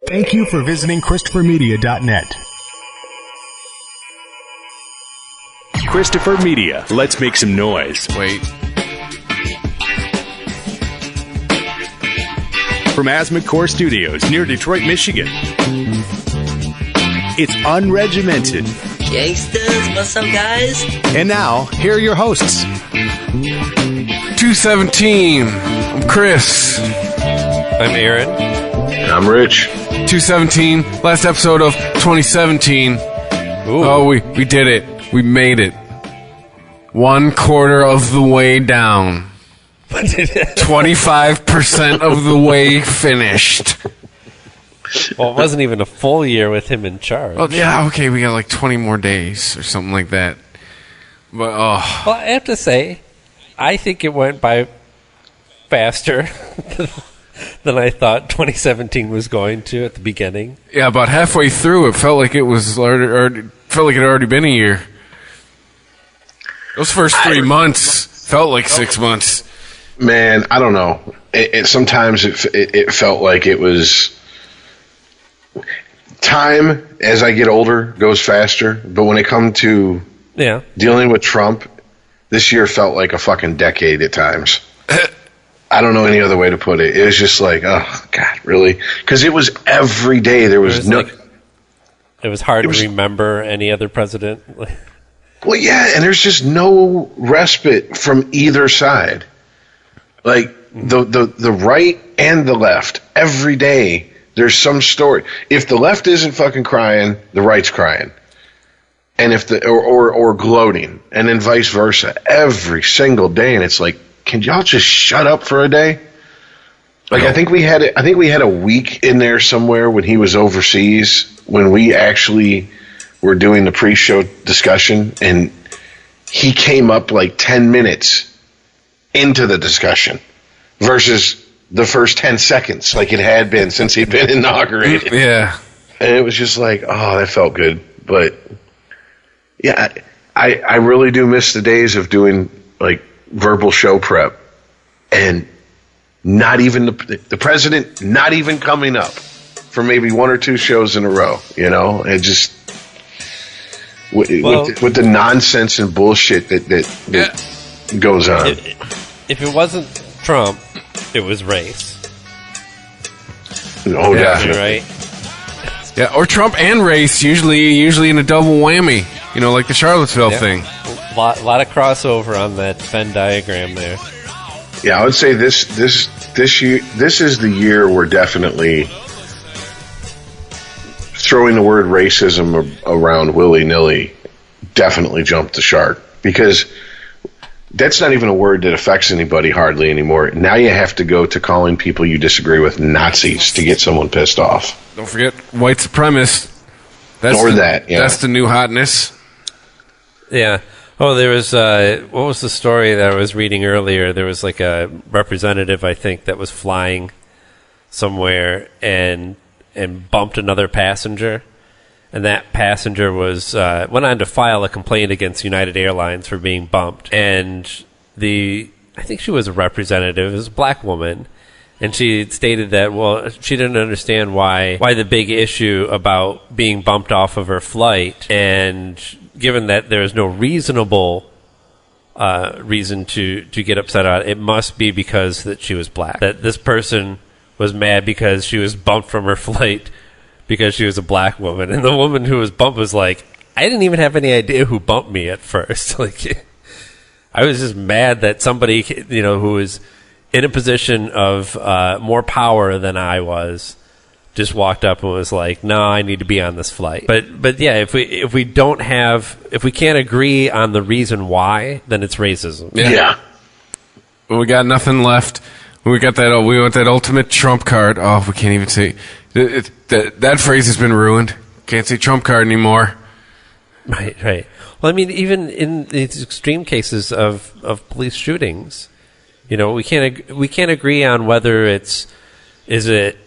Thank you for visiting ChristopherMedia.net. Christopher Media. Let's make some noise. Wait. From Asthma Core Studios near Detroit, Michigan. It's unregimented. Gangsters, what's up, guys? And now, here are your hosts. 217. I'm Chris. I'm Aaron. I'm Rich. 217. Last episode of 2017. Ooh. Oh, we did it. We made it. 1/4 of the way down. 25% of the way finished. Well, it wasn't even a full year with him in charge. Oh, yeah, okay, we got like 20 more days or something like that. But, Well, I have to say, I think it went by faster than I thought 2017 was going to at the beginning. yeah, about halfway through, it felt like it was already felt like it had already been a year. Those first 3 months felt like 6 months. Man, I don't know. Sometimes it felt like it was time. As I get older, goes faster. But when it comes to dealing with Trump, this year felt like a fucking decade at times. I don't know any other way to put it. It was just like, oh God, really? Because it was every day. There was no. It was hard to remember any other president. Well, yeah, and there's just no respite from either side. Like the right and the left, every day there's some story. If the left isn't fucking crying, the right's crying, and if or gloating, and then vice versa, every single day. And it's like, can y'all just shut up for a day? Like I think we had a week in there somewhere when he was overseas, when we actually were doing the pre-show discussion, and he came up like 10 minutes into the discussion versus the first 10 seconds like it had been since he'd been inaugurated. Yeah. And it was just like, oh, that felt good. But yeah, I really do miss the days of doing like verbal show prep and not even the president not even coming up for maybe 1 or 2 shows in a row, you know? It just with the nonsense and bullshit that goes on. If it wasn't Trump, it was race. Oh, definitely. Right? Yeah, or Trump and race, usually in a double whammy. You know, like the Charlottesville thing. A lot of crossover on that Venn diagram there. Yeah, I would say this year, this is the year we're definitely throwing the word racism around willy-nilly definitely jumped the shark, because that's not even a word that affects anybody hardly anymore. Now you have to go to calling people you disagree with Nazis to get someone pissed off. Don't forget white supremacists. That's the new hotness. Yeah. Oh, there was, what was the story that I was reading earlier? There was like a representative, I think, that was flying somewhere and bumped another passenger. And that passenger was went on to file a complaint against United Airlines for being bumped. And I think she was a representative, it was a black woman. And she stated that, well, she didn't understand why the big issue about being bumped off of her flight, and given that there is no reasonable reason to get upset about it, it must be because that she was black. That this person was mad because she was bumped from her flight because she was a black woman. And the woman who was bumped was like, I didn't even have any idea who bumped me at first. Like, I was just mad that somebody, you know, who was in a position of more power than I was, just walked up and was like, "No, I need to be on this flight." But yeah, if we can't agree on the reason why, then it's racism. Yeah. Well, we got nothing left. We got that. We want that ultimate Trump card. Oh, we can't even say that phrase has been ruined. Can't say Trump card anymore. Right. Well, I mean, even in these extreme cases of police shootings, you know, we can't agree on whether is it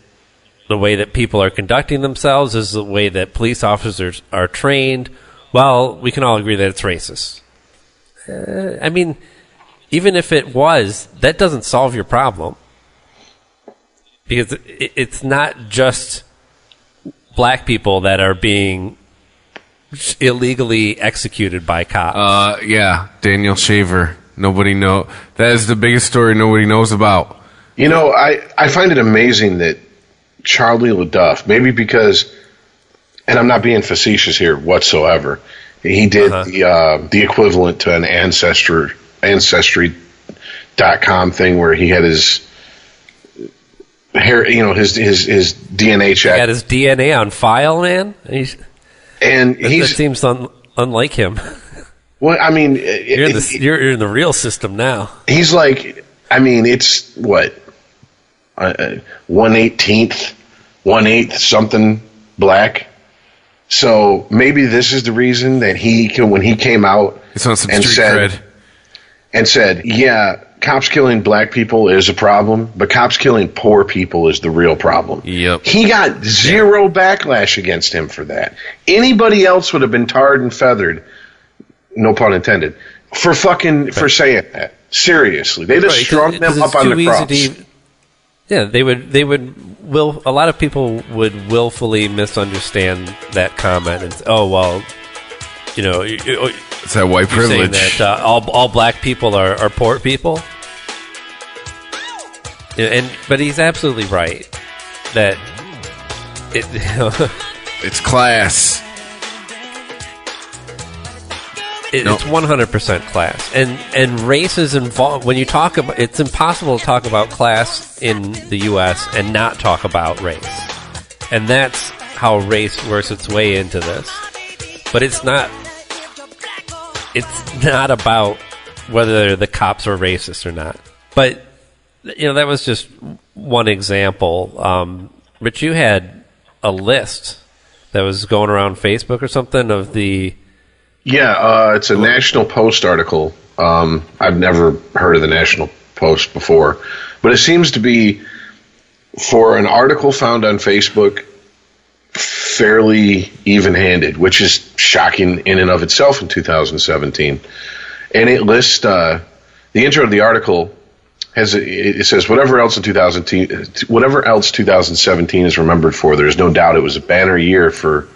the way that people are conducting themselves, is the way that police officers are trained. Well, we can all agree that it's racist. I mean, even if it was, that doesn't solve your problem, because it's not just black people that are being illegally executed by cops. Yeah, Daniel Shaver. Nobody know. That is the biggest story nobody knows about. You know, I find it amazing that Charlie LaDuff, maybe because, and I'm not being facetious here whatsoever, he did the equivalent to an Ancestry.com thing where he had his hair, his DNA check. He had his DNA on file, man. That seems unlike him. Well, I mean, you're in the real system now. He's like, I mean, it's what 1/18th something black. So maybe this is the reason that when he came out It's on some and street cred. said, yeah, cops killing black people is a problem, but cops killing poor people is the real problem. Yep. He got zero backlash against him for that. Anybody else would have been tarred and feathered, no pun intended, for saying that. Seriously. They just strung them up on the cross. Yeah, they would a lot of people would willfully misunderstand that comment and It's that white privilege. saying that all black people are poor people. But he's absolutely right that It's class. it's 100% class, and race is involved. When you talk about, it's impossible to talk about class in the U.S. and not talk about race, and that's how race works its way into this. But it's not about whether the cops are racist or not. But that was just one example. Rich, you had a list that was going around Facebook or something of the. Yeah, it's a National Post article. I've never heard of the National Post before, but it seems to be, for an article found on Facebook, fairly even-handed, which is shocking in and of itself in 2017. And it lists the intro of the article it says whatever else 2017 is remembered for. There's no doubt it was a banner year for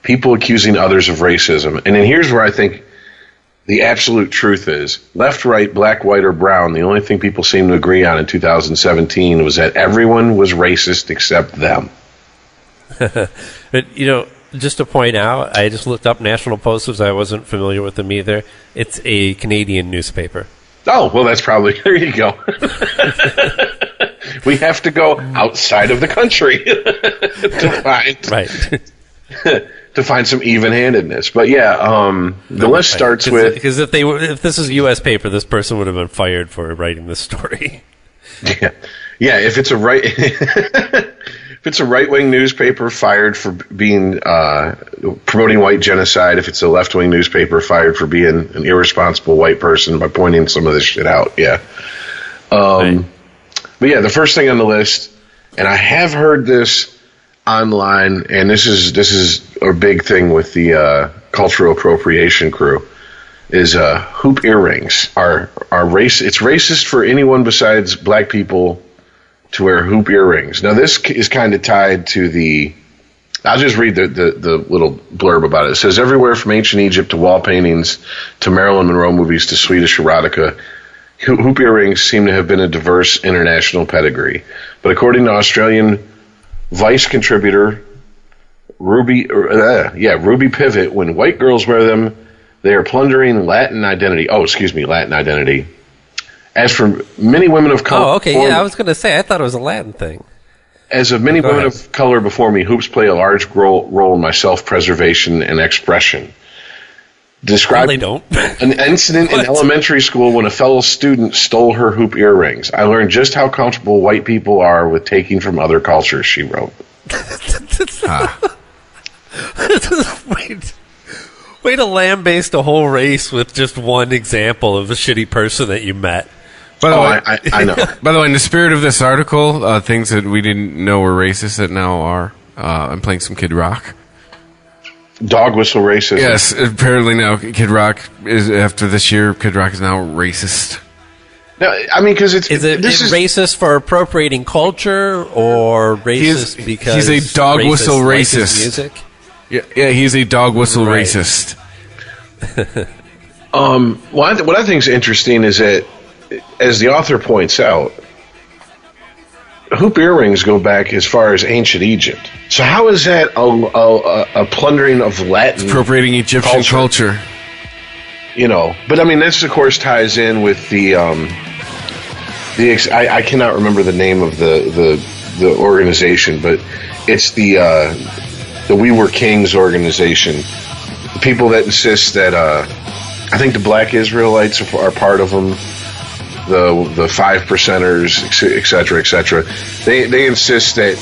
people accusing others of racism. And then here's where I think the absolute truth is. Left, right, black, white, or brown, the only thing people seem to agree on in 2017 was that everyone was racist except them. But, just to point out, I just looked up National Post because I wasn't familiar with them either. It's a Canadian newspaper. Oh, well, that's probably, there you go. We have to go outside of the country to find... Right. to find some even-handedness. But yeah, the list starts with... Because if this is a U.S. paper, this person would have been fired for writing this story. Yeah. If it's a right-wing newspaper, fired for being promoting white genocide. If it's a left-wing newspaper, fired for being an irresponsible white person by pointing some of this shit out. Yeah. Right. But yeah, the first thing on the list, and I have heard this online, and this is a big thing with the cultural appropriation crew, is hoop earrings are race. It's racist for anyone besides black people to wear hoop earrings. Now this is kind of tied to the. I'll just read the little blurb about it. It says everywhere from ancient Egypt to wall paintings to Marilyn Monroe movies to Swedish erotica, hoop earrings seem to have been a diverse international pedigree. But according to Australian Vice contributor Ruby Pivot, when white girls wear them, they are plundering Latin identity. Latin identity. As for many women of color... Oh, okay, I was going to say, I thought it was a Latin thing. As of many women of color before me, hoops play a large role in my self-preservation and expression. Describe an incident in elementary school when a fellow student stole her hoop earrings. I learned just how comfortable white people are with taking from other cultures, she wrote. Way to lambaste a whole race with just one example of a shitty person that you met. By the way, I know. By the way, in the spirit of this article, things that we didn't know were racist that now are, I'm playing some Kid Rock. Dog whistle racism. Yes, apparently now Kid Rock is, after this year, Kid Rock is now racist. No, I mean, because Is it racist for appropriating culture or racist because he's a dog whistle like his racist. music? Yeah, he's a dog whistle Right. racist. what I think is interesting is that, as the author points out, hoop earrings go back as far as ancient Egypt. So how is that a plundering of Latin Appropriating Egyptian culture. You know, but I mean, this of course ties in with I cannot remember the name of the organization, but it's the We Were Kings organization. The people that insist that I think the Black Israelites are part of them. The 5%ers, et cetera, et cetera. They insist that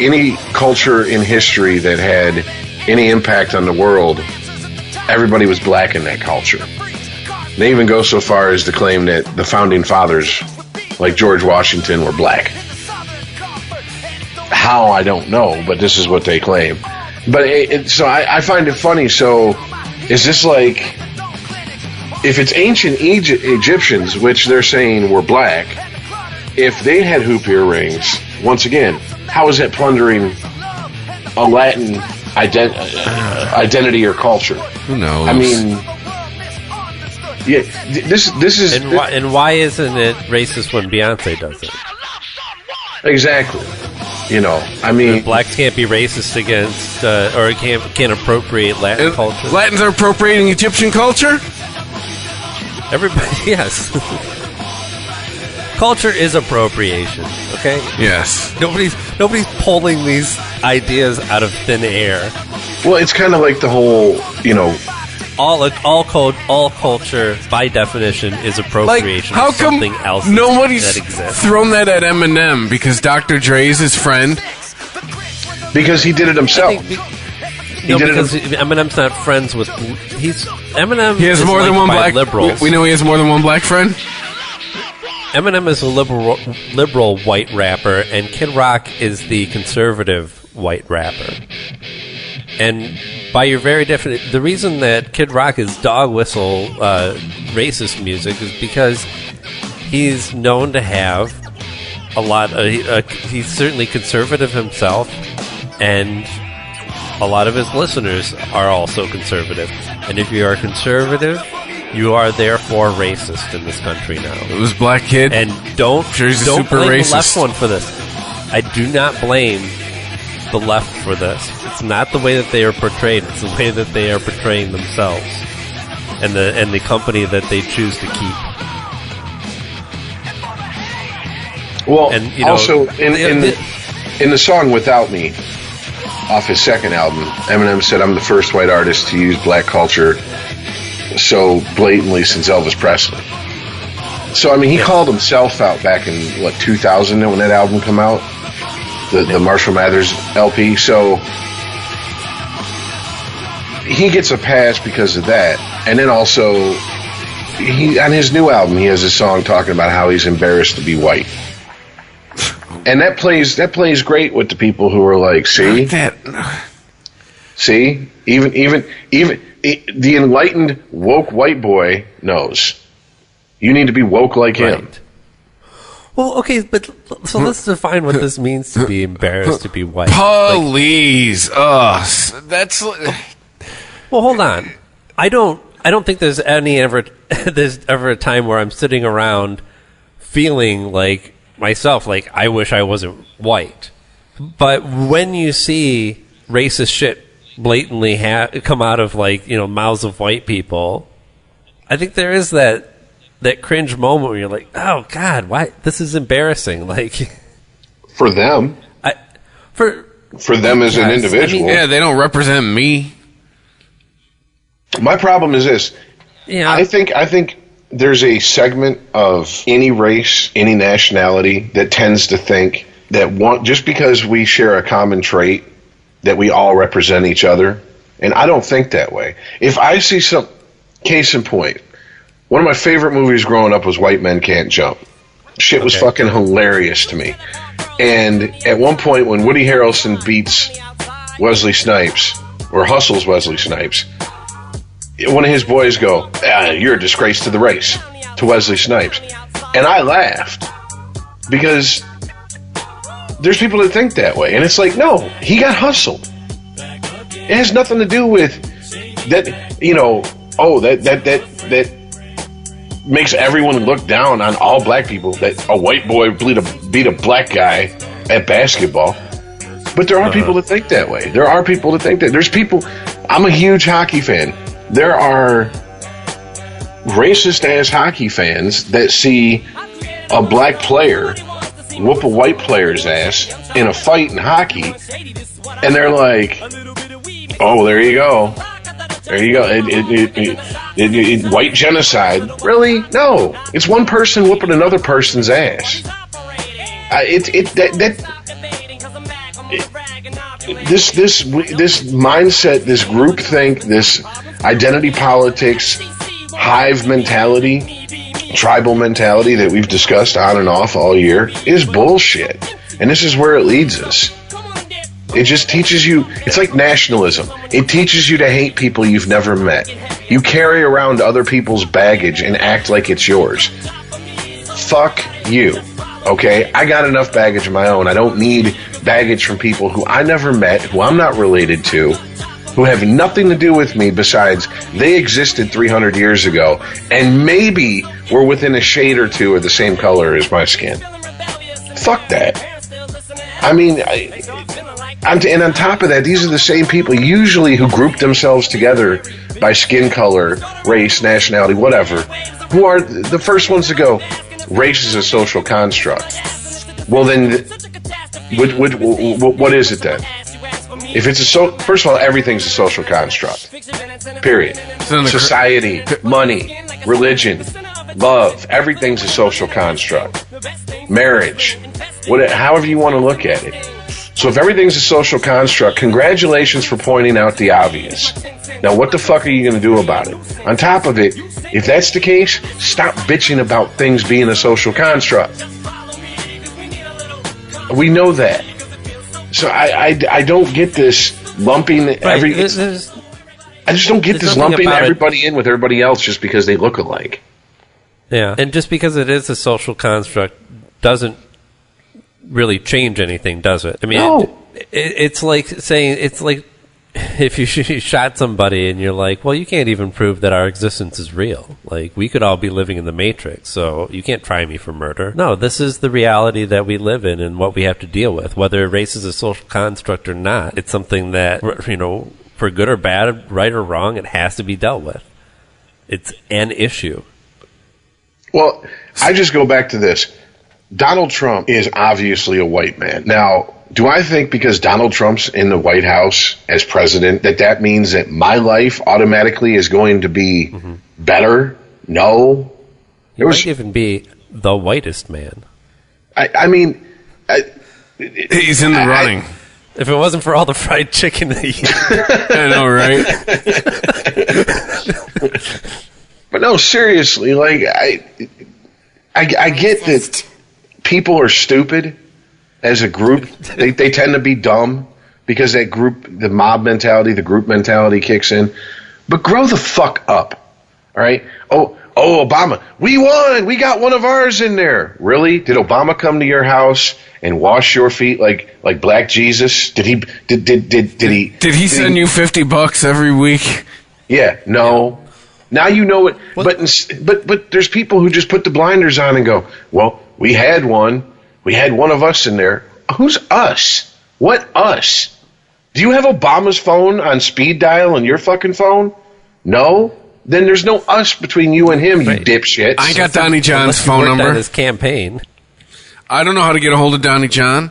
any culture in history that had any impact on the world, everybody was black in that culture. They even go so far as to claim that the founding fathers, like George Washington, were black. How, I don't know, but this is what they claim. But so I find it funny. So is this like, if it's ancient Egyptians, which they're saying were black, if they had hoop earrings, once again, how is that plundering a Latin identity or culture? Who knows? I mean, yeah, this is And why isn't it racist when Beyonce does it? exactly. You know, I mean, Blacks can't be racist against or can't appropriate Latin culture. Latins are appropriating Egyptian culture? Everybody, yes. Culture is appropriation. Okay. Yes. Nobody's pulling these ideas out of thin air. well, it's kind of like the whole, you know, All culture by definition is Like, appropriation how of come something else nobody's that exists. thrown that at Eminem because Dr. Dre is his friend? because he did it himself. No, did it because Eminem's not friends with. Eminem. He has is more than liked one by black. liberals. We know he has more than one black friend. Eminem is a liberal white rapper, and Kid Rock is the conservative white rapper. And by your very definition, the reason that Kid Rock is dog whistle racist music is because he's known to have a lot. He's certainly conservative himself, and a lot of his listeners are also conservative. And if you are conservative, you are therefore racist in this country now. It was Black Kid. And don't Sure, he's a don't super blame racist. the left one for this. I do not blame the left for this. It's not the way that they are portrayed. It's the way that they are portraying themselves and the company that they choose to keep. Well, And, you know, also in the song "Without Me" off his second album, Eminem said, "I'm the first white artist to use black culture so blatantly since Elvis Presley." So I mean, he called himself out back in 2000 when that album came out, the Marshall Mathers LP. So he gets a pass because of that, and then also he on his new album he has a song talking about how he's embarrassed to be white. And that plays great with the people who are like, see, even the enlightened woke white boy knows you need to be woke like him. Right. Well, okay, but so let's define what this means to be embarrassed to be white. Please, that's. Well, hold on. I don't think there's ever a time where I'm sitting around feeling like myself, like I wish I wasn't white. But when you see racist shit blatantly come out of mouths of white people, I think there is that cringe moment where you're like, oh God, why this is embarrassing. Like For them, for them as an individual. I mean, Yeah, they don't represent me. My problem is this. yeah, I think there's a segment of any race, any nationality that tends to think that just because we share a common trait that we all represent each other. And I don't think that way. If I see some case in point, one of my favorite movies growing up was White Men Can't Jump. Shit was fucking hilarious to me. And at one point when Woody Harrelson beats Wesley Snipes or hustles Wesley Snipes, one of his boys go, you're a disgrace to the race, to Wesley Snipes. And I laughed because there's people that think that way. And it's like, no, he got hustled. It has nothing to do with that, you know, that makes everyone look down on all black people, that a white boy beat a black guy at basketball. But there are people that think that way. There are people that think that. There's people, I'm a huge hockey fan. There are racist-ass hockey fans that see a black player whoop a white player's ass in a fight in hockey, and they're like, oh, there you go. There you go. White genocide. Really? No. It's one person whooping another person's ass. This mindset, this groupthink, this identity politics, hive mentality, tribal mentality that we've discussed on and off all year is bullshit. And this is where it leads us. It just teaches you, it's like nationalism. It teaches you to hate people you've never met. You carry around other people's baggage and act like it's yours. Fuck you. Okay? I got enough baggage of my own. I don't need baggage from people who I never met, who I'm not related to, who have nothing to do with me besides they existed 300 years ago and maybe were within a shade or two of the same color as my skin. Fuck that. I mean, and on top of that, these are the same people usually who group themselves together by skin color, race, nationality, whatever, who are the first ones to go, race is a social construct. Well, then, what is it then? If it's first of all, everything's a social construct. Period. Society, money, religion, love, everything's a social construct. Marriage, however you want to look at it. So if everything's a social construct, congratulations for pointing out the obvious. Now, what the fuck are you going to do about it? On top of it, if that's the case, stop bitching about things being a social construct. We know that. So I don't get this lumping I just don't get this lumping everybody in with everybody else just because they look alike. Yeah, and just because it is a social construct doesn't really change anything, does it? I mean, no. It's like saying, it's like if you shot somebody and you're like, well, you can't even prove that our existence is real. Like, we could all be living in the Matrix, so you can't try me for murder. No, this is the reality that we live in and what we have to deal with. Whether race is a social construct or not, it's something that, you know, for good or bad, right or wrong, it has to be dealt with. It's an issue. Well, I just go back to this. Donald Trump is obviously a white man. Now, do I think because Donald Trump's in the White House as president that means that my life automatically is going to be better? No. He might even be the whitest man. I mean... he's in the running. If it wasn't for all the fried chicken that he... I know, right? But no, seriously, like, I get that people are stupid as a group. They tend to be dumb because that group, the mob mentality, the group mentality kicks in. But grow the fuck up, all right? Oh, Obama, we won. We got one of ours in there. Really? Did Obama come to your house and wash your feet like Black Jesus? Did he send you $50 every week? Yeah. No. Now you know it. But there's people who just put the blinders on and go, well, we had one. We had one of us in there. Who's us? What us? Do you have Obama's phone on speed dial on your fucking phone? No? Then there's no us between you and him, you dipshits. I got Donnie John's phone number. On his campaign. I don't know how to get a hold of Donnie John.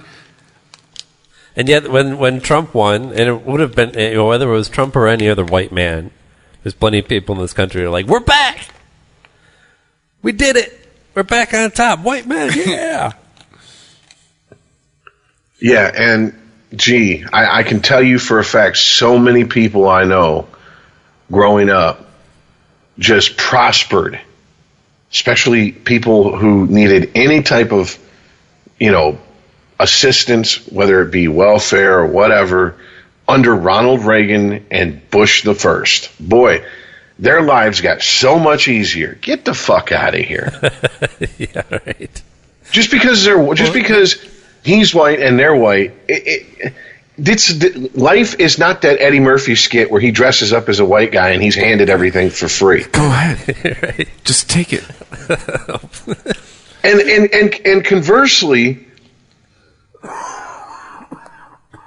And yet, when Trump won, and it would have been, you know, whether it was Trump or any other white man, there's plenty of people in this country who are like, we're back! We did it! We're back on top. White man, yeah! Yeah, and gee, I can tell you for a fact, so many people I know growing up just prospered, especially people who needed any type of, you know, assistance, whether it be welfare or whatever, under Ronald Reagan and Bush the First. Boy, Their lives got so much easier. Get the fuck out of here. Yeah, right. Just because he's white and they're white, life is not that Eddie Murphy skit where he dresses up as a white guy and he's handed everything for free. Go ahead. Right. Just take it. And conversely,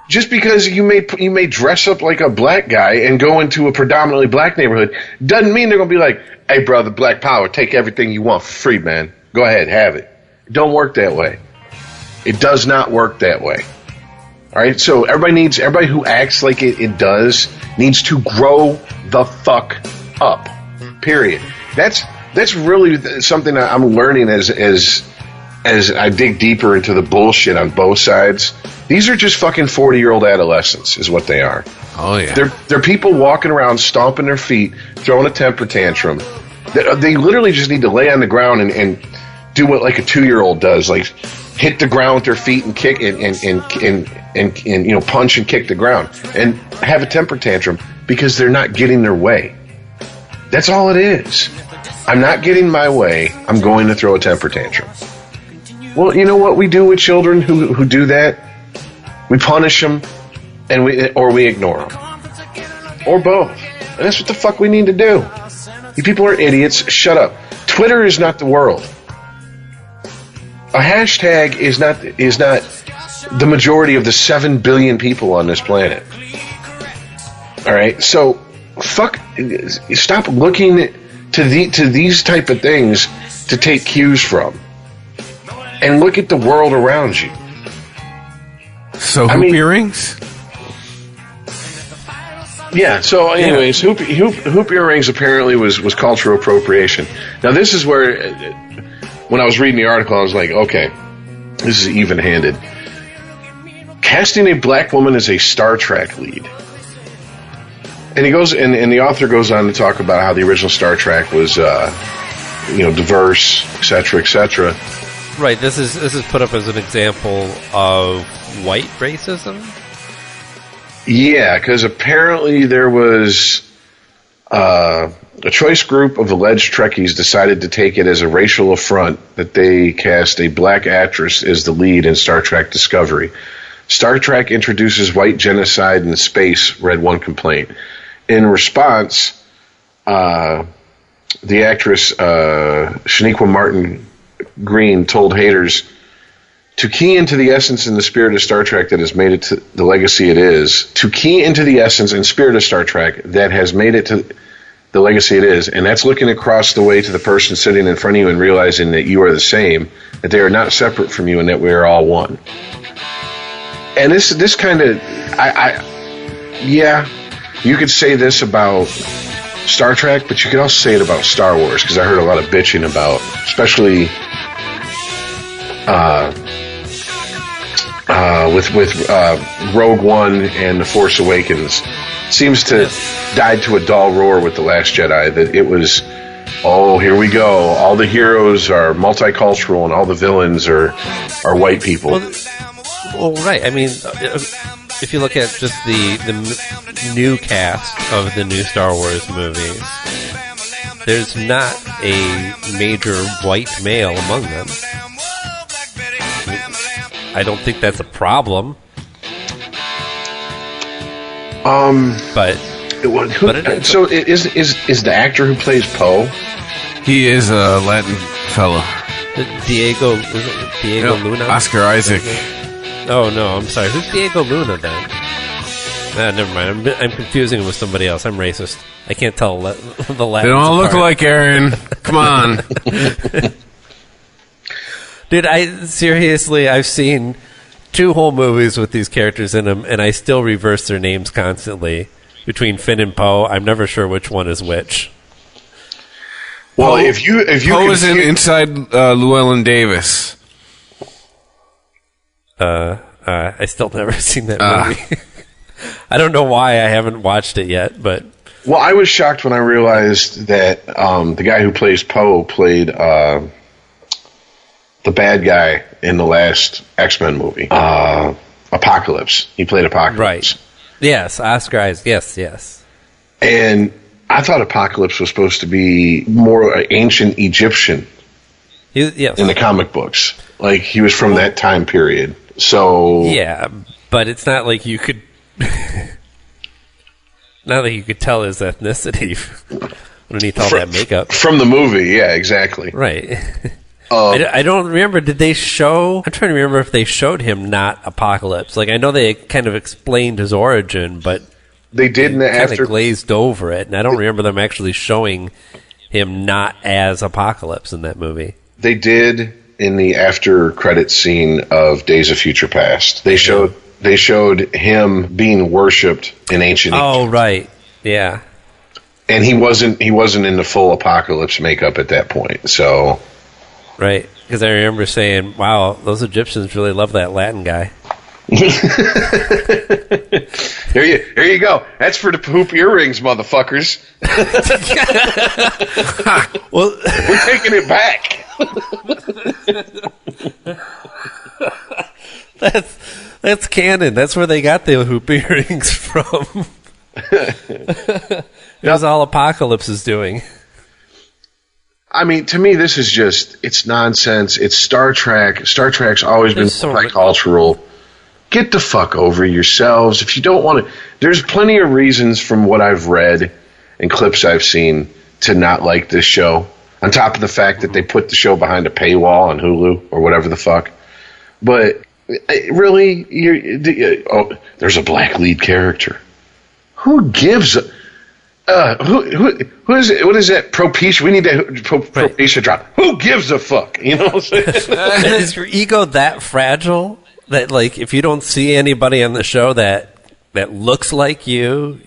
just because you may dress up like a black guy and go into a predominantly black neighborhood doesn't mean they're going to be like, hey, brother, black power, take everything you want for free, man. Go ahead, have it. It don't work that way. It does not work that way. All right, so everybody who acts like it does needs to grow the fuck up. Period. That's really something that I'm learning as I dig deeper into the bullshit on both sides. These are just fucking 40-year-old adolescents, is what they are. Oh yeah. They're people walking around, stomping their feet, throwing a temper tantrum. They literally just need to lay on the ground and do what like a 2-year-old does, like hit the ground with their feet and kick and punch and kick the ground and have a temper tantrum because they're not getting their way. That's all it is. I'm not getting my way. I'm going to throw a temper tantrum. Well, you know what we do with children who do that? We punish them, or we ignore them, or both. And that's what the fuck we need to do. You people are idiots. Shut up. Twitter is not the world. A hashtag is not the majority of the 7 billion people on this planet. All right, so stop looking to these type of things to take cues from, and look at the world around you. So hoop earrings? Yeah. So, anyways, hoop earrings apparently was cultural appropriation. Now, this is where, when I was reading the article, I was like, okay, this is even-handed. Casting a black woman as a Star Trek lead. And he goes, and the author goes on to talk about how the original Star Trek was, diverse, et cetera. Right. This is put up as an example of white racism. Yeah, because apparently there was a choice group of alleged Trekkies decided to take it as a racial affront that they cast a black actress as the lead in Star Trek Discovery. Star Trek introduces white genocide in space, read one complaint. In response, the actress Shaniqua Martin Green told haters to key into the essence and the spirit of Star Trek that has made it to the legacy it is. To key into the essence and spirit of Star Trek that has made it to the legacy it is, and that's looking across the way to the person sitting in front of you and realizing that you are the same, that they are not separate from you, and that we are all one. And this kind of, you could say this about Star Trek, but you could also say it about Star Wars, because I heard a lot of bitching about, especially with Rogue One and The Force Awakens. Seems to died to a dull roar with The Last Jedi, that it was, oh, here we go, all the heroes are multicultural and all the villains are white people. Well, right. I mean, if you look at just the new cast of the new Star Wars movies, there's not a major white male among them. I don't think that's a problem. So is the actor who plays Poe? He is a Latin fellow. Diego Luna? Oscar Isaac. Oh, no, I'm sorry. Who's Diego Luna, then? Never mind. I'm confusing him with somebody else. I'm racist. I can't tell the Latin. They don't all look alike, Aaron. Come on. Dude, I've seen 2 whole movies with these characters in them, and I still reverse their names constantly. Between Finn and Poe, I'm never sure which one is which. Well, if you Poe is inside Llewellyn Davis. I still never seen that movie. I don't know why I haven't watched it yet, but... Well, I was shocked when I realized that the guy who plays Poe played the bad guy in the last X-Men movie, Apocalypse. He played Apocalypse. Right. Yes, Oscar Isaac. Yes. And I thought Apocalypse was supposed to be more ancient Egyptian Yes. in the comic books. Like, he was from that time period. So Yeah, but it's not like you could... not like you could tell his ethnicity underneath all that makeup. From the movie, yeah, exactly. Right. I don't remember. Did they show... I'm trying to remember if they showed him not Apocalypse. Like, I know they kind of explained his origin, but They did in the kind after. of glazed over it, and I don't remember them actually showing him not as Apocalypse in that movie. They did in the after credit scene of Days of Future Past. They showed him being worshipped in ancient Egypt. Oh, right. Yeah. And he wasn't in the full Apocalypse makeup at that point. So Right. Because I remember saying, wow, those Egyptians really love that Latin guy. Here you go. That's for the poop earrings, motherfuckers. Well, We're taking it back. that's canon. That's where they got the hoop earrings from. It was all Apocalypse is doing. I mean, to me, this is it's nonsense. It's Star Trek. Star Trek's always been There's so much- multicultural. Get the fuck over yourselves. If you don't want to, there's plenty of reasons from what I've read and clips I've seen to not like this show. On top of the fact that they put the show behind a paywall on Hulu or whatever the fuck. But really, there's a black lead character. Who gives a... who is it? What is that? Propecia. We need that Propecia drop. Who gives a fuck? You know what I'm saying? Is your ego that fragile that, like, if you don't see anybody on the show that looks like you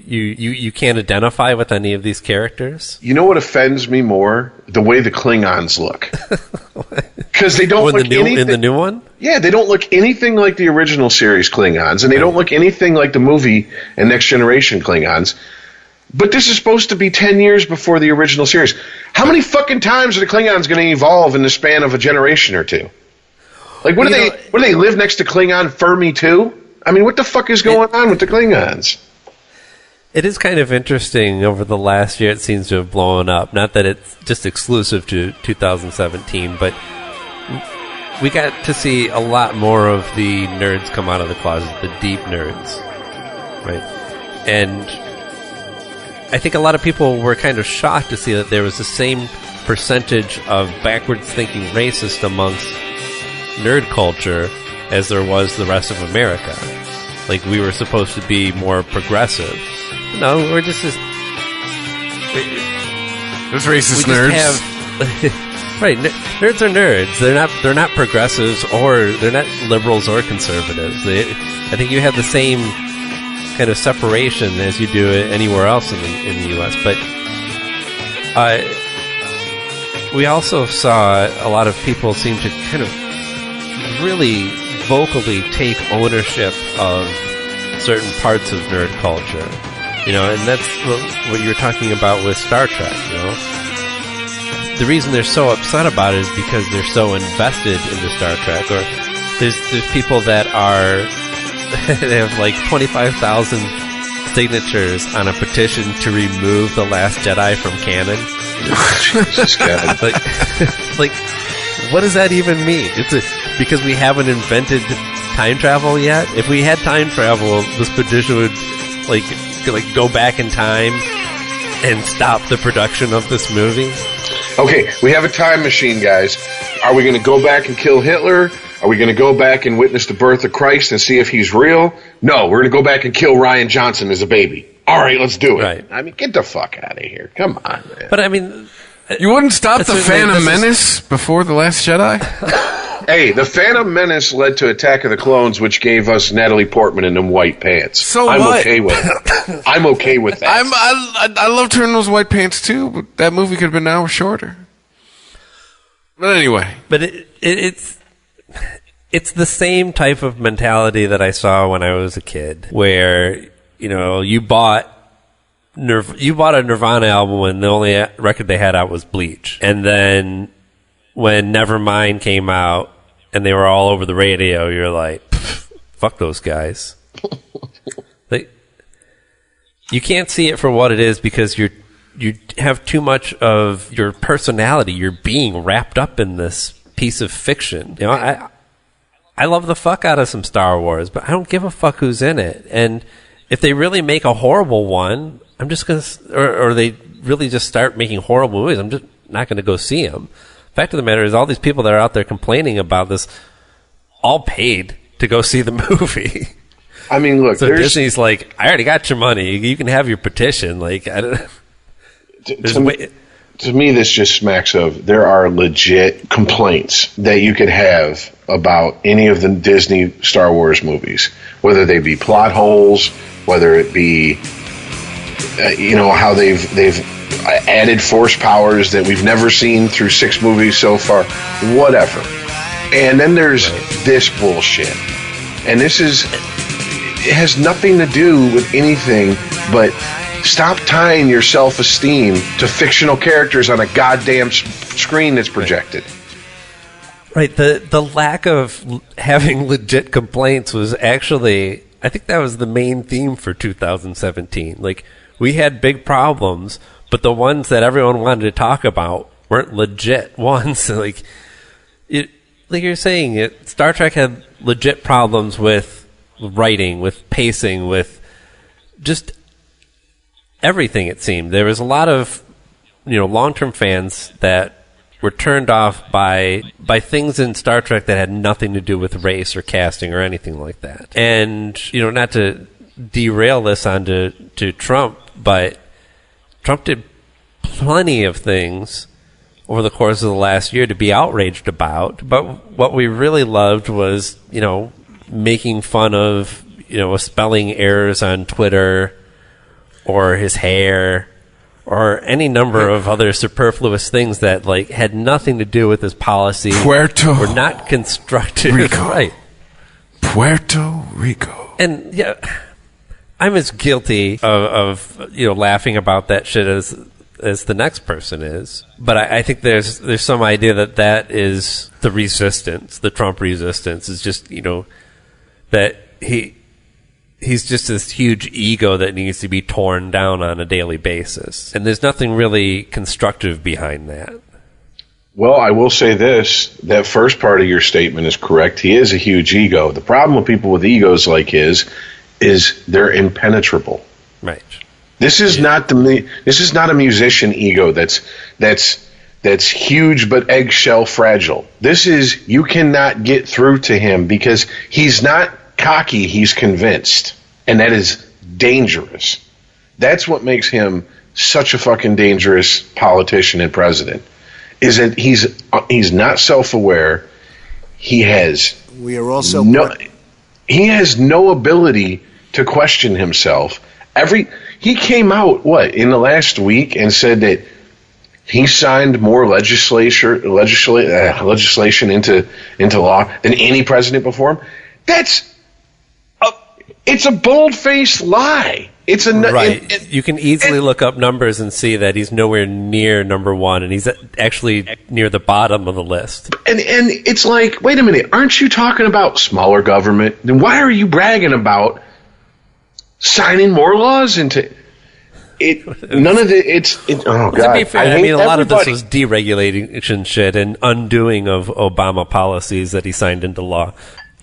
can't identify with any of these characters? You know what offends me more? The way the Klingons look. Because they don't look anything... in the new one? Yeah, they don't look anything like the original series Klingons, and they don't look anything like the movie and Next Generation Klingons. But this is supposed to be 10 years before the original series. How many fucking times are the Klingons going to evolve in the span of a generation or two? Like, what do they live next to Klingon Fermi too? I mean, what the fuck is going on with the Klingons? It is kind of interesting. Over the last year, it seems to have blown up. Not that it's just exclusive to 2017, but we got to see a lot more of the nerds come out of the closet, the deep nerds, right? And I think a lot of people were kind of shocked to see that there was the same percentage of backwards thinking racist amongst nerd culture as there was the rest of America. Like, we were supposed to be more progressive. No, we're just Those racist nerds. Right, nerds are nerds. They're not progressives, or they're not liberals or conservatives. I think you have the same kind of separation as you do anywhere else in the U.S. But we also saw a lot of people seem to kind of really vocally take ownership of certain parts of nerd culture, and that's what you're talking about with Star Trek. The reason they're so upset about it is because they're so invested into Star Trek. Or there's people that are they have like 25,000 signatures on a petition to remove The Last Jedi from canon. Jesus God. Like, what does that even mean? Because we haven't invented time travel yet? If we had time travel, this petition would like go back in time and stop the production of this movie. Okay, we have a time machine, guys. Are we going to go back and kill Hitler? Are we going to go back and witness the birth of Christ and see if he's real? No, we're going to go back and kill Ryan Johnson as a baby. All right, let's do it. Right. I mean, get the fuck out of here. Come on, man. But I mean, You wouldn't stop the That's Phantom Menace before The Last Jedi? Hey, the Phantom Menace led to Attack of the Clones, which gave us Natalie Portman in them white pants. So I'm what? okay with it. I'm okay with that. I loved her in those white pants too, but that movie could have been an hour shorter. But anyway. but it's the same type of mentality that I saw when I was a kid, where you bought a Nirvana album and the only record they had out was Bleach, and then when Nevermind came out and they were all over the radio, you're like, fuck those guys. You can't see it for what it is because you're you have too much of your personality, your being wrapped up in this piece of fiction. You know, I love the fuck out of some Star Wars, but I don't give a fuck who's in it. And if they really make a horrible one, I'm just going to, or they really just start making horrible movies, I'm just not going to go see them. Fact of the matter is, all these people that are out there complaining about this all paid to go see the movie. I mean, look, so Disney's like, I already got your money. You can have your petition. Like, I don't. To me, this just smacks of there are legit complaints that you could have about any of the Disney Star Wars movies, whether they be plot holes, whether it be, how they've added force powers that we've never seen through 6 movies so far, whatever. And then there's this bullshit, and it has nothing to do with anything but. Stop tying your self-esteem to fictional characters on a goddamn screen that's projected. Right. The lack of having legit complaints was actually, I think that was the main theme for 2017. Like, we had big problems, but the ones that everyone wanted to talk about weren't legit ones. Like you're saying, Star Trek had legit problems with writing, with pacing, with just everything. It seemed there was a lot of long-term fans that were turned off by things in Star Trek that had nothing to do with race or casting or anything like that. And not to derail this onto Trump, but Trump did plenty of things over the course of the last year to be outraged about. But what we really loved was making fun of spelling errors on Twitter, or his hair, or any number of other superfluous things that had nothing to do with his policy. Puerto were not constructive. Rico. Right. Puerto Rico. And I'm as guilty of laughing about that shit as the next person is. But I think there's some idea that is the resistance, the Trump resistance, is just that he's just this huge ego that needs to be torn down on a daily basis. And there's nothing really constructive behind that. Well, I will say this. That first part of your statement is correct. He is a huge ego. The problem with people with egos like his is they're impenetrable. Right. This is not a musician ego that's huge but eggshell fragile. This is, you cannot get through to him because he's not cocky, he's convinced, and that is dangerous. That's what makes him such a fucking dangerous politician and president, is that he's not self-aware. He has he has no ability to question himself. He came out in the last week and said that he signed more legislation into law than any president before him. It's a bold-faced lie. It's a right. You can easily look up numbers and see that he's nowhere near number one, and he's actually near the bottom of the list. And it's like, wait a minute, aren't you talking about smaller government? Then why are you bragging about signing more laws into it? None of it. Oh God! To be fair, I mean, a lot of this was deregulation shit and undoing of Obama policies that he signed into law.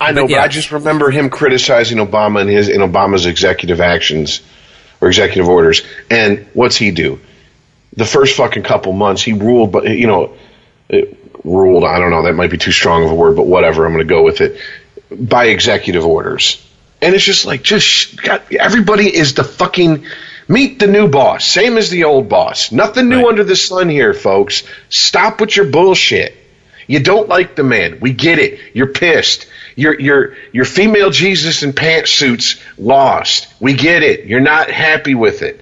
I know, but I just remember him criticizing Obama in Obama's executive actions or executive orders. And what's he do? The first fucking couple months, he ruled, but ruled. I don't know. That might be too strong of a word, but whatever. I'm going to go with it. By executive orders, and it's just like, everybody is the fucking meet the new boss, same as the old boss. Nothing new under the sun here, folks. Stop with your bullshit. You don't like the man. We get it. You're pissed. Your female Jesus in pantsuits lost. We get it. You're not happy with it.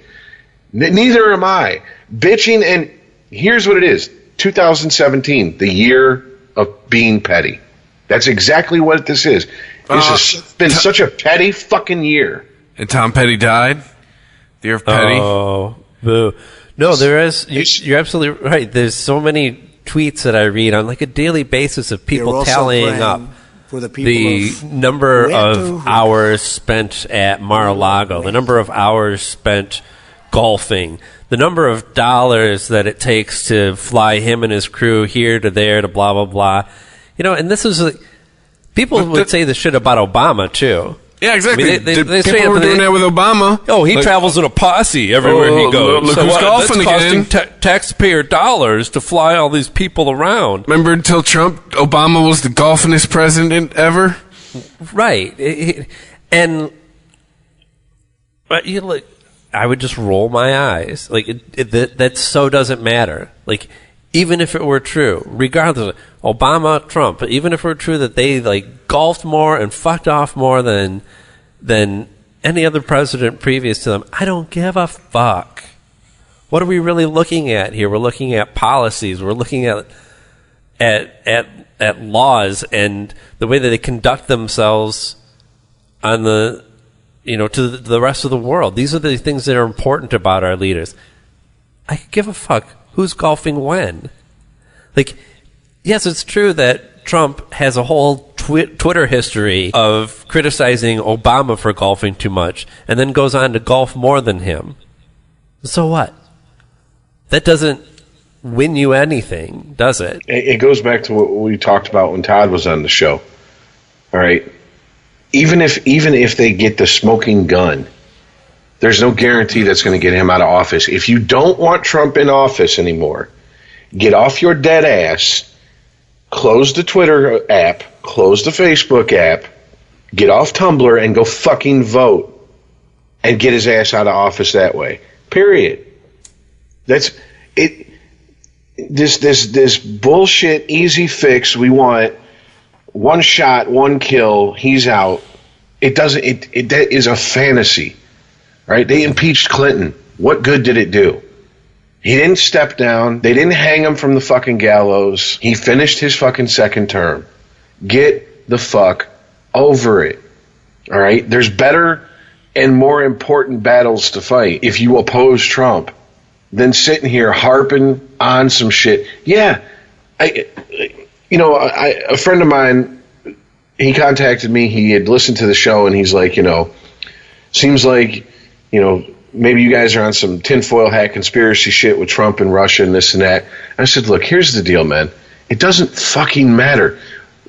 Neither am I. Bitching, and here's what it is. 2017, the year of being petty. That's exactly what this is. This has been such a petty fucking year. And Tom Petty died? The year of Petty? Oh, boo. No, there is. You're absolutely right. There's so many tweets that I read on a daily basis of people tallying up for the number of hours spent at Mar-a-Lago, the number of hours spent golfing, the number of dollars that it takes to fly him and his crew here to there to blah, blah, blah. And this is people would say this shit about Obama, too. Yeah, exactly. I mean, they people were doing that with Obama. Oh, he travels in a posse everywhere he goes. Look who's golfing again. That's costing taxpayer dollars to fly all these people around. Remember until Trump, Obama was the golfingest president ever? Right. But I would just roll my eyes. That so doesn't matter. Even if it were true, regardless of Obama, Trump, but even if it were true that they golfed more and fucked off more than any other president previous to them, I don't give a fuck. What are we really looking at here? We're looking at policies. We're looking at laws and the way that they conduct themselves on to the rest of the world. These are the things that are important about our leaders. I could give a fuck who's golfing when. Yes, it's true that Trump has a whole Twitter history of criticizing Obama for golfing too much and then goes on to golf more than him. So what? That doesn't win you anything, does it? It goes back to what we talked about when Todd was on the show. All right. Even if they get the smoking gun, there's no guarantee that's going to get him out of office. If you don't want Trump in office anymore, get off your dead ass, close the Twitter app, close the Facebook app, get off Tumblr, and go fucking vote and get his ass out of office that way. Period. That's it. This bullshit easy fix we want. One shot, one kill, he's out. It doesn't. That is a fantasy, right? They impeached Clinton. What good did it do? He didn't step down. They didn't hang him from the fucking gallows. He finished his fucking second term. Get the fuck over it. All right? There's better and more important battles to fight if you oppose Trump than sitting here harping on some shit. Yeah, a friend of mine, he contacted me. He had listened to the show, and he's like, seems like, maybe you guys are on some tinfoil hat conspiracy shit with Trump and Russia and this and that. I said, look, here's the deal, man. It doesn't fucking matter.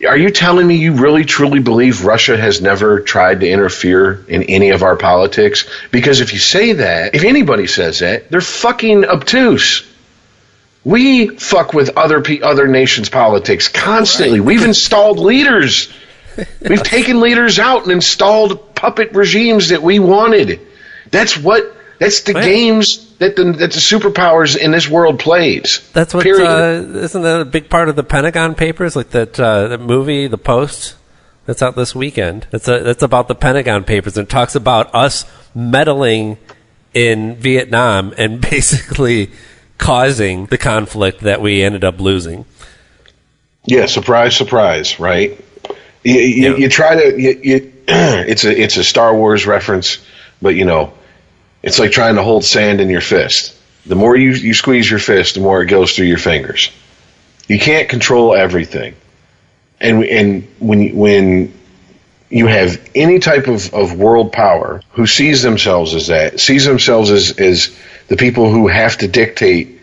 Are you telling me you really, truly believe Russia has never tried to interfere in any of our politics? Because if you say that, if anybody says that, they're fucking obtuse. We fuck with other nations' politics constantly. Right. We've installed leaders. We've taken leaders out and installed puppet regimes that we wanted. That's the games that the superpowers in this world plays. That's what, isn't that a big part of the Pentagon Papers? That movie, The Post, that's out this weekend. That's about the Pentagon Papers, and talks about us meddling in Vietnam and basically causing the conflict that we ended up losing. Yeah, surprise, surprise, right? You try to, it's a Star Wars reference, but it's like trying to hold sand in your fist. The more you squeeze your fist, the more it goes through your fingers. You can't control everything. And when you have any type of world power who sees themselves as the people who have to dictate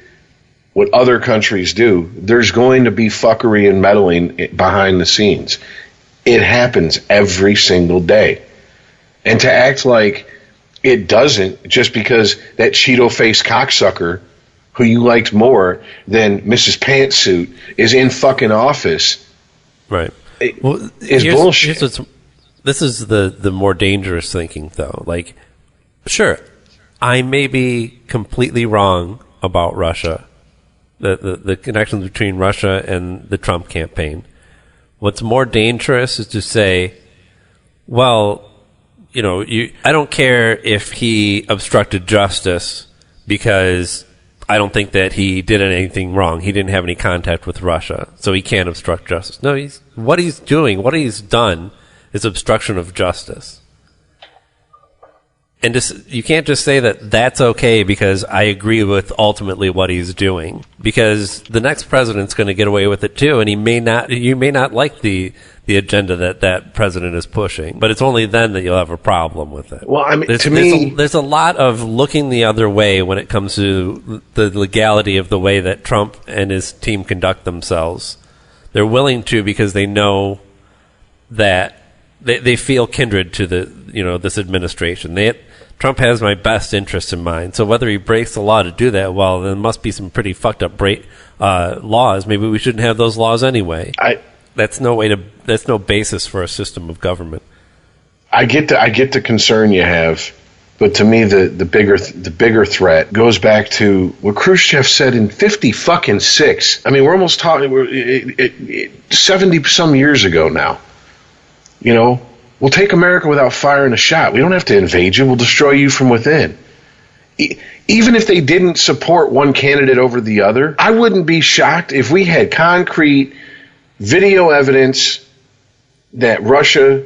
what other countries do, there's going to be fuckery and meddling behind the scenes. It happens every single day. And to act like it doesn't just because that Cheeto-faced cocksucker who you liked more than Mrs. Pantsuit is in fucking office, right? Is bullshit. This is the more dangerous thinking, though. Sure, I may be completely wrong about Russia, the connections between Russia and the Trump campaign. What's more dangerous is to say, well, I don't care if he obstructed justice because I don't think that he did anything wrong. He didn't have any contact with Russia, so he can't obstruct justice. No, what he's done is obstruction of justice. And you can't just say that that's okay because I agree with ultimately what he's doing, because the next president's going to get away with it too, and you may not like the the agenda that president is pushing. But it's only then that you'll have a problem with it. Well, I mean, there's a lot of looking the other way when it comes to the legality of the way that Trump and his team conduct themselves. They're willing to because they know that they feel kindred to this administration. Trump has my best interest in mind. So whether he breaks the law to do that, well, there must be some pretty fucked up laws. Maybe we shouldn't have those laws anyway. That's no basis for a system of government. I get the concern you have, but to me the bigger threat goes back to what Khrushchev said in 56. I mean, we're almost talking 70 some years ago now. You know, we'll take America without firing a shot. We don't have to invade you. We'll destroy you from within. Even if they didn't support one candidate over the other, I wouldn't be shocked if we had concrete video evidence that Russia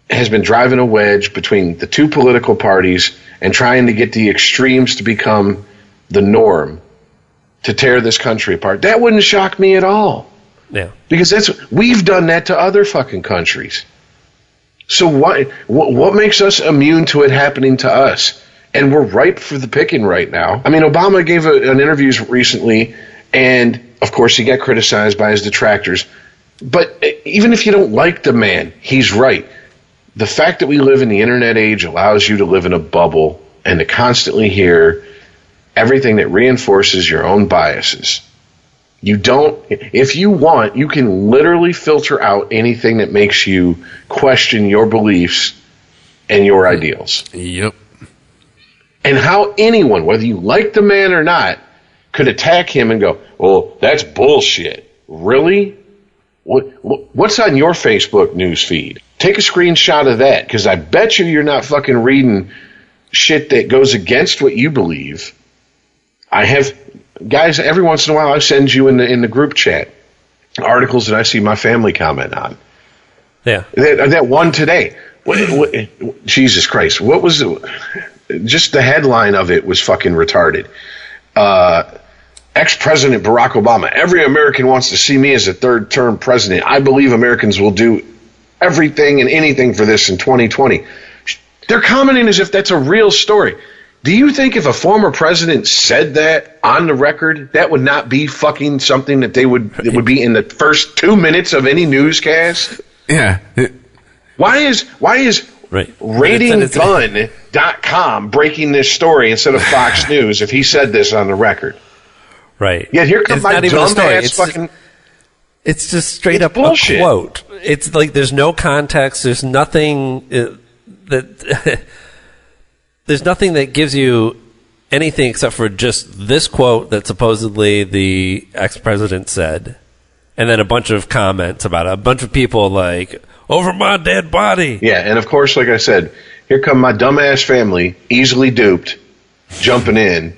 has been driving a wedge between the two political parties and trying to get the extremes to become the norm to tear this country apart. That wouldn't shock me at all. Yeah. Because we've done that to other fucking countries. So what makes us immune to it happening to us? And we're ripe for the picking right now. I mean, Obama gave an interview recently, and of course he got criticized by his detractors. But even if you don't like the man, he's right. The fact that we live in the internet age allows you to live in a bubble and to constantly hear everything that reinforces your own biases. If you want, you can literally filter out anything that makes you question your beliefs and your ideals. Yep. And how anyone, whether you like the man or not, could attack him and go, well, that's bullshit. Really? What's on your Facebook news feed? Take a screenshot of that, because I bet you're not fucking reading shit that goes against what you believe. I have... Guys, every once in a while I send you in the group chat articles that I see my family comment on. Yeah. That one today. Jesus Christ. What was just the headline of it was fucking retarded. Ex-President Barack Obama. Every American wants to see me as a third-term president. I believe Americans will do everything and anything for this in 2020. They're commenting as if that's a real story. Do you think if a former president said that on the record, that would not be fucking something that it would be in the first 2 minutes of any newscast? Yeah. Why is right. ratinggun.com breaking this story instead of Fox News if he said this on the record? Right. Yet here comes my dumb ass fucking... It's just straight up bullshit. A quote. It's like there's no context. There's nothing that... There's nothing that gives you anything except for just this quote that supposedly the ex-president said, and then a bunch of comments about it. A bunch of people like, over my dead body. Yeah, and of course, like I said, here come my dumbass family, easily duped, jumping in.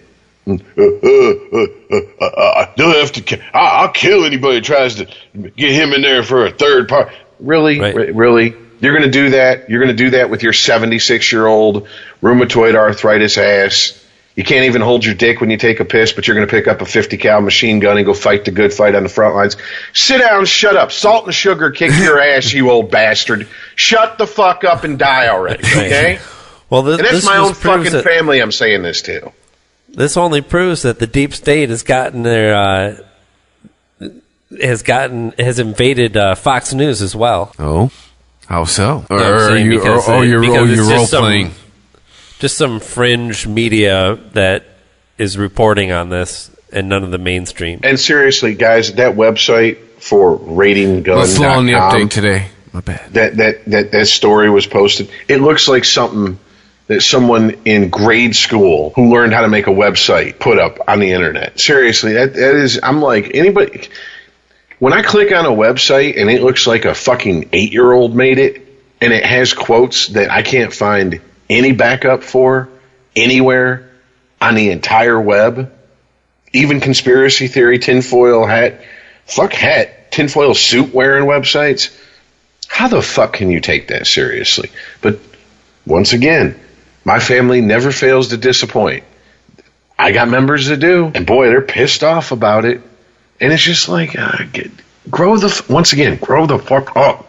I'll kill anybody who tries to get him in there for a third part. Really? Right. Really? You're going to do that? You're going to do that with your 76-year-old rheumatoid arthritis ass? You can't even hold your dick when you take a piss, but you're going to pick up a 50 cal machine gun and go fight the good fight on the front lines. Sit down, shut up. Salt and sugar kick your ass, you old bastard. Shut the fuck up and die already, okay? Well, and that's my own fucking family I'm saying this to. This only proves that the deep state has gotten their has invaded Fox News as well. Oh, how so? You're role playing. Just some fringe media that is reporting on this, and none of the mainstream. And seriously, guys, that website for ratinggun.com. Let's slow on the update today. My bad. That story was posted. It looks like something that someone in grade school who learned how to make a website put up on the internet. Seriously, that is. I'm like, anybody. When I click on a website and it looks like a fucking 8-year-old made it, and it has quotes that I can't find any backup for anywhere on the entire web, even conspiracy theory, tinfoil hat, tinfoil suit wearing websites, how the fuck can you take that seriously? But once again, my family never fails to disappoint. I got members that do, and boy, they're pissed off about it. And it's just like, grow the fuck up.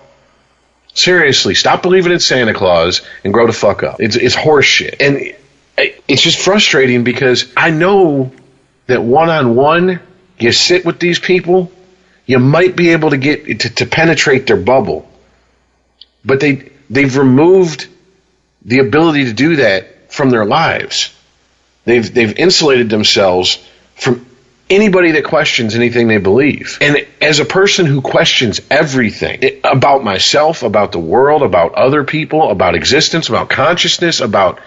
Seriously, stop believing in Santa Claus and grow the fuck up. It's horse shit. And it's just frustrating because I know that one-on-one, you sit with these people, you might be able to get to penetrate their bubble. But they've removed the ability to do that from their lives. They've insulated themselves from anybody that questions anything they believe. And as a person who questions everything about myself, about the world, about other people, about existence, about consciousness, about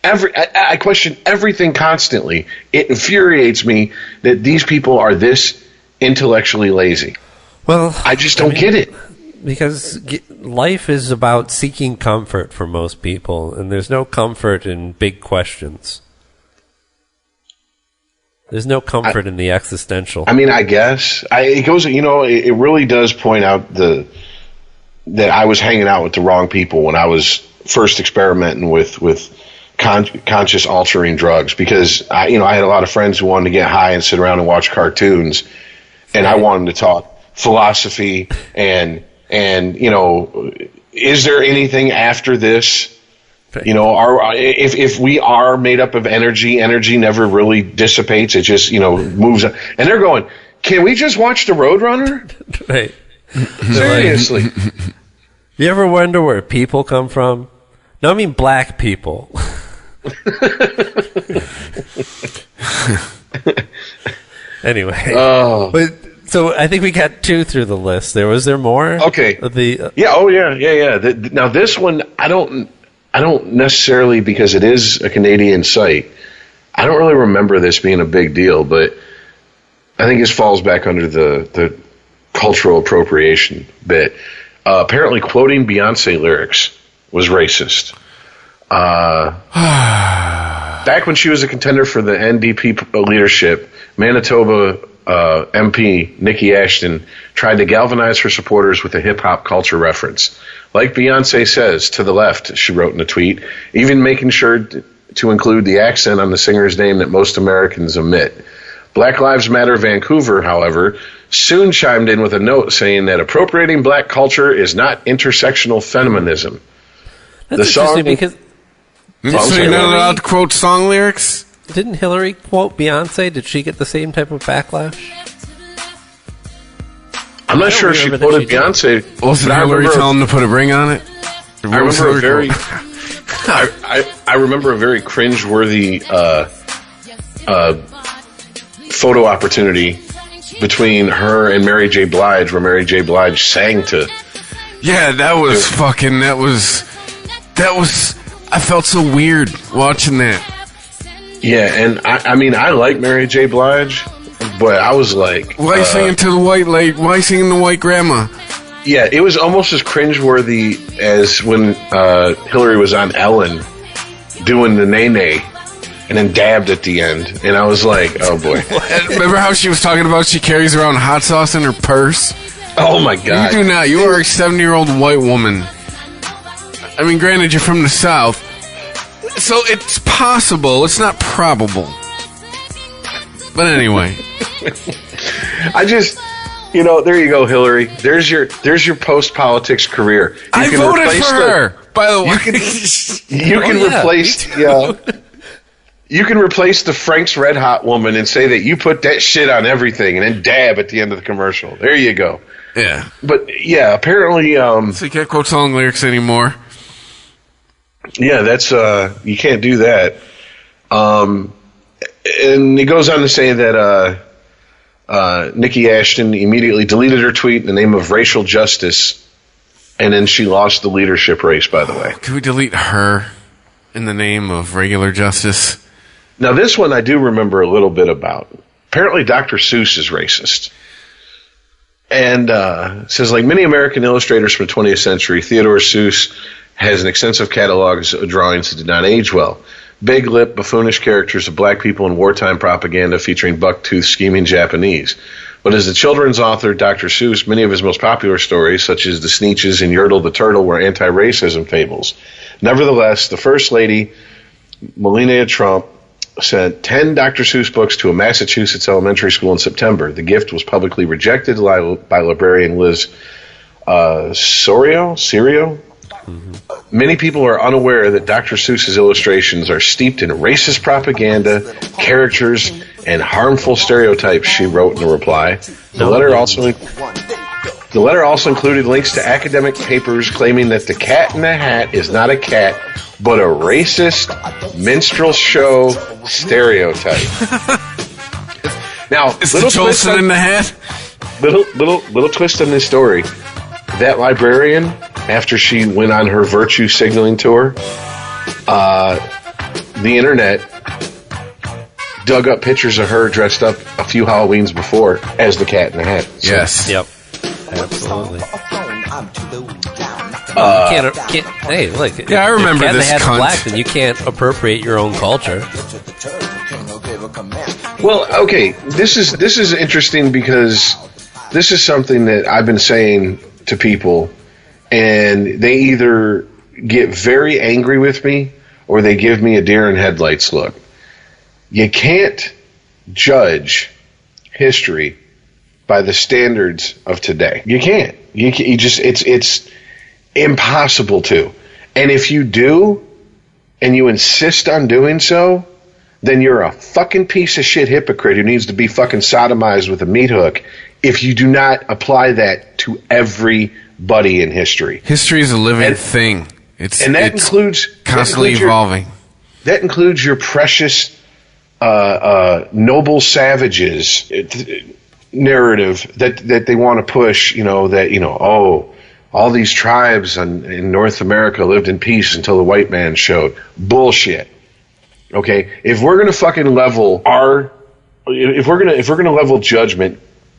I question everything constantly. It infuriates me that these people are this intellectually lazy. Well, I just don't get it. Because life is about seeking comfort for most people, and there's no comfort in big questions. There's no comfort in the existential. I mean, I guess it goes. It really does point out that I was hanging out with the wrong people when I was first experimenting with conscious altering drugs, because I had a lot of friends who wanted to get high and sit around and watch cartoons, and I wanted to talk philosophy and is there anything after this? If we are made up of energy never really dissipates. It just, moves on. And they're going, can we just watch the Roadrunner? Right. Seriously. You ever wonder where people come from? No, I mean black people. Anyway. But, so I think we got 2 through the list. Was there more? Okay. Yeah. Now this one, I don't necessarily, because it is a Canadian site, I don't really remember this being a big deal, but I think this falls back under the cultural appropriation bit. Apparently quoting Beyonce lyrics was racist. Back when she was a contender for the NDP leadership, Manitoba MP Nikki Ashton tried to galvanize her supporters with a hip-hop culture reference. Like Beyonce says, to the left, she wrote in a tweet, even making sure to include the accent on the singer's name that most Americans omit. Black Lives Matter Vancouver, however, soon chimed in with a note saying that appropriating black culture is not intersectional feminism. That's interesting because... So you're not allowed to quote song lyrics? Didn't Hillary quote Beyonce? Did she get the same type of backlash? I'm not sure if she quoted Beyonce. Wasn't Hillary telling them to put a ring on it? I remember a very cringeworthy photo opportunity between her and Mary J. Blige, where Mary J. Blige sang to... Yeah, that was... I felt so weird watching that. Yeah, and I mean, I like Mary J. Blige, but I was like... Why are you singing to the white lady? Why are you singing the white grandma? Yeah, it was almost as cringeworthy as when Hillary was on Ellen doing the nay-nay and then dabbed at the end. And I was like, oh boy. Remember how she was talking about she carries around hot sauce in her purse? Oh my God. You do not. You are a 70-year-old white woman. I mean, granted, you're from the South, so it's possible. It's not probable. But anyway. I just... there you go, Hillary. There's your post-politics career. I voted for her, by the way. You can replace the Frank's Red Hot woman and say that you put that shit on everything and then dab at the end of the commercial. There you go. Yeah. But, yeah, apparently... so you can't quote song lyrics anymore? Yeah, that's... you can't do that. And he goes on to say that... Nikki Ashton immediately deleted her tweet in the name of racial justice, and then she lost the leadership race, by the way. Can we delete her in the name of regular justice? Now, this one I do remember a little bit about. Apparently, Dr. Seuss is racist. And it says, like many American illustrators from the 20th century, Theodore Seuss has an extensive catalog of drawings that did not age well. Big lip, buffoonish characters of black people in wartime propaganda featuring buck-toothed, scheming Japanese. But as a children's author, Dr. Seuss, many of his most popular stories, such as The Sneetches and Yertle the Turtle, were anti-racism fables. Nevertheless, the First Lady, Melania Trump, sent 10 Dr. Seuss books to a Massachusetts elementary school in September. The gift was publicly rejected by librarian Liz Serio. Many people are unaware that Dr. Seuss's illustrations are steeped in racist propaganda, caricatures, and harmful stereotypes, she wrote in a reply. The letter also included links to academic papers claiming that the Cat in the Hat is not a cat, but a racist minstrel show stereotype. Now, Is the Jolson in the hat? Little twist on this story. That librarian, after she went on her virtue signaling tour, the internet dug up pictures of her dressed up a few Halloweens before as the Cat in the Hat. So, Yes. Yep. Absolutely. Hey, look. Yeah, I remember if Cat in the this Hat's cunt. black, then you can't appropriate your own culture. Well, okay, this is interesting because this is something that I've been saying to people, and they either get very angry with me or they give me a deer in headlights look. You can't judge history by the standards of today. You can't. You just it's impossible to. And if you do, and you insist on doing so, then you're a fucking piece of shit hypocrite who needs to be fucking sodomized with a meat hook if you do not apply that to everybody in history. History is a living thing. It's includes constantly evolving. That includes your precious noble savages narrative that they want to push. All these tribes in North America lived in peace until the white man showed. Bullshit. Okay, if we're gonna fucking level if we're gonna level judgment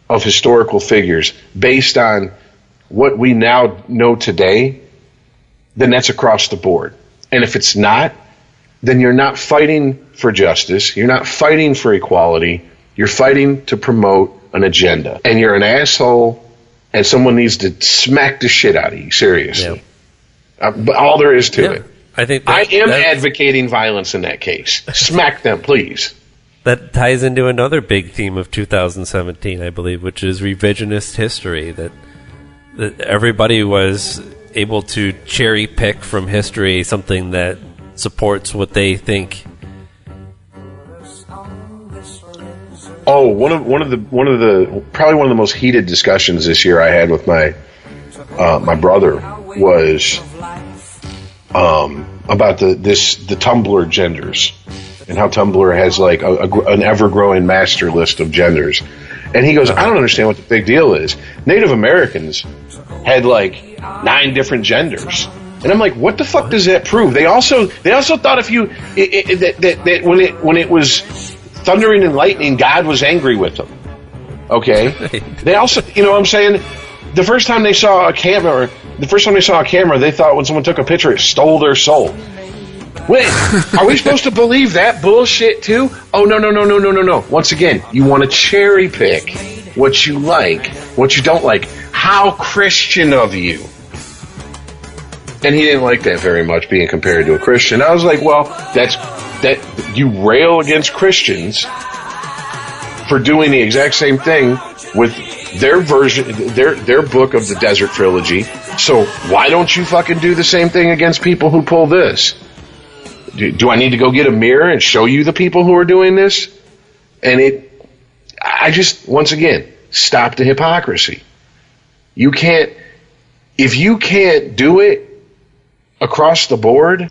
of historical figures based on what we now know today, then that's across the board. And if it's not, then you're not fighting for justice. You're not fighting for equality. You're fighting to promote an agenda. And you're an asshole, and someone needs to smack the shit out of you. Seriously. Yeah. But all there is to it. I think I am advocating violence in that case. Smack them, please. that ties into another big theme of 2017, I believe, which is revisionist history. That everybody was able to cherry pick from history something that supports what they think. Oh, one of the probably one of the most heated discussions this year I had with my brother was about the Tumblr genders and how Tumblr has like an ever-growing master list of genders. And he goes, I don't understand what the big deal is. Native Americans had like 9 different genders. And I'm like, what the fuck does that prove? They also thought that when it was thundering and lightning, God was angry with them. Okay? They also, you know what I'm saying? The first time they saw a camera, they thought when someone took a picture, it stole their soul. Wait, are we supposed to believe that bullshit too? Oh, no. Once again, you want to cherry pick what you like, what you don't like. How Christian of you. And he didn't like that very much, being compared to a Christian. I was like, well, that you rail against Christians for doing the exact same thing with their version, their book of the Desert Trilogy. So why don't you fucking do the same thing against people who pull this? Do I need to go get a mirror and show you the people who are doing this? And I just, once again, stop the hypocrisy. If you can't do it across the board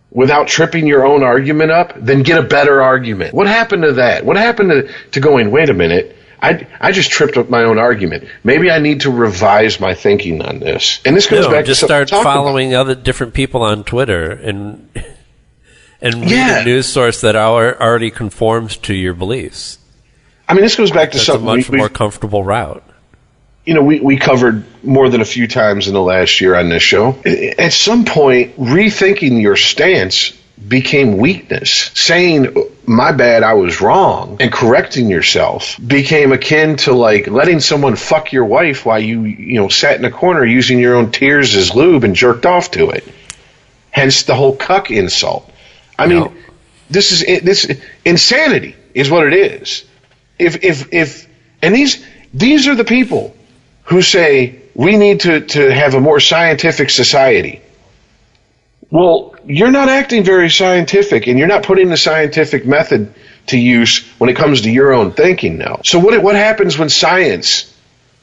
without tripping your own argument up, then get a better argument. What happened to that? What happened to going, wait a minute, I just tripped up my own argument. Maybe I need to revise my thinking on this. And this goes back just to start following other different people on Twitter and read a news source that already conforms to your beliefs. I mean, this goes back to That's something a much more comfortable route. You know, we covered more than a few times in the last year on this show. At some point, rethinking your stance became weakness. Saying, my bad, I was wrong, and correcting yourself became akin to like letting someone fuck your wife while you sat in a corner using your own tears as lube and jerked off to it. Hence the whole cuck insult. I mean, this insanity is what it is. If these are the people who say we need to have a more scientific society. Well, you're not acting very scientific, and you're not putting the scientific method to use when it comes to your own thinking now. So what happens when science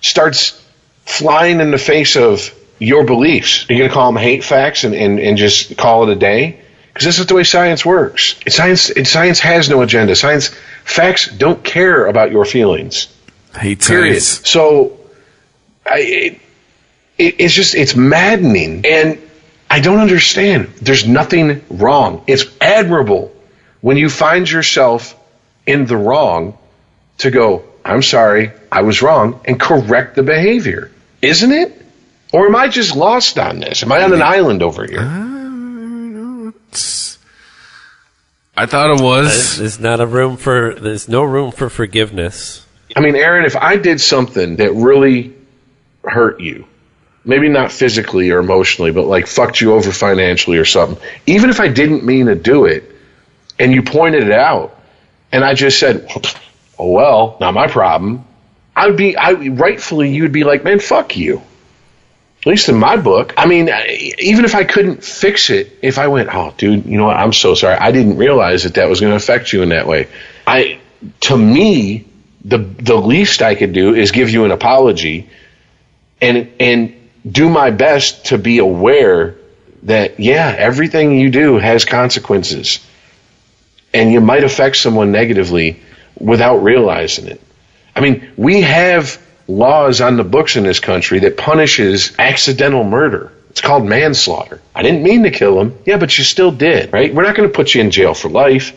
starts flying in the face of your beliefs? Are you going to call them hate facts and just call it a day? Because this is the way science works. Science has no agenda. Facts don't care about your feelings. Hate Period. science. So it's maddening, and I don't understand. There's nothing wrong. It's admirable when you find yourself in the wrong to go, I'm sorry, I was wrong, and correct the behavior. Isn't it? Or am I just lost on this? Am I on an island over here? I thought it was. There's no room for forgiveness. I mean, Aaron, if I did something that really hurt you, maybe not physically or emotionally, but like fucked you over financially or something, even if I didn't mean to do it, and you pointed it out, and I just said, oh, well, not my problem, rightfully, you'd be like, man, fuck you. At least in my book. I mean, even if I couldn't fix it, if I went, oh, dude, you know what, I'm so sorry. I didn't realize that was going to affect you in that way. To me, the least I could do is give you an apology and do my best to be aware that, yeah, everything you do has consequences. And you might affect someone negatively without realizing it. I mean, we have laws on the books in this country that punishes accidental murder. It's called manslaughter. I didn't mean to kill him. Yeah, but you still did, right? We're not going to put you in jail for life.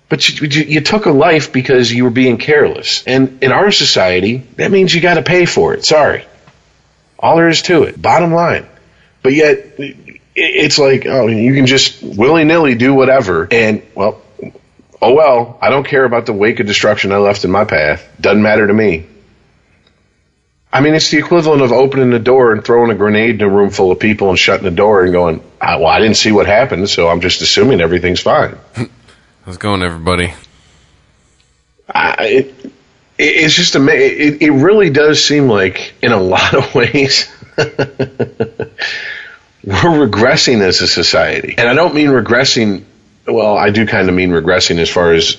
But you took a life because you were being careless. And in our society, that means you got to pay for it. Sorry. All there is to it. Bottom line. But yet, it's like, oh, you can just willy-nilly do whatever. And, well, I don't care about the wake of destruction I left in my path. Doesn't matter to me. I mean, it's the equivalent of opening the door and throwing a grenade in a room full of people and shutting the door and going, well, I didn't see what happened, so I'm just assuming everything's fine. How's it going, everybody? It's just amazing. It really does seem like, in a lot of ways, we're regressing as a society. And I don't mean regressing, well, I do kind of mean regressing as far as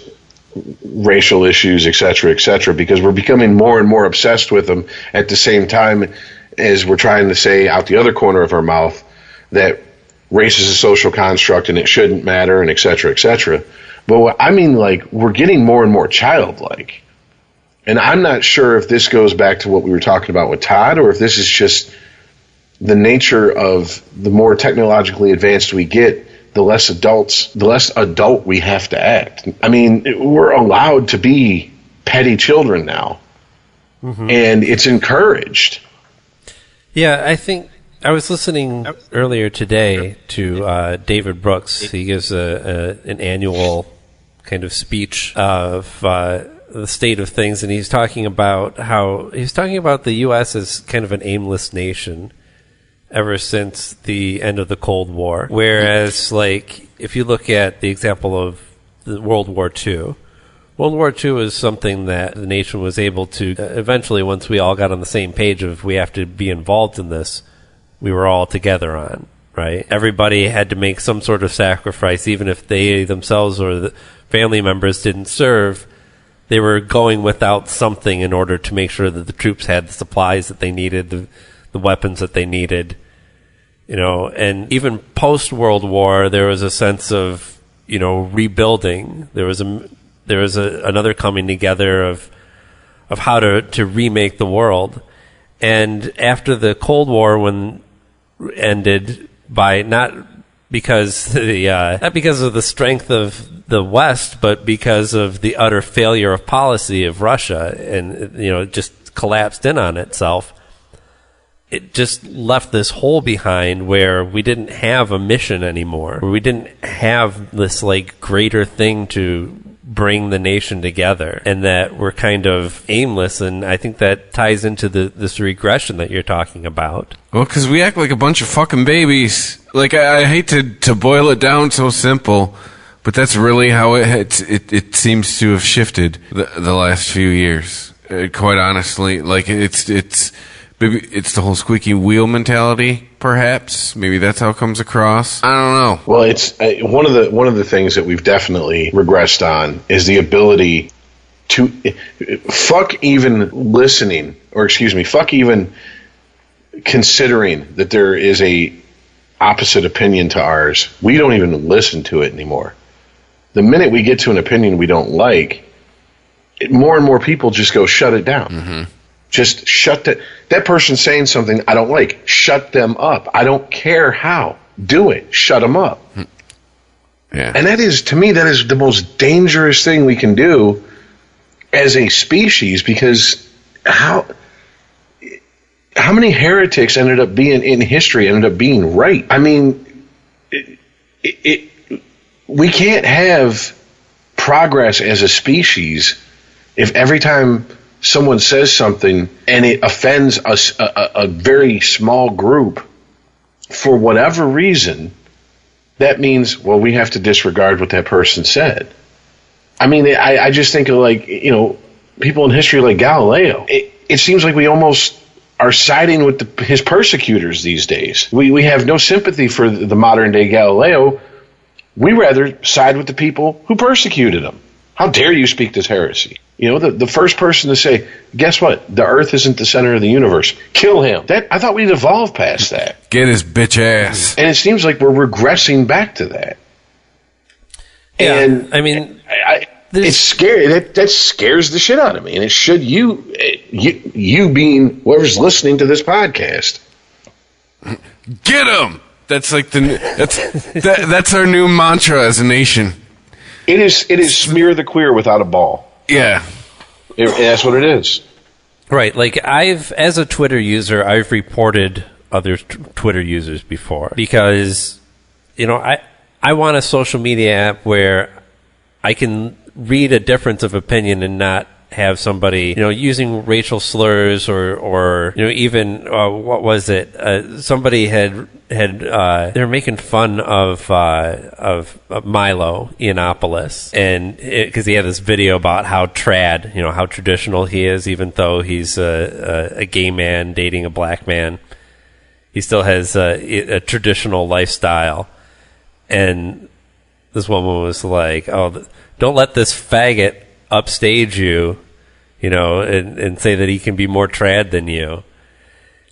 racial issues, et cetera, because we're becoming more and more obsessed with them at the same time as we're trying to say out the other corner of our mouth that race is a social construct and it shouldn't matter, and et cetera. But what I mean, like, we're getting more and more childlike. And I'm not sure if this goes back to what we were talking about with Todd, or if this is just the nature of the more technologically advanced we get, the less adult we have to act. I mean, we're allowed to be petty children now, and it's encouraged. Yeah, I think I was listening earlier today to David Brooks. He gives an annual kind of speech of the state of things, and he's talking about the U.S. as kind of an aimless nation ever since the end of the Cold War. Whereas, like, if you look at the example of World War II, World War II is something that the nation was able to eventually, once we all got on the same page of we have to be involved in this, we were all together on, right? Everybody had to make some sort of sacrifice, even if they themselves or the family members didn't serve. They were going without something in order to make sure that the troops had the supplies that they needed, the weapons that they needed, you know. And even post-World War, there was a sense of, you know, rebuilding. There was another coming together of how to remake the world. And after the Cold War, when ended by not because of the strength of the West, but because of the utter failure of policy of Russia, and, you know, it just collapsed in on itself. It just left this hole behind where we didn't have a mission anymore, where we didn't have this, like, greater thing to bring the nation together, and that we're kind of aimless. And I think that ties into this regression that you're talking about. Well, because we act like a bunch of fucking babies. Like, I hate to boil it down so simple, but that's really how it seems to have shifted the last few years. Quite honestly, like, it's Maybe it's the whole squeaky wheel mentality, perhaps. Maybe that's how it comes across. I don't know. Well, it's one of the things that we've definitely regressed on is the ability to fuck even listening, or excuse me, fuck even considering that there is a opposite opinion to ours. We don't even listen to it anymore. The minute we get to an opinion we don't like, more and more people just go shut it down. Mm-hmm. Just shut that person saying something I don't like. Shut them up. I don't care how. Do it. Shut them up. Yeah. And that is, to me, that is the most dangerous thing we can do as a species, because how many heretics ended up being in history, ended up being right? I mean, we can't have progress as a species if every time someone says something and it offends a very small group for whatever reason, that means, well, we have to disregard what that person said. I mean, I just think of, like, you know, people in history like Galileo. It seems like we almost are siding with his persecutors these days. We have no sympathy for the modern day Galileo. We rather side with the people who persecuted him. How dare you speak this heresy? You know, the first person to say, guess what? The earth isn't the center of the universe. Kill him. I thought we'd evolved past that. Get his bitch ass. And it seems like we're regressing back to that. Yeah, and I mean, it's scary. That scares the shit out of me. And it should you being whoever's listening to this podcast. Get him. That's like that's our new mantra as a nation. It is smear the queer without a ball. Yeah. That's what it is. Right. Like, as a Twitter user, I've reported other Twitter users before because, you know, I want a social media app where I can read a difference of opinion and not have somebody, you know, using racial slurs or you know, even what was it? Somebody had they're making fun of Milo Yiannopoulos, and because he had this video about how trad, you know, how traditional he is, even though he's a gay man dating a black man, he still has a traditional lifestyle. And this woman was like, "Oh, don't let this faggot upstage you, you know, and say that he can be more trad than you."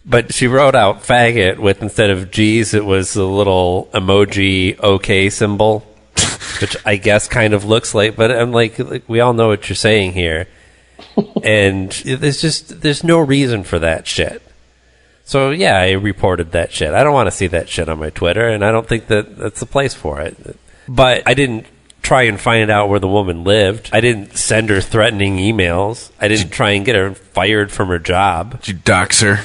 But she wrote out faggot with, instead of G's, it was a little emoji OK symbol, which I guess kind of looks like, but I'm like we all know what you're saying here. And there's no reason for that shit. So yeah, I reported that shit. I don't want to see that shit on my Twitter, and I don't think that that's the place for it. But I didn't try and find out where the woman lived. I didn't send her threatening emails. I didn't try and get her fired from her job. Did you dox her?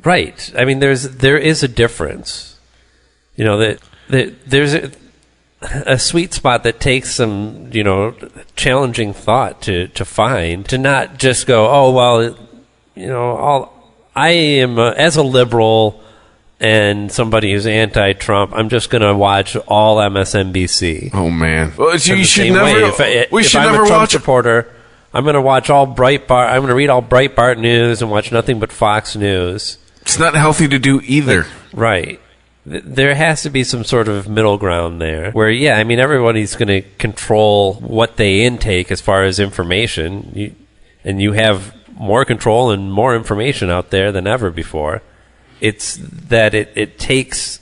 Right. I mean, there is a difference. You know, that there's a sweet spot that takes some, you know, challenging thought to find, to not just go, oh, well, you know, I am as a liberal and somebody who's anti-Trump, I'm just going to watch all MSNBC. Oh man! Well, you should never. If I'm never a Trump watch. supporter, I'm going to watch all Breitbart. I'm going to read all Breitbart news and watch nothing but Fox News. It's not healthy to do either. Right. There has to be some sort of middle ground there where, yeah, I mean, everybody's going to control what they intake as far as information, and you have more control and more information out there than ever before. It's that it takes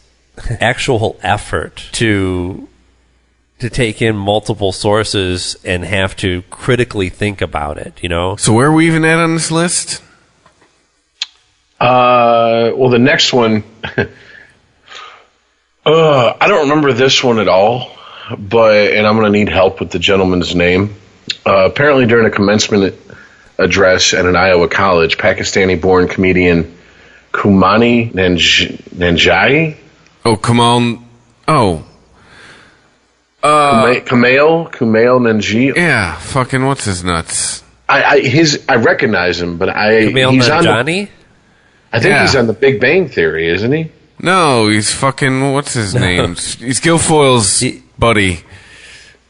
actual effort to take in multiple sources and have to critically think about it, you know? So where are we even at on this list? Well, the next one, I don't remember this one at all, and I'm going to need help with the gentleman's name. Apparently during a commencement address at an Iowa college, Pakistani-born comedian Kumani Nanjiani? Oh, come on. Oh. Kumail Nanjiani? Yeah, fucking what's his nuts? I recognize him, but Kumail Nanjiani? I think he's on the Big Bang Theory, isn't he? No, he's fucking, what's his name? He's Guilfoyle's buddy.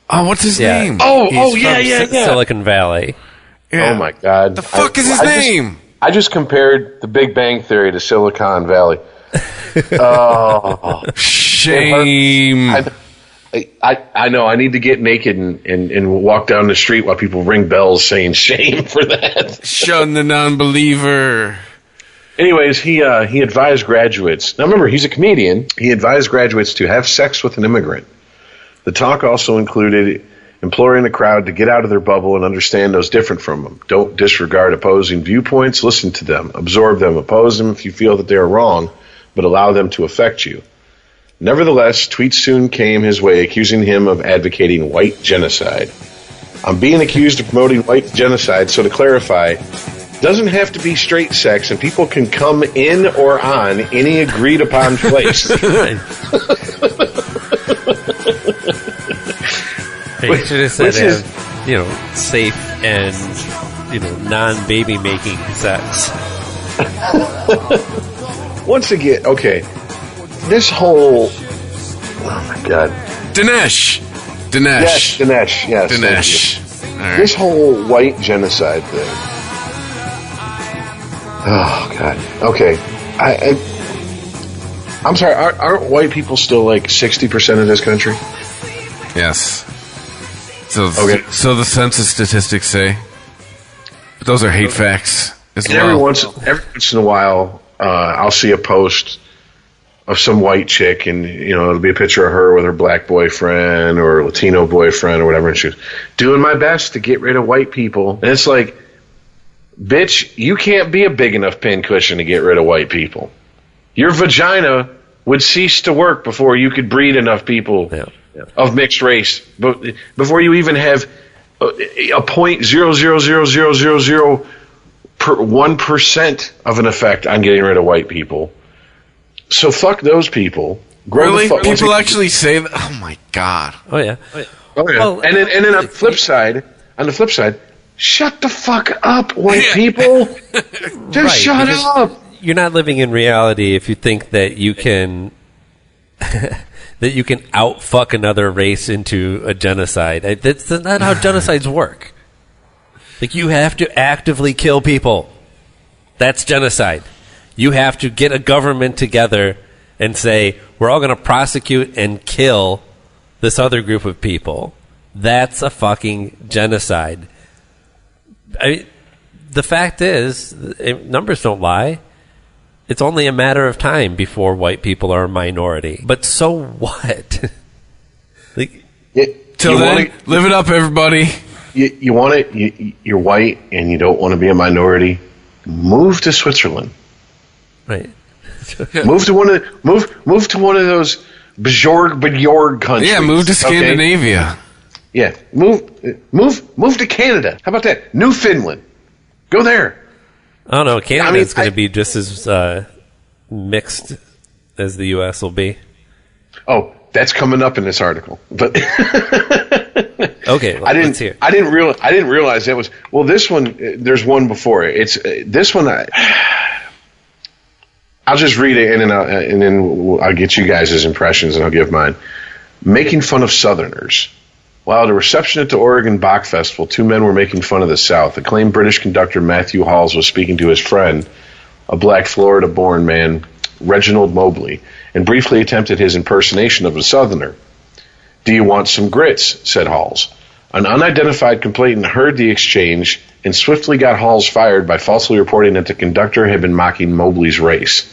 Oh, what's his name? Oh, yeah. Silicon Valley. Yeah. Oh my God! The fuck is his name? I just compared The Big Bang Theory to Silicon Valley. Oh, shame. I know. I need to get naked and walk down the street while people ring bells saying shame for that. Shun the non-believer. Anyways, he advised graduates. Now remember, he's a comedian. He advised graduates to have sex with an immigrant. The talk also included imploring the crowd to get out of their bubble and understand those different from them. Don't disregard opposing viewpoints. Listen to them. Absorb them. Oppose them if you feel that they are wrong, but allow them to affect you. Nevertheless, tweets soon came his way accusing him of advocating white genocide. I'm being accused of promoting white genocide, so to clarify, doesn't have to be straight sex, and people can come in or on any agreed upon place. You should have said safe and non-baby making sex. Once again, okay, this whole oh my god, Dinesh. Yes, Dinesh. Yes, Dinesh. All right. This whole white genocide thing. Oh God. Okay, I'm sorry. Aren't white people still like 60% of this country? Yes. So, okay. So the census statistics say. But those are hate facts as well. Every once in a while, I'll see a post of some white chick, and it'll be a picture of her with her black boyfriend or Latino boyfriend or whatever, and she's doing my best to get rid of white people. And it's like, bitch, you can't be a big enough pincushion to get rid of white people. Your vagina would cease to work before you could breed enough people of mixed race, but before you even have a 0.0000001% of an effect on getting rid of white people. So fuck those people. Really? People actually say that? Oh my god. Oh yeah. Well, and then on the flip side, shut the fuck up, white people. Just shut up. You're not living in reality if you think that you can that you can outfuck another race into a genocide. That's not how genocides work. Like, you have to actively kill people. That's genocide. You have to get a government together and say, we're all going to prosecute and kill this other group of people. That's a fucking genocide. The fact is, numbers don't lie. It's only a matter of time before white people are a minority. But so what? Till then, live it up, everybody. You want it? You're white and you don't want to be a minority. Move to Switzerland. Right. Move to one of those Bjorg countries. Yeah, move to Scandinavia. Okay? Yeah, move to Canada. How about that? Newfoundland. Go there. I don't know. Canada's going to be just as mixed as the U.S. will be. Oh, that's coming up in this article. But okay, let's hear. I didn't realize that was. Well, this one. There's one before it. It's this one. I'll just read it and then I'll get you guys' impressions and I'll give mine. Making fun of Southerners. While at a reception at the Oregon Bach Festival, two men were making fun of the South. Acclaimed British conductor Matthew Halls was speaking to his friend, a black Florida-born man, Reginald Mobley, and briefly attempted his impersonation of a Southerner. "Do you want some grits?" said Halls. An unidentified complainant heard the exchange and swiftly got Halls fired by falsely reporting that the conductor had been mocking Mobley's race.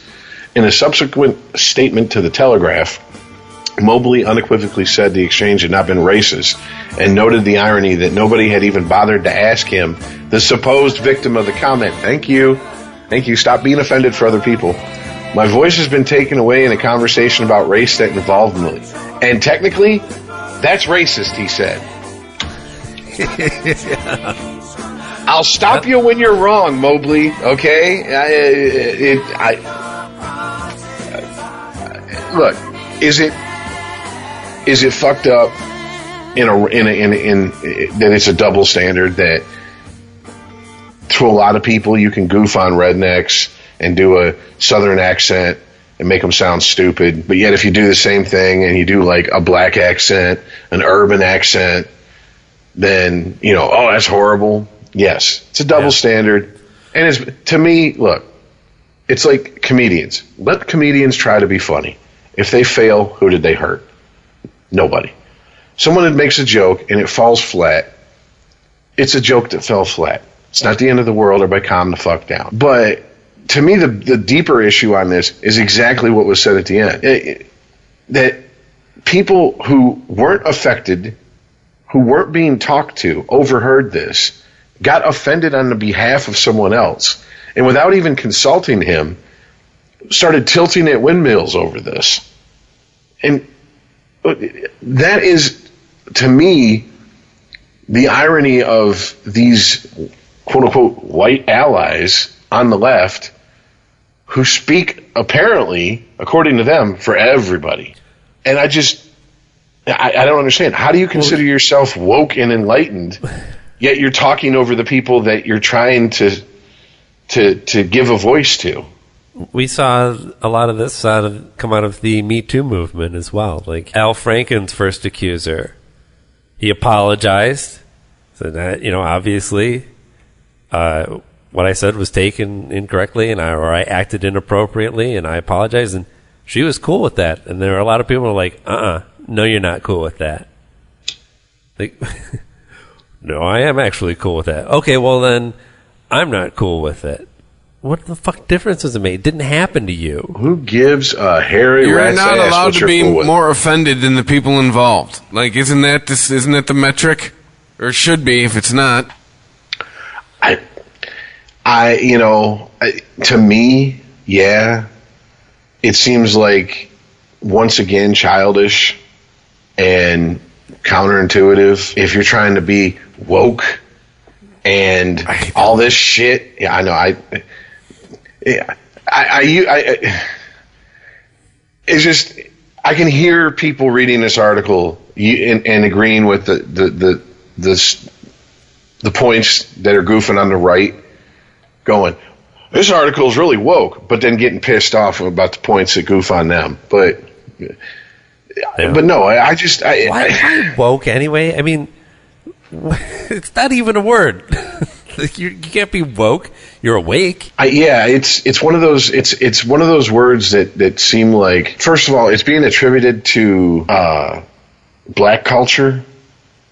In a subsequent statement to the Telegraph, Mobley unequivocally said the exchange had not been racist and noted the irony that nobody had even bothered to ask him, the supposed victim of the comment. Thank you. Stop being offended for other people. My voice has been taken away in a conversation about race that involved me. And technically, that's racist, he said. I'll stop you when you're wrong, Mobley, okay? Look, is it fucked up in that it's a double standard that to a lot of people you can goof on rednecks and do a Southern accent and make them sound stupid, but yet if you do the same thing and you do like a black accent, an urban accent, then that's horrible. Yes, it's a double standard. And to me, look, it's like comedians. Let comedians try to be funny. If they fail, who did they hurt? Nobody. Someone that makes a joke and it falls flat, it's a joke that fell flat. It's not the end of the world. Everybody calm the fuck down. But to me, the deeper issue on this is exactly what was said at the end. That people who weren't affected, who weren't being talked to, overheard this, got offended on the behalf of someone else, and without even consulting him, started tilting at windmills over this. And that is, to me, the irony of these quote-unquote white allies on the left who speak, apparently, according to them, for everybody. And I don't understand. How do you consider yourself woke and enlightened, yet you're talking over the people that you're trying to give a voice to? We saw a lot of this come out of the Me Too movement as well. Like Al Franken's first accuser, he apologized. So that, obviously, what I said was taken incorrectly, or I acted inappropriately, and I apologize. And she was cool with that. And there were a lot of people who were like, no, you're not cool with that. Like, no, I am actually cool with that. Okay, well then, I'm not cool with it. What the fuck difference does it make? It didn't happen to you. Who gives a hairy rat's ass? You're not allowed to be cool more offended than the people involved. Like, isn't that the metric? Or it should be if it's not. To me, yeah, it seems like, once again, childish and counterintuitive. If you're trying to be woke and all this shit, yeah, I know. It's just, I can hear people reading this article and agreeing with the points that are goofing on the right, going, this article is really woke, but then getting pissed off about the points that goof on them. But no, why woke anyway? I mean, it's not even a word. You can't be woke. You're awake. It's one of those. It's one of those words that seem like, first of all, it's being attributed to black culture,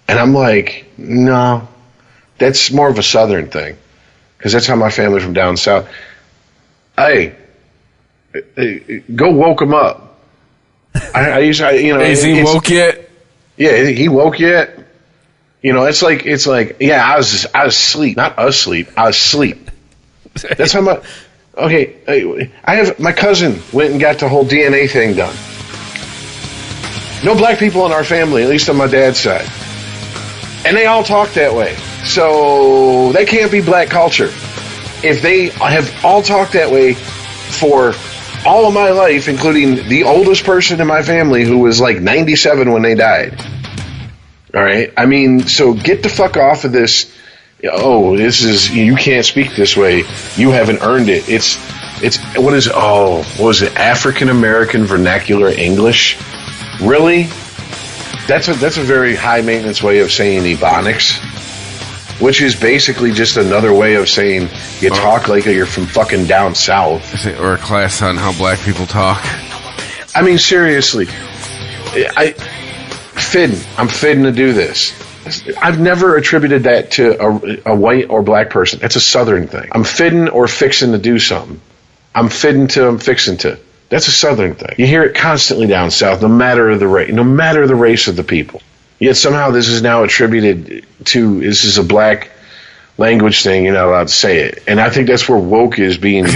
and I'm like, no, that's more of a Southern thing, because that's how my family from down south. Hey, go woke him up. Is he woke yet? Yeah, he woke yet? It's like, yeah, I was asleep, not asleep. I was asleep. That's how much. Okay, I have my cousin went and got the whole DNA thing done. No black people in our family, at least on my dad's side, and they all talk that way. So they can't be black culture if they have all talked that way for all of my life, including the oldest person in my family who was like 97 when they died. All right. I mean, so get the fuck off of this. Oh, you can't speak this way. You haven't earned it. What was it? African American vernacular English? Really? That's a very high maintenance way of saying Ebonics, which is basically just another way of saying you talk like you're from fucking down south. Or a class on how black people talk. I mean, seriously. I'm fitting to do this. I've never attributed that to a white or black person. That's a Southern thing. I'm fitting or fixing to do something. I'm fitting to, I'm fixing to. That's a Southern thing. You hear it constantly down south, no matter the race of the people. Yet somehow this is now attributed to, this is a black language thing, you're not allowed to say it. And I think that's where woke is being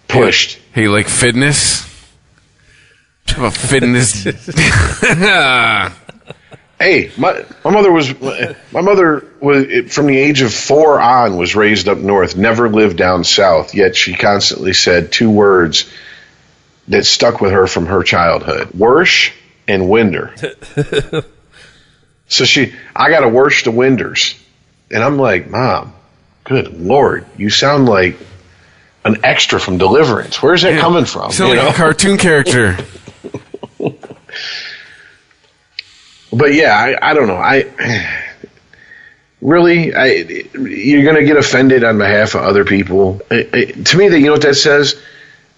pushed. Hey, like fitness? Have a fitness. Hey, my mother was from the age of 4 on was raised up north, never lived down south, yet she constantly said 2 words that stuck with her from her childhood: worsh and winder. So I got to worsh the winders. And I'm like, Mom, good Lord, you sound like an extra from Deliverance. Where's that coming from? You sound like a cartoon character. But yeah, I don't know. Really? You're going to get offended on behalf of other people? To me, you know what that says?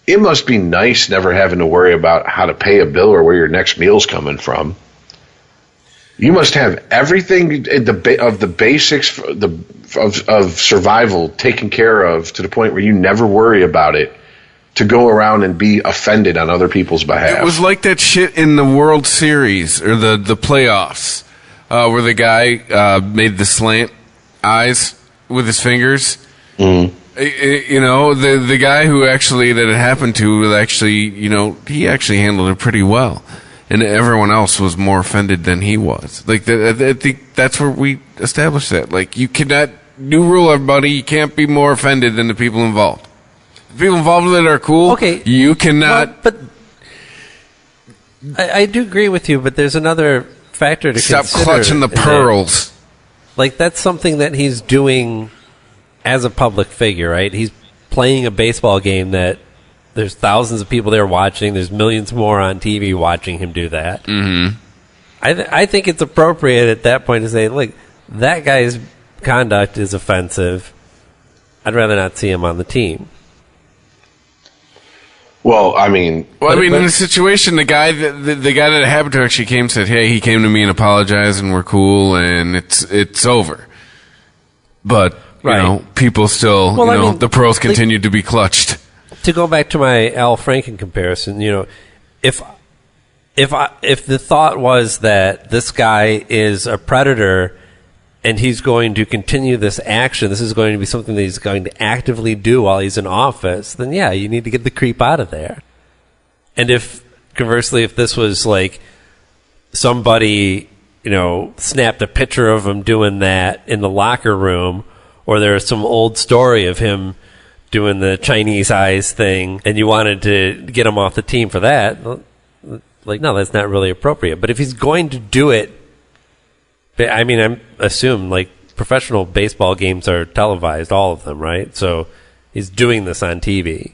It must be nice never having to worry about how to pay a bill or where your next meal's coming from. You must have everything of the basics of survival taken care of to the point where you never worry about it, to go around and be offended on other people's behalf. It was like that shit in the World Series or the playoffs where the guy made the slant eyes with his fingers. Mm. You know, the guy who actually that it happened to actually, you know, he actually handled it pretty well. And everyone else was more offended than he was. Like, I think that's where we established that. Like, you cannot, new rule, everybody, you can't be more offended than the people involved. The people involved with it are cool. Okay. You cannot. Well, but I do agree with you, but there's another factor to consider. Stop clutching the pearls. Like, that's something that he's doing as a public figure, right? He's playing a baseball game that there's thousands of people there watching. There's millions more on TV watching him do that. Mm-hmm. I think it's appropriate at that point to say, look, that guy's conduct is offensive. I'd rather not see him on the team. Well, I mean, in the situation, the guy that it happened to actually came and said, "Hey, he came to me and apologized, and we're cool, and it's over." But you know, people still, the pearls continued to be clutched. To go back to my Al Franken comparison, you know, if the thought was that this guy is a predator and he's going to continue this action, this is going to be something that he's going to actively do while he's in office, then yeah, you need to get the creep out of there. And if, conversely, if this was like somebody, you know, snapped a picture of him doing that in the locker room, or there's some old story of him doing the Chinese eyes thing, and you wanted to get him off the team for that, like, no, that's not really appropriate. But if he's going to do it, I mean, I assume, like, professional baseball games are televised, all of them, right? So he's doing this on TV.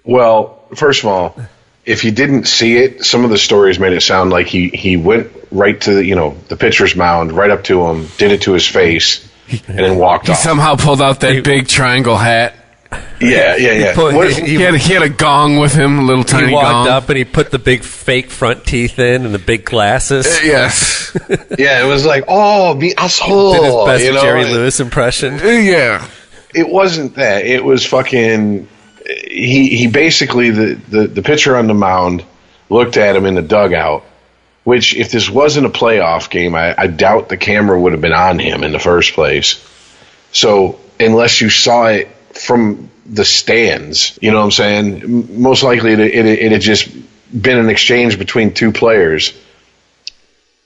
Well, first of all, if you didn't see it, some of the stories made it sound like he went right to the pitcher's mound, right up to him, did it to his face, and then walked off. He somehow pulled out that big triangle hat. Yeah. He had a gong with him, a little tiny gong. He walked up and he put the big fake front teeth in and the big glasses. Yes. Yeah, it was like, oh, the asshole. Did his best Jerry Lewis impression. Yeah. It wasn't that. It was fucking... He basically, the pitcher on the mound looked at him in the dugout, which if this wasn't a playoff game, I doubt the camera would have been on him in the first place. So unless you saw it from the stands, you know what I'm saying? Most likely it had just been an exchange between two players.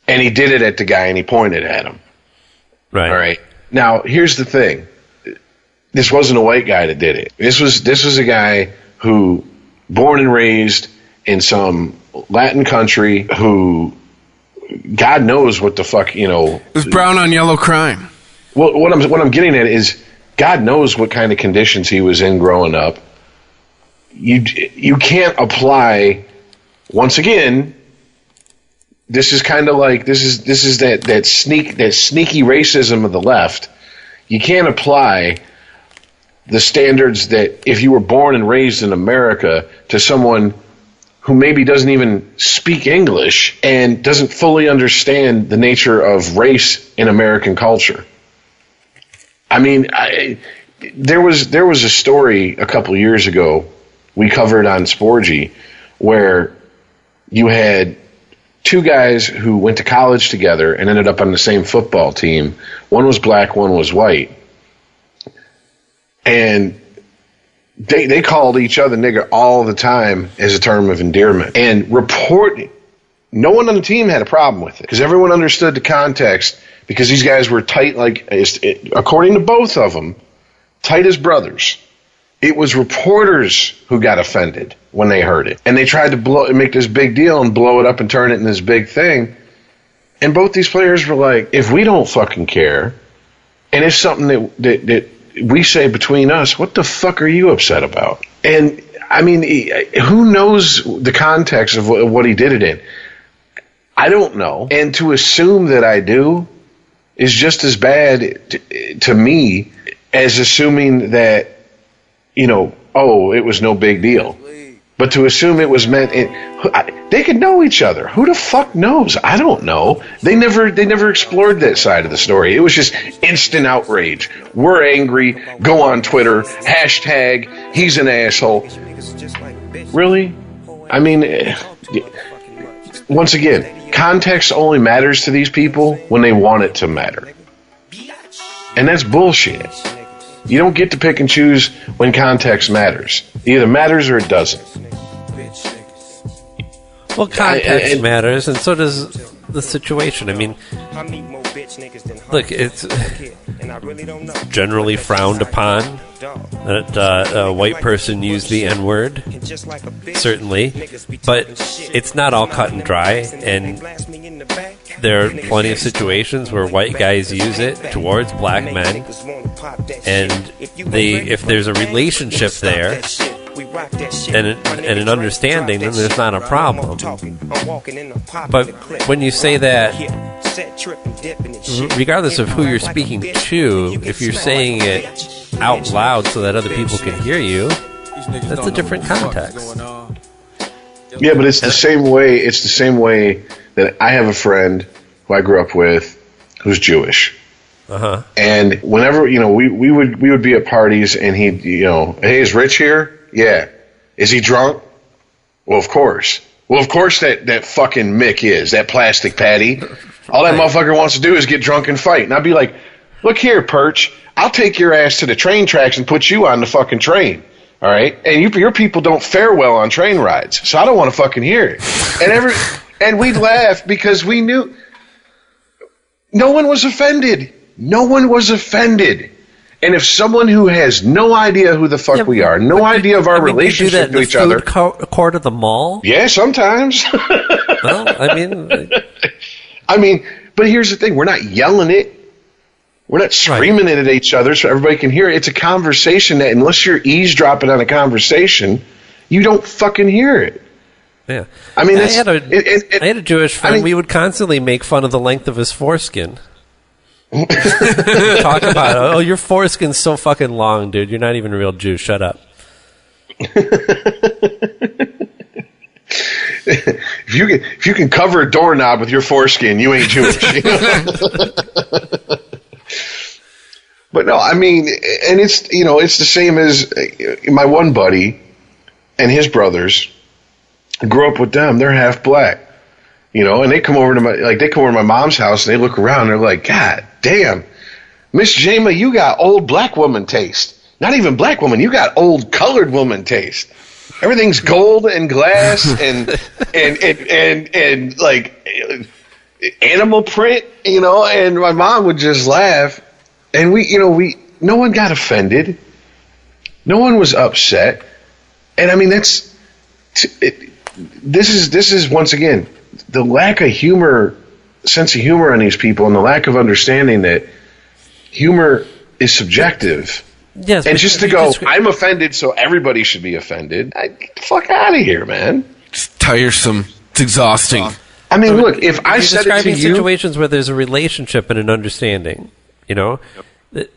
And he did it at the guy and he pointed at him. Right. All right. Now, here's the thing. This wasn't a white guy that did it. This was a guy who, born and raised in some Latin country, who, God knows what the fuck, It was brown on yellow crime. Well, what I'm getting at is, God knows what kind of conditions he was in growing up. You can't apply, once again, this is kind of like, this is that sneaky racism of the left. You can't apply the standards that if you were born and raised in America to someone who maybe doesn't even speak English and doesn't fully understand the nature of race in American culture. I mean, there was a story a couple years ago we covered on Sporgy where you had two guys who went to college together and ended up on the same football team. One was black, one was white. And they called each other nigger all the time as a term of endearment. And no one on the team had a problem with it because everyone understood the context because these guys were tight, according to both of them, tight as brothers. It was reporters who got offended when they heard it. And they tried to make this big deal and blow it up and turn it into this big thing. And both these players were like, if we don't fucking care, and it's something that we say between us, what the fuck are you upset about? And, I mean, who knows the context of what he did it in? I don't know. And to assume that I do is just as bad to me as assuming that, oh, it was no big deal. But to assume it was meant, they could know each other. Who the fuck knows? I don't know. They never explored that side of the story. It was just instant outrage. We're angry. Go on Twitter. # he's an asshole. Really? I mean, once again, context only matters to these people when they want it to matter. And that's bullshit. You don't get to pick and choose when context matters. It either matters or it doesn't. Well, context matters, and so does the situation. I mean, look, it's generally frowned upon that a white person use the N-word, certainly, but it's not all cut and dry, and there are plenty of situations where white guys use it towards black men, and if there's a relationship there and an understanding, then there's not a problem. But when you say that, regardless of who you're speaking to, if you're saying it out loud so that other people can hear you, that's a different context. Yeah, but it's the same way. It's the same way that I have a friend who I grew up with who's Jewish. Uh-huh. And whenever, we would be at parties and he'd, hey, is Rich here? Yeah. Is he drunk? Well, of course. Well, of course that fucking Mick is, that plastic patty. All that motherfucker wants to do is get drunk and fight. And I'd be like, look here, Perch, I'll take your ass to the train tracks and put you on the fucking train. All right? And your people don't fare well on train rides, so I don't want to fucking hear it. And we'd laugh because we knew no one was offended. No one was offended. And if someone who has no idea who the fuck we are, no idea of our relationship to each other, court of the mall. Yeah, sometimes. Well, I mean, but here's the thing: we're not yelling it, we're not screaming it at each other, so everybody can hear it. It's a conversation that, unless you're eavesdropping on a conversation, you don't fucking hear it. Yeah, I mean, I had a Jewish friend. We would constantly make fun of the length of his foreskin. Talk about, oh, your foreskin's so fucking long, dude. You're not even a real Jew. Shut up. If you can cover a doorknob with your foreskin, you ain't Jewish. But no, I mean, and it's it's the same as my one buddy and his brothers. I grew up with them. They're half black. And they come over to my mom's house and they look around and they're like, God damn, Miss Jama, you got old black woman taste. Not even black woman, you got old colored woman taste. Everything's gold and glass and like animal print, and my mom would just laugh, and no one got offended. No one was upset. And I mean, this is once again the lack of sense of humor on these people, and the lack of understanding that humor is subjective. Yes, and just to go, I'm offended, so everybody should be offended. Get the fuck out of here, man. It's tiresome. It's exhausting. I mean, look, if I said it to you, situations where there's a relationship and an understanding, that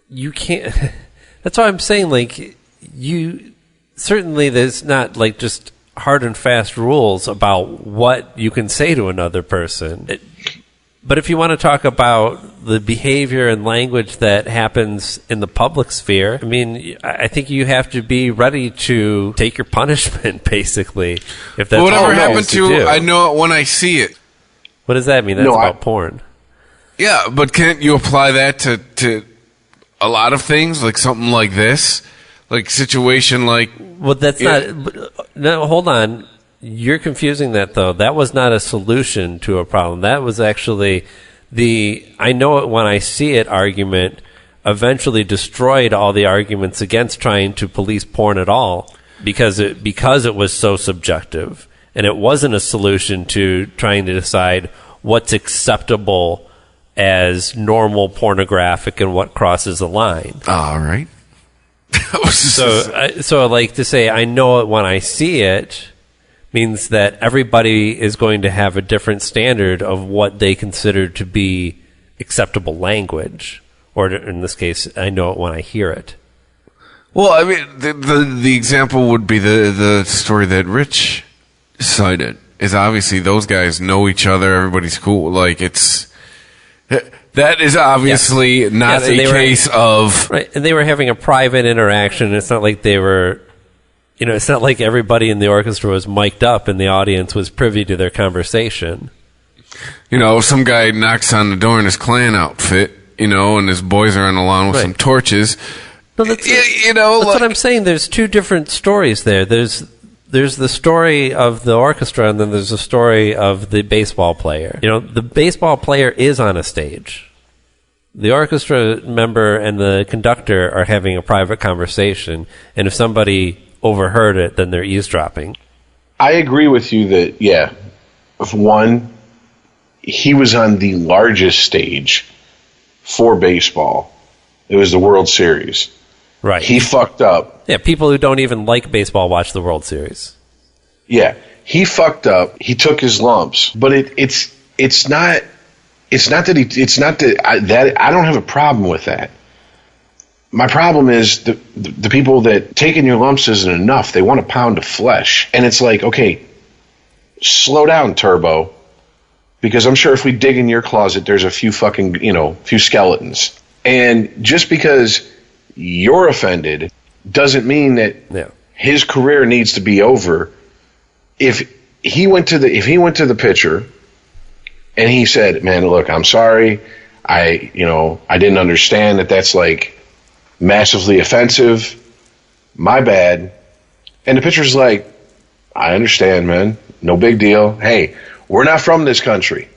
you can't. That's why I'm saying, like, certainly there's not like just hard and fast rules about what you can say to another person. But if you want to talk about the behavior and language that happens in the public sphere, I mean, I think you have to be ready to take your punishment, basically. If that's whatever happened to I know it when I see it. What does that mean? That's about porn. Yeah, but can't you apply that to a lot of things, like something like this? Like situation like... Well, that's not... No, hold on. You're confusing that, though. That was not a solution to a problem. That was actually the I know it when I see it argument eventually destroyed all the arguments against trying to police porn at all because it was so subjective. And it wasn't a solution to trying to decide what's acceptable as normal pornographic and what crosses the line. All right. So like to say, I know it when I see it means that everybody is going to have a different standard of what they consider to be acceptable language, or in this case, I know it when I hear it. Well, I mean, the example would be the story that Rich cited. Is obviously those guys know each other. Everybody's cool. Like that is obviously not a case of right. And they were having a private interaction. It's not like they were, it's not like everybody in the orchestra was mic'd up and the audience was privy to their conversation. Some guy knocks on the door in his Klan outfit, and his boys are on the lawn with some torches. No, that's what I'm saying. There's two different stories there. There's the story of the orchestra, and then there's the story of the baseball player. The baseball player is on a stage. The orchestra member and the conductor are having a private conversation, and if somebody overheard it, then they're eavesdropping. I agree with you that, yeah, if one, he was on the largest stage for baseball. It was the World Series. Right. He fucked up. Yeah, people who don't even like baseball watch the World Series. Yeah, he fucked up. He took his lumps, but it's not that I don't have a problem with that. My problem is the people that taking your lumps isn't enough. They want a pound of flesh, and it's like, okay, slow down, Turbo, because I'm sure if we dig in your closet, there's a few fucking few skeletons, and just because you're offended doesn't mean that his career needs to be over. If he went to the pitcher and he said, "Man, look, I'm sorry. I didn't understand that's like massively offensive. My bad." And the pitcher's like, "I understand, man. No big deal. Hey, we're not from this country.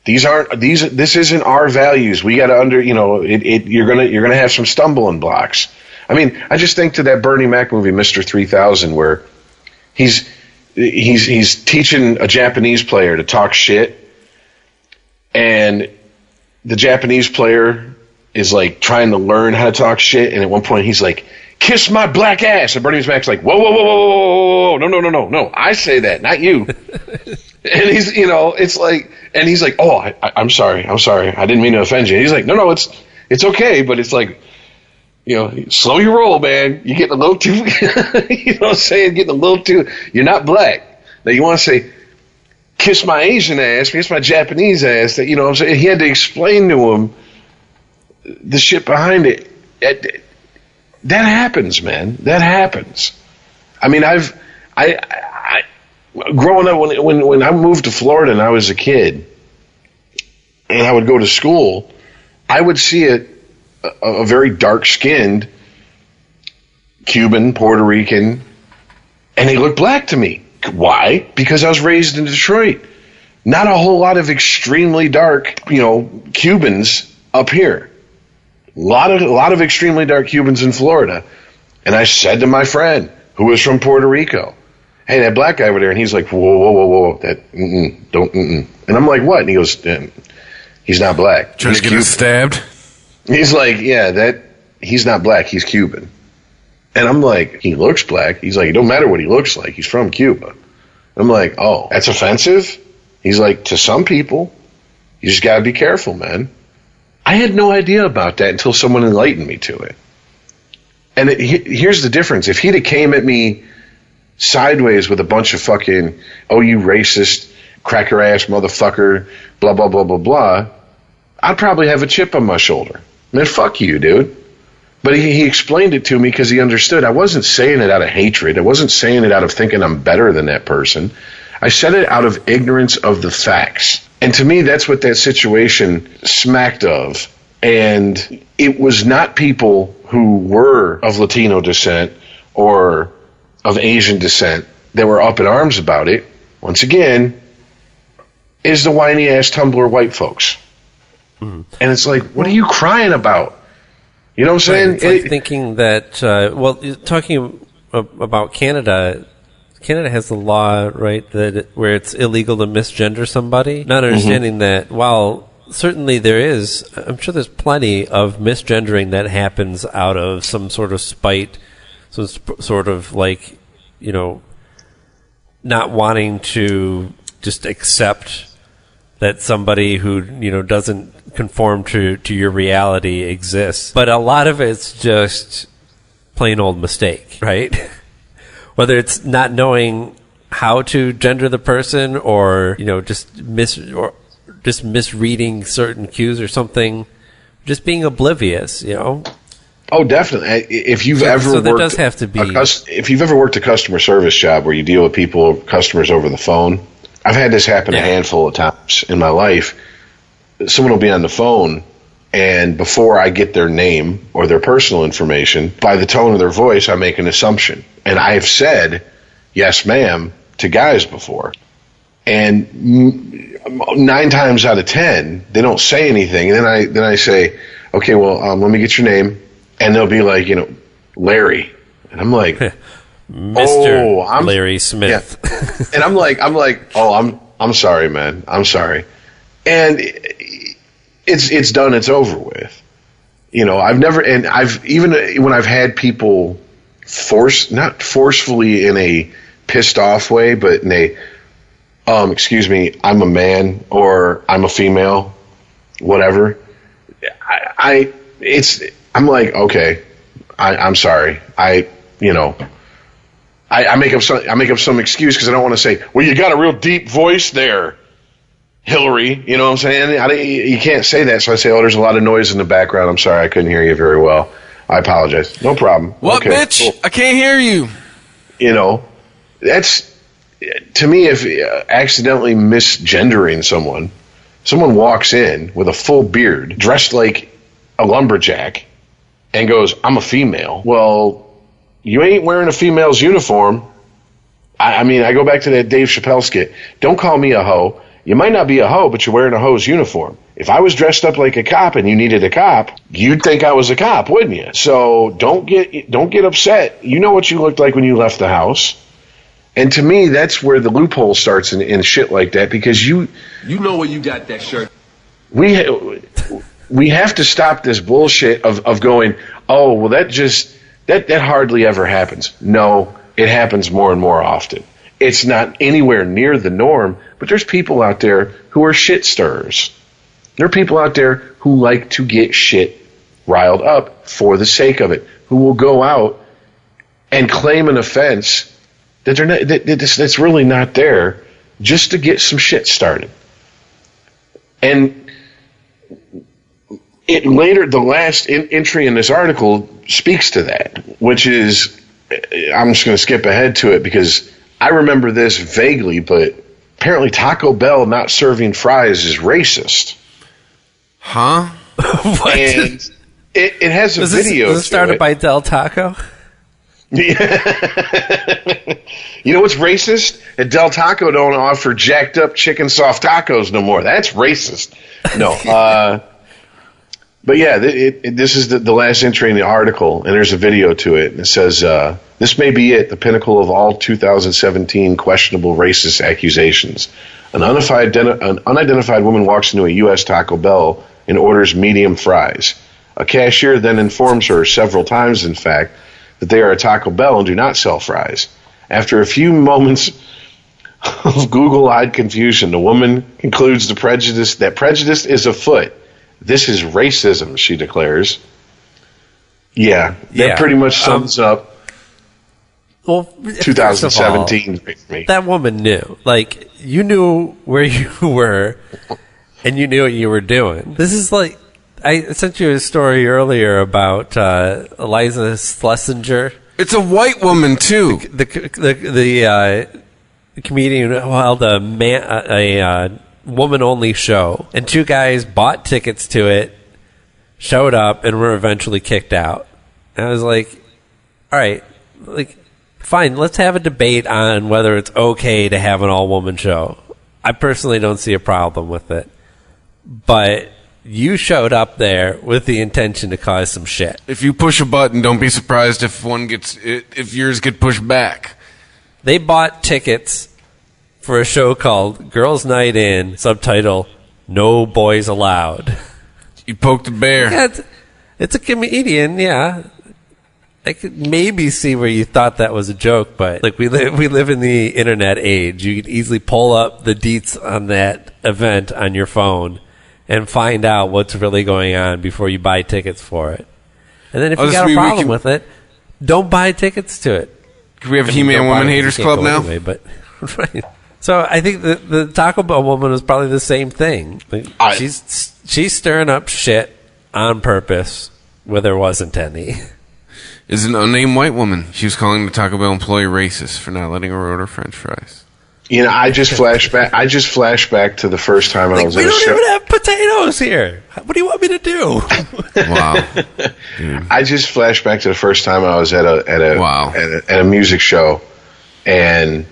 This isn't our values. We got to you're gonna have some stumbling blocks." I mean, I just think to that Bernie Mac movie, Mr. 3000, where he's teaching a Japanese player to talk shit, and the Japanese player is like trying to learn how to talk shit, and at one point he's like, "Kiss my black ass," and Bernie Mac's like, "Whoa, whoa, whoa, whoa, whoa, whoa, no, I say that, not you." And he's, it's like, and he's like, "Oh, I'm sorry, I didn't mean to offend you." And he's like, "No, it's okay," but it's like, slow your roll, man. You're getting a little too, getting a little too. You're not black. Now you want to say, "Kiss my Asian ass," kiss my Japanese ass. That what I'm saying. He had to explain to him the shit behind it. That happens, man. That happens. I mean, I growing up when I moved to Florida and I was a kid, and I would go to school, I would see a very dark-skinned Cuban, Puerto Rican, and they looked black to me. Why? Because I was raised in Detroit. Not a whole lot of extremely dark, Cubans up here. A lot of extremely dark Cubans in Florida. And I said to my friend, who was from Puerto Rico, "Hey, that black guy over there," and he's like, "Whoa, don't." And I'm like, "What?" And he goes, "He's not black. Trying to get him stabbed." He's like, "Yeah, he's not black. He's Cuban." And I'm like, "He looks black." He's like, "It don't matter what he looks like. He's from Cuba." I'm like, "Oh, that's offensive?" He's like, "To some people, you just got to be careful, man." I had no idea about that until someone enlightened me to it. And here's the difference. If he'd have came at me sideways with a bunch of fucking, "Oh, you racist, cracker ass motherfucker, blah, blah, blah, blah, blah," I'd probably have a chip on my shoulder. Man, fuck you, dude. But he explained it to me because he understood. I wasn't saying it out of hatred. I wasn't saying it out of thinking I'm better than that person. I said it out of ignorance of the facts. And to me, that's what that situation smacked of. And it was not people who were of Latino descent or of Asian descent that were up in arms about it. Once again, is the whiny ass Tumblr white folks. Mm. And it's like, what are you crying about? You know what I'm saying? It's like thinking that, talking about Canada, Canada has the law, right, where it's illegal to misgender somebody. Not understanding that while certainly there is, I'm sure there's plenty of misgendering that happens out of some sort of spite, some sort of like, not wanting to just accept that somebody who doesn't conform to your reality exists. But a lot of it's just plain old mistake, right? Whether it's not knowing how to gender the person, or just misreading certain cues or something, just being oblivious, Oh, definitely. If you've ever so there worked does have to be if you've ever worked a customer service job where you deal with people, customers over the phone, I've had this happen a handful of times in my life. Someone will be on the phone, and before I get their name or their personal information, by the tone of their voice, I make an assumption. And I have said, yes, ma'am, to guys before. And 9 times out of 10, they don't say anything. And then I say, okay, well, let me get your name. And they'll be like, Larry. And I'm like, Mr. I'm Larry Smith. Yeah. And I'm like, oh, I'm sorry, man. I'm sorry. And it's done. It's over with. I've even when I've had people not forcefully in a pissed off way, but in a, excuse me, I'm a man, or I'm a female, whatever. I'm like, okay, I'm sorry. I make up some excuse because I don't want to say, well, you got a real deep voice there, Hillary. You know what I'm saying? You can't say that. So I say, oh, there's a lot of noise in the background. I'm sorry, I couldn't hear you very well. I apologize. No problem. What, okay, bitch? cool. I can't hear you. That's, to me, if accidentally misgendering someone walks in with a full beard, dressed like a lumberjack, and goes, I'm a female. Well, you ain't wearing a female's uniform. I mean, I go back to that Dave Chappelle skit. Don't call me a hoe. You might not be a hoe, but you're wearing a hoe's uniform. If I was dressed up like a cop and you needed a cop, you'd think I was a cop, wouldn't you? So don't get upset. You know what you looked like when you left the house. And to me, that's where the loophole starts in shit like that, because you know where you got that shirt. We have to stop this bullshit of going, oh, well, that hardly ever happens. No, it happens more and more often. It's not anywhere near the norm, but there's people out there who are shit stirrers. There are people out there who like to get shit riled up for the sake of it, who will go out and claim an offense that's really not there, just to get some shit started. And the last entry in this article speaks to that, which is, I'm just going to skip ahead to it because I remember this vaguely, but apparently Taco Bell not serving fries is racist. Huh? What? And it has a video. Was it started by Del Taco? You know what's racist? That Del Taco don't offer jacked up chicken soft tacos no more. That's racist. No. But yeah, this is the last entry in the article, and there's a video to it. And it says, this may be it, the pinnacle of all 2017 questionable racist accusations. An unidentified woman walks into a U.S. Taco Bell and orders medium fries. A cashier then informs her several times, in fact, that they are a Taco Bell and do not sell fries. After a few moments of Google-eyed confusion, the woman concludes that prejudice is afoot. This is racism, she declares. Yeah, that pretty much sums up 2017 for me. That woman knew. Like, you knew where you were, and you knew what you were doing. This is like, I sent you a story earlier about Eliza Schlesinger. It's a white woman, too. The comedian who held a woman-only show, and 2 guys bought tickets to it, showed up, and were eventually kicked out. And I was like, all right, like, fine, let's have a debate on whether it's okay to have an all-woman show. I personally don't see a problem with it. But you showed up there with the intention to cause some shit. If you push a button, don't be surprised if yours get pushed back. They bought tickets for a show called Girls Night In, subtitle, No Boys Allowed. You poked the bear. Yeah, it's a comedian, yeah. I could maybe see where you thought that was a joke, but like we live in the internet age. You could easily pull up the deets on that event on your phone and find out what's really going on before you buy tickets for it. And then if you got a problem with it, don't buy tickets to it. Can we have He-Man Woman Haters Club now? Anyway, but right. So I think the Taco Bell woman was probably the same thing. She's stirring up shit on purpose where there wasn't any. Is an unnamed white woman. She was calling the Taco Bell employee racist for not letting her order French fries. You know, I just flashed back to the first time I was at a show. We don't even have potatoes here. What do you want me to do? Wow. I just flashed back to the first time I was at a music show, and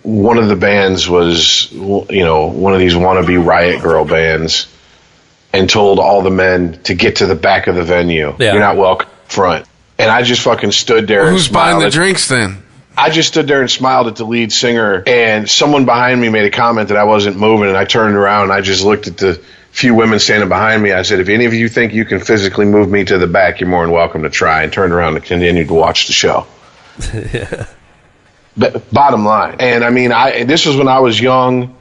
one of the bands was, you know, one of these wannabe Riot Girl bands, and told all the men to get to the back of the venue. Yeah. You're not welcome front. And I just fucking stood there. Who's buying the drinks then? I just stood there and smiled at the lead singer, and someone behind me made a comment that I wasn't moving, and I turned around and I just looked at the few women standing behind me. I said, if any of you think you can physically move me to the back, you're more than welcome to try, and turned around and continued to watch the show. Yeah. But bottom line. And I mean, this was when I was young,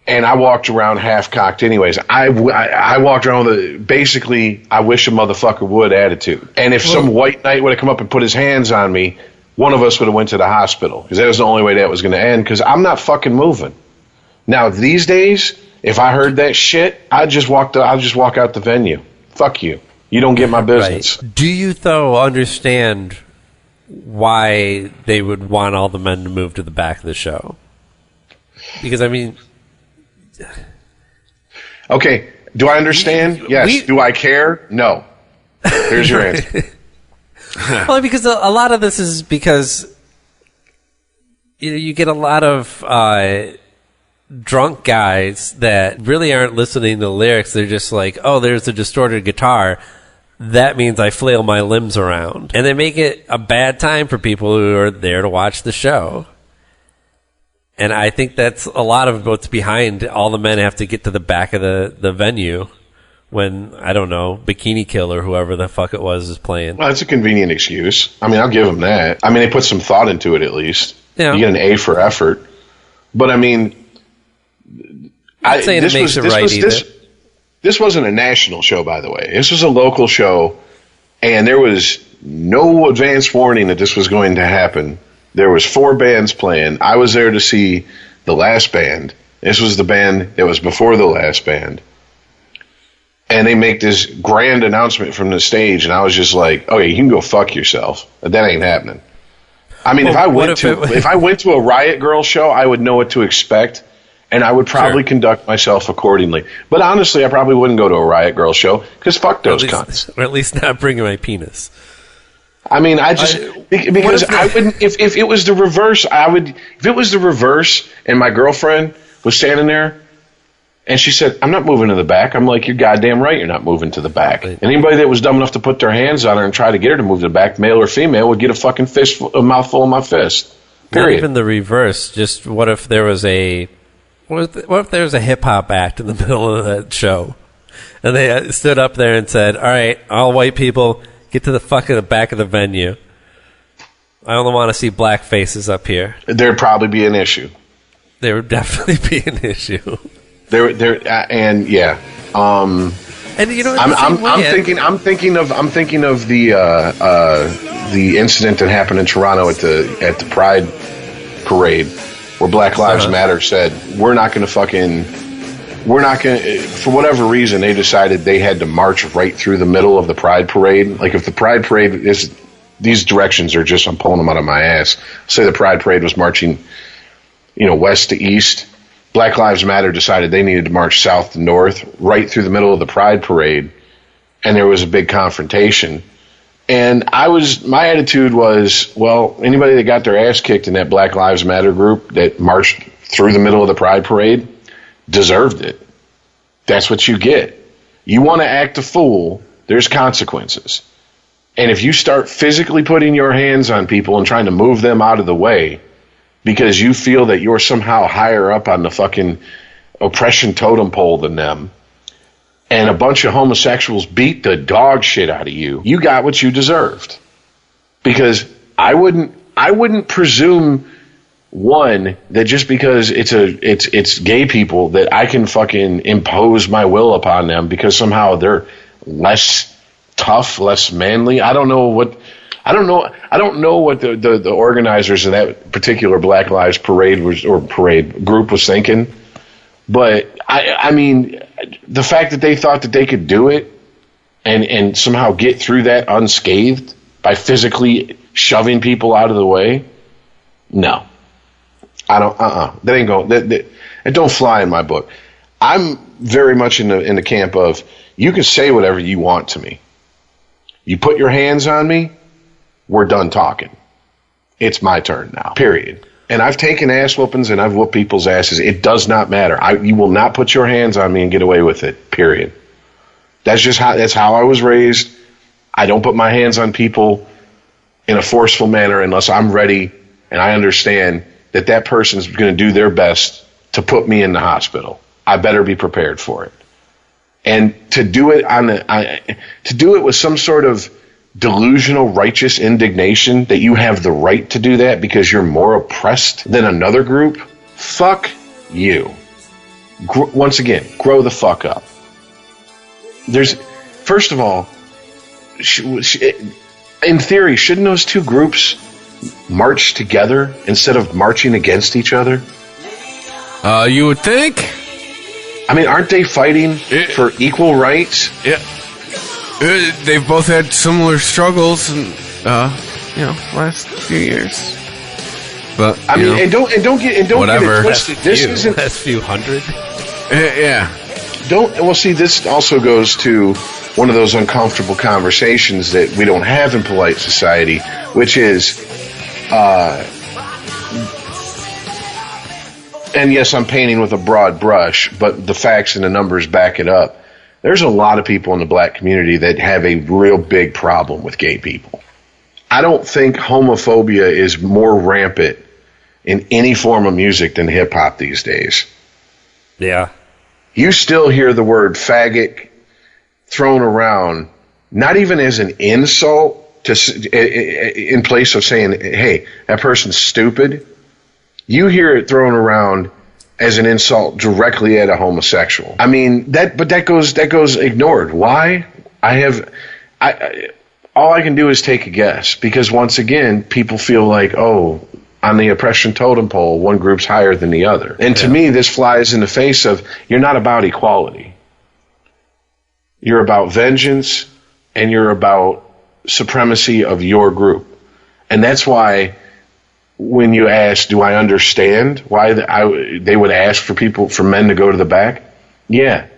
and I walked around half-cocked anyways. I walked around with basically, I wish a motherfucker would attitude. And if some white knight would have come up and put his hands on me, one of us would have went to the hospital, because that was the only way that was going to end, because I'm not fucking moving. Now, these days, if I heard that shit, I'd just walk out the venue. Fuck you. You don't get my business. Right. Do you, though, understand why they would want all the men to move to the back of the show? Because, I mean... Okay, do I understand? Yes. Do I care? No. Here's your answer. Well, because a lot of this is because you get a lot of drunk guys that really aren't listening to the lyrics. They're just like, oh, there's a distorted guitar. That means I flail my limbs around. And they make it a bad time for people who are there to watch the show. And I think that's a lot of what's behind all the men have to get to the back of the venue when, I don't know, Bikini Kill or whoever the fuck it was is playing. Well, that's a convenient excuse. I mean, I'll give them that. I mean, they put some thought into it at least. Yeah. You get an A for effort. But I mean... I'm not saying it makes it right either. This wasn't a national show, by the way. This was a local show, and there was no advance warning that this was going to happen. There was 4 bands playing. I was there to see the last band. This was the band that was before the last band. And they make this grand announcement from the stage, and I was just like, okay, you can go fuck yourself. That ain't happening. I mean, well, if I went to a Riot Girl show, I would know what to expect, and I would probably conduct myself accordingly. But honestly, I probably wouldn't go to a Riot Girl show, because fuck those cunts. Or at least not bringing my penis. I mean, because I wouldn't, if it was the reverse, if it was the reverse and my girlfriend was standing there and she said, I'm not moving to the back. I'm like, you're goddamn right you're not moving to the back. And anybody that was dumb enough to put their hands on her and try to get her to move to the back, male or female, would get a fucking a mouthful of my fist. Period. Not even the reverse. Just what if there was a hip hop act in the middle of that show? And they stood up there and said, all right, all white people, get to the fucking back of the venue. I only want to see black faces up here. There'd probably be an issue. There would definitely be an issue. And yeah. And you know, I'm thinking of the incident that happened in Toronto at the Pride parade, where Black Lives Matter said we're not going to, for whatever reason, they decided they had to march right through the middle of the Pride parade. Like, if the Pride parade is, these directions are just, I'm pulling them out of my ass. Say the Pride parade was marching, west to east. Black Lives Matter decided they needed to march south to north, right through the middle of the Pride parade, and there was a big confrontation. And my attitude was, well, anybody that got their ass kicked in that Black Lives Matter group that marched through the middle of the Pride parade deserved it. That's what you get. You want to act a fool, there's consequences. And if you start physically putting your hands on people and trying to move them out of the way because you feel that you're somehow higher up on the fucking oppression totem pole than them, and a bunch of homosexuals beat the dog shit out of you, you got what you deserved. because I wouldn't presume, one, that just because it's gay people that I can fucking impose my will upon them because somehow they're less tough, less manly. I don't know what the organizers of that particular Black Lives parade group was thinking. But I mean, the fact that they thought that they could do it and somehow get through that unscathed by physically shoving people out of the way, no, I don't. That ain't going. That don't fly in my book. I'm very much in the camp of, you can say whatever you want to me. You put your hands on me, we're done talking. It's my turn now. Period. And I've taken ass whoopings and I've whooped people's asses. It does not matter. You will not put your hands on me and get away with it. Period. That's how I was raised. I don't put my hands on people in a forceful manner unless I'm ready and I understand that person's going to do their best to put me in the hospital. I better be prepared for it. And to do it with some sort of delusional righteous indignation that you have the right to do that because you're more oppressed than another group, fuck you. Once again, grow the fuck up. First of all, in theory, shouldn't those two groups march together instead of marching against each other? You would think. I mean, aren't they fighting for equal rights? Yeah. They've both had similar struggles in, last few years. But I mean, and don't get it twisted. This isn't last few hundred. Yeah. See, this also goes to one of those uncomfortable conversations that we don't have in polite society, which is, and yes, I'm painting with a broad brush, but the facts and the numbers back it up. There's a lot of people in the black community that have a real big problem with gay people. I don't think homophobia is more rampant in any form of music than hip hop these days. Yeah. You still hear the word faggot thrown around, not even as an insult, in place of saying, hey, that person's stupid. You hear it thrown around as an insult directly at a homosexual. I mean, that goes ignored. Why? All I can do is take a guess, because once again, people feel like, oh, on the oppression totem pole, one group's higher than the other. And to me, this flies in the face of, you're not about equality. You're about vengeance, and you're about supremacy of your group. And that's why when you ask, do I understand why they would ask for men to go to the back? Yeah.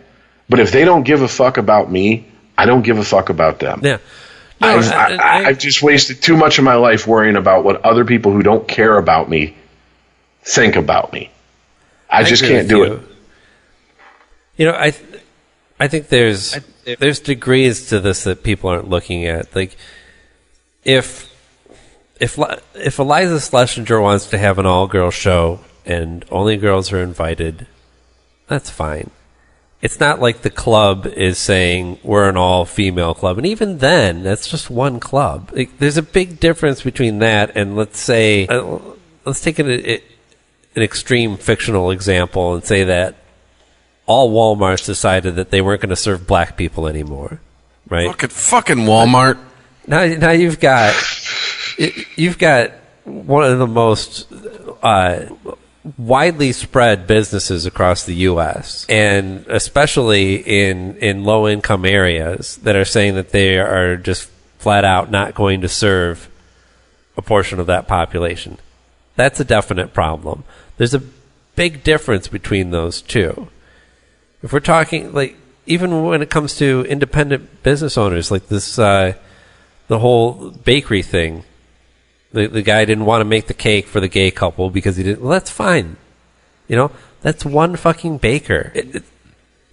But if they don't give a fuck about me, I don't give a fuck about them. Yeah. No, I've just wasted too much of my life worrying about what other people who don't care about me think about me. I just can't do it. You know, I think there's degrees to this that people aren't looking at. Like, if Eliza Schlesinger wants to have an all-girl show and only girls are invited, that's fine. It's not like the club is saying we're an all-female club. And even then, that's just one club. Like, there's a big difference between that and, let's say, let's take an extreme fictional example and say that all Walmarts decided that they weren't going to serve black people anymore, right? Fucking Walmart. Now you've got one of the most widely spread businesses across the U.S., and especially in low-income areas, that are saying that they are just flat out not going to serve a portion of that population. That's a definite problem. There's a big difference between those two. If we're talking, like, even when it comes to independent business owners, like this, the whole bakery thing, the guy didn't want to make the cake for the gay couple because he didn't. Well, that's fine. You know, that's one fucking baker.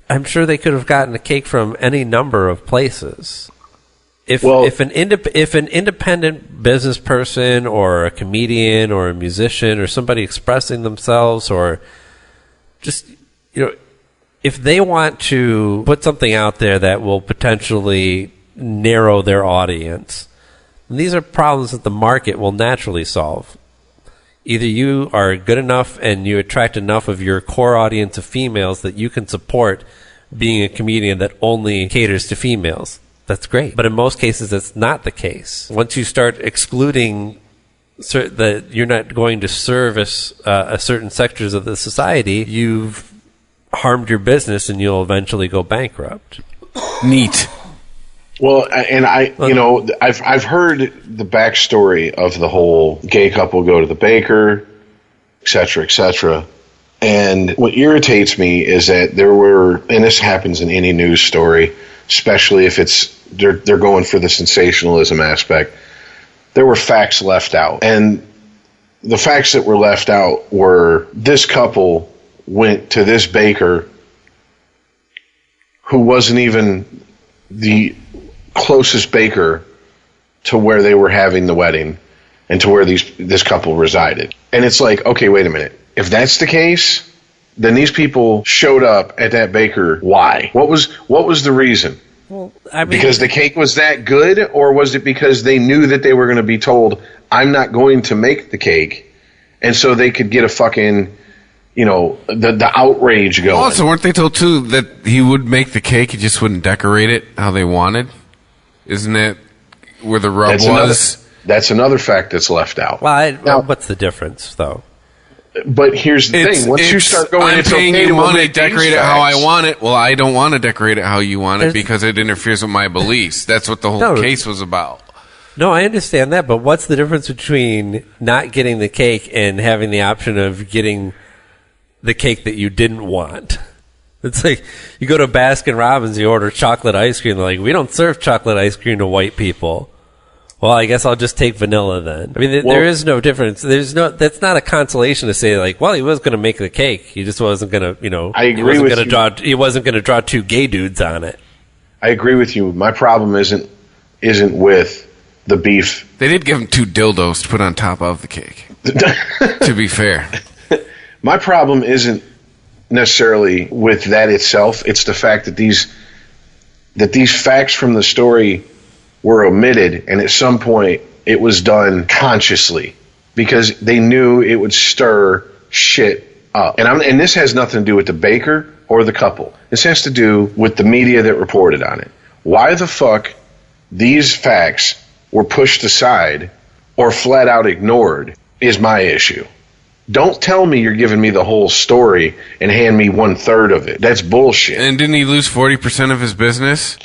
I'm sure they could have gotten a cake from any number of places. If an independent business person or a comedian or a musician or somebody expressing themselves, or just, you know, if they want to put something out there that will potentially narrow their audience, And these are problems that the market will naturally solve. Either you are good enough and you attract enough of your core audience of females that you can support being a comedian that only caters to females. That's great. But in most cases, that's not the case. Once you start excluding that you're not going to service a certain sectors of the society, you've harmed your business and you'll eventually go bankrupt. Neat. Well, and I've heard the backstory of the whole gay couple go to the baker, et cetera, et cetera. And what irritates me is that there were, and this happens in any news story, especially if they're going for the sensationalism aspect, there were facts left out. And the facts that were left out were this couple went to this baker who wasn't even the closest baker to where they were having the wedding and to where this couple resided. And it's like, okay, wait a minute. If that's the case, then these people showed up at that baker. Why? What was the reason? Well, I mean, because the cake was that good, or was it because they knew that they were going to be told, I'm not going to make the cake, and so they could get a fucking, the outrage going. Also, weren't they told, too, that he would make the cake, he just wouldn't decorate it how they wanted? Isn't that where the rub was? That's another fact that's left out. Well, what's the difference, though? But here's the thing. Once you start going, I'm paying you money to decorate it how I want it. Well, I don't want to decorate it how you want it because it interferes with my beliefs. That's what the whole case was about. No, I understand that, but what's the difference between not getting the cake and having the option of getting the cake that you didn't want? It's like you go to Baskin Robbins, you order chocolate ice cream. They're like, we don't serve chocolate ice cream to white people. Well, I guess I'll just take vanilla then. I mean, there is no difference. That's not a consolation to say like, well, he was going to make the cake. He just wasn't going to, I agree with you. He wasn't going to draw two gay dudes on it. I agree with you. My problem isn't with the beef. They did give him 2 dildos to put on top of the cake. To be fair. My problem isn't necessarily with that itself. It's the fact that these facts from the story were omitted, and at some point it was done consciously because they knew it would stir shit up. And this has nothing to do with the baker or the couple. This has to do with the media that reported on it. Why the fuck these facts were pushed aside or flat out ignored is my issue. Don't tell me you're giving me the whole story and hand me 1/3 of it. That's bullshit. And didn't he lose 40% of his business?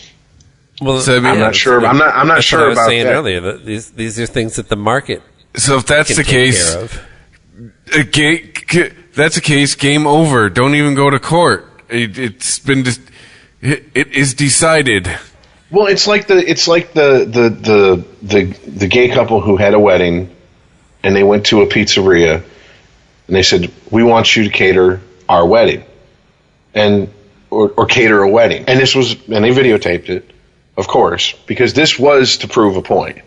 Well, I'm not sure. I'm not sure about that. I was saying earlier that these are things that the market. So if that's the case, that's a case. Game over. Don't even go to court. It is decided. Well, it's like the gay couple who had a wedding, and they went to a pizzeria, and they said, "We want you to cater our wedding," or cater a wedding, and they videotaped it. Of course, because this was to prove a point.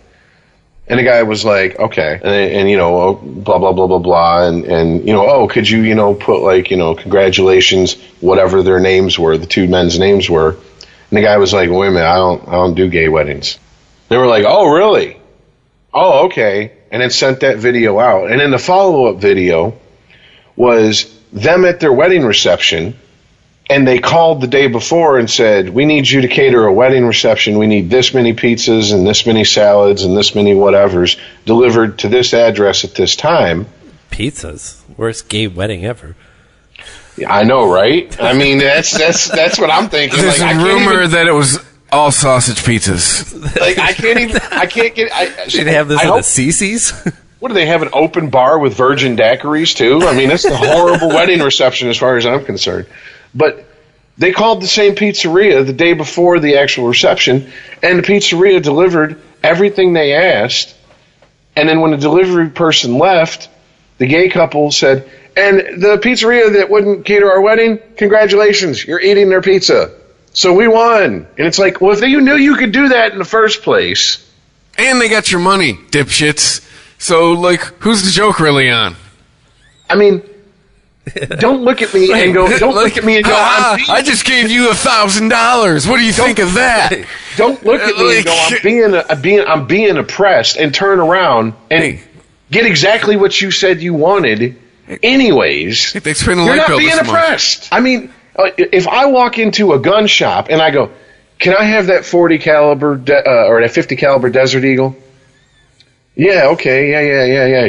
And the guy was like, okay. And blah, blah, blah, blah, blah. And could you, put like, congratulations, whatever their names were, the 2 men's names were. And the guy was like, wait a minute, I don't do gay weddings. They were like, oh, really? Oh, okay. And then sent that video out. And then the follow-up video was them at their wedding reception. And they called the day before and said, we need you to cater a wedding reception. We need this many pizzas and this many salads and this many whatevers delivered to this address at this time. Pizzas? Worst gay wedding ever. Yeah, I know, right? I mean, that's what I'm thinking. There's a rumor that it was all sausage pizzas. Like, I can't get... Should they have this at the CC's? What, do they have an open bar with virgin daiquiris, too? I mean, that's a horrible wedding reception as far as I'm concerned. But they called the same pizzeria the day before the actual reception, and the pizzeria delivered everything they asked. And then when the delivery person left, the gay couple said, and the pizzeria that wouldn't cater our wedding, congratulations, you're eating their pizza. So we won. And it's like, well, if you knew you could do that in the first place. And they got your money, dipshits. So, like, who's the joke really on? I mean... Don't look at me and go. Don't look at me and go. I just gave you $1,000. What do you think of that? Don't look at me and go. I'm being oppressed, and turn around and get exactly what you said you wanted. Anyways, thanks for the you're light not bill being this month. oppressed. I mean, if I walk into a gun shop and I go, "Can I have that 40 caliber or that 50 caliber Desert Eagle?" Yeah, okay, yeah.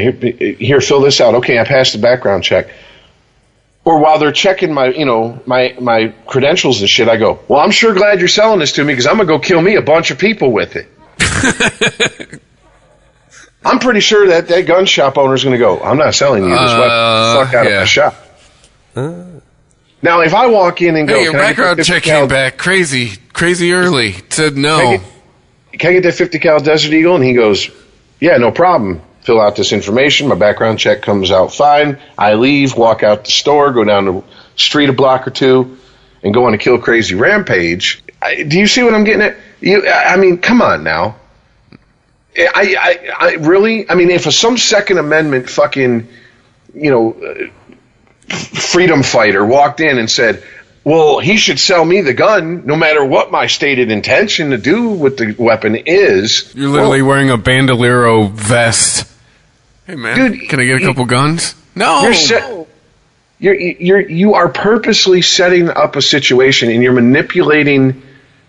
Here, fill this out. Okay, I passed the background check. Or while they're checking my credentials and shit, I go, "Well, I'm sure glad you're selling this to me because I'm gonna go kill me a bunch of people with it." I'm pretty sure that gun shop owner's gonna go, "I'm not selling you this weapon. Fuck out of my shop." Now, if I walk in and go, "Hey, your background check came back crazy early," it said no. Can I get that 50 cal Desert Eagle? And he goes, "Yeah, no problem. Fill out this information. My background check comes out fine. I leave, walk out the store, go down the street a block or two, and go on a kill crazy rampage." Do you see what I'm getting at? I mean, come on now. I really? I mean, if some Second Amendment fucking, freedom fighter walked in and said, "Well, he should sell me the gun no matter what my stated intention to do with the weapon is." You're literally wearing a bandolero vest. "Hey man, dude, can I get a couple guns?" No. You are purposely setting up a situation, and you're manipulating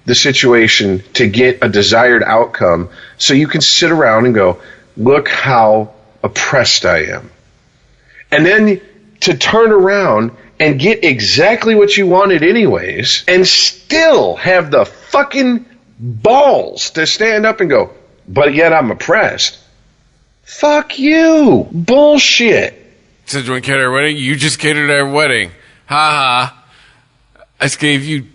the situation to get a desired outcome so you can sit around and go, "Look how oppressed I am." And then to turn around and get exactly what you wanted anyways, and still have the fucking balls to stand up and go, "But yet I'm oppressed." Fuck you. Bullshit. Said you want to cater our wedding? You just catered our wedding. Ha ha. I just gave you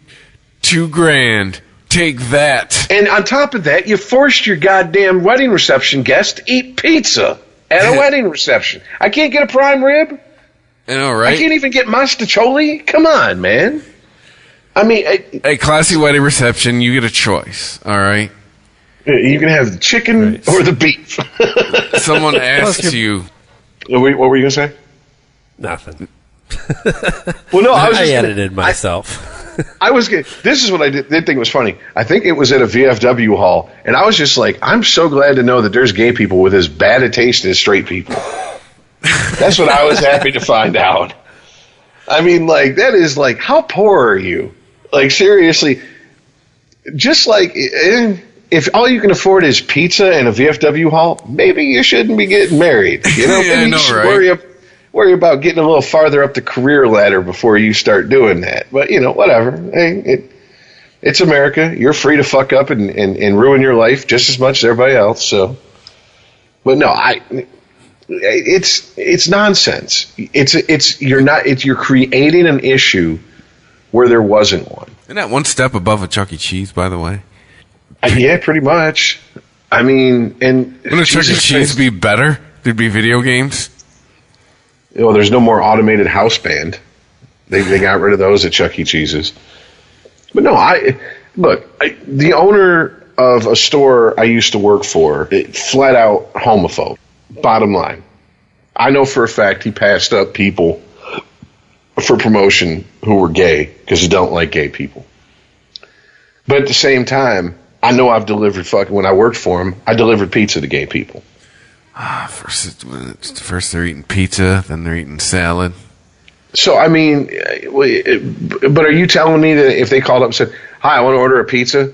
$2,000. Take that. And on top of that, you forced your goddamn wedding reception guest to eat pizza at a wedding reception. I can't get a prime rib. I know, right? I can't even get mastacholi. Come on, man. I mean, a classy wedding reception, you get a choice, all right? You can have the chicken or the beef. Someone asked you. What were you going to say? Nothing. Well, no, I edited myself. I was getting, this is what I did think was funny. I think it was at a VFW hall, and I was just like, I'm so glad to know that there's gay people with as bad a taste as straight people. That's what I was happy to find out. I mean, like, that is like, how poor are you? Like, seriously, just like, if all you can afford is pizza and a VFW hall, maybe you shouldn't be getting married. You know, maybe you should worry about getting a little farther up the career ladder before you start doing that. But, whatever. Hey, it's America. You're free to fuck up and ruin your life just as much as everybody else. So, but no, it's nonsense. You're creating an issue where there wasn't one. Isn't that one step above a Chuck E. Cheese, by the way? Yeah, pretty much. I mean, and wouldn't a Chuck E. Cheese be better? There'd be video games. Well, there's no more automated house band. They got rid of those at Chuck E. Cheese's. But no, the owner of a store I used to work for, flat out homophobe. Bottom line, I know for a fact he passed up people for promotion who were gay because he don't like gay people. But at the same time, I know I've delivered when I worked for him, I delivered pizza to gay people. First they're eating pizza, then they're eating salad. So, I mean, but are you telling me that if they called up and said, "Hi, I want to order a pizza.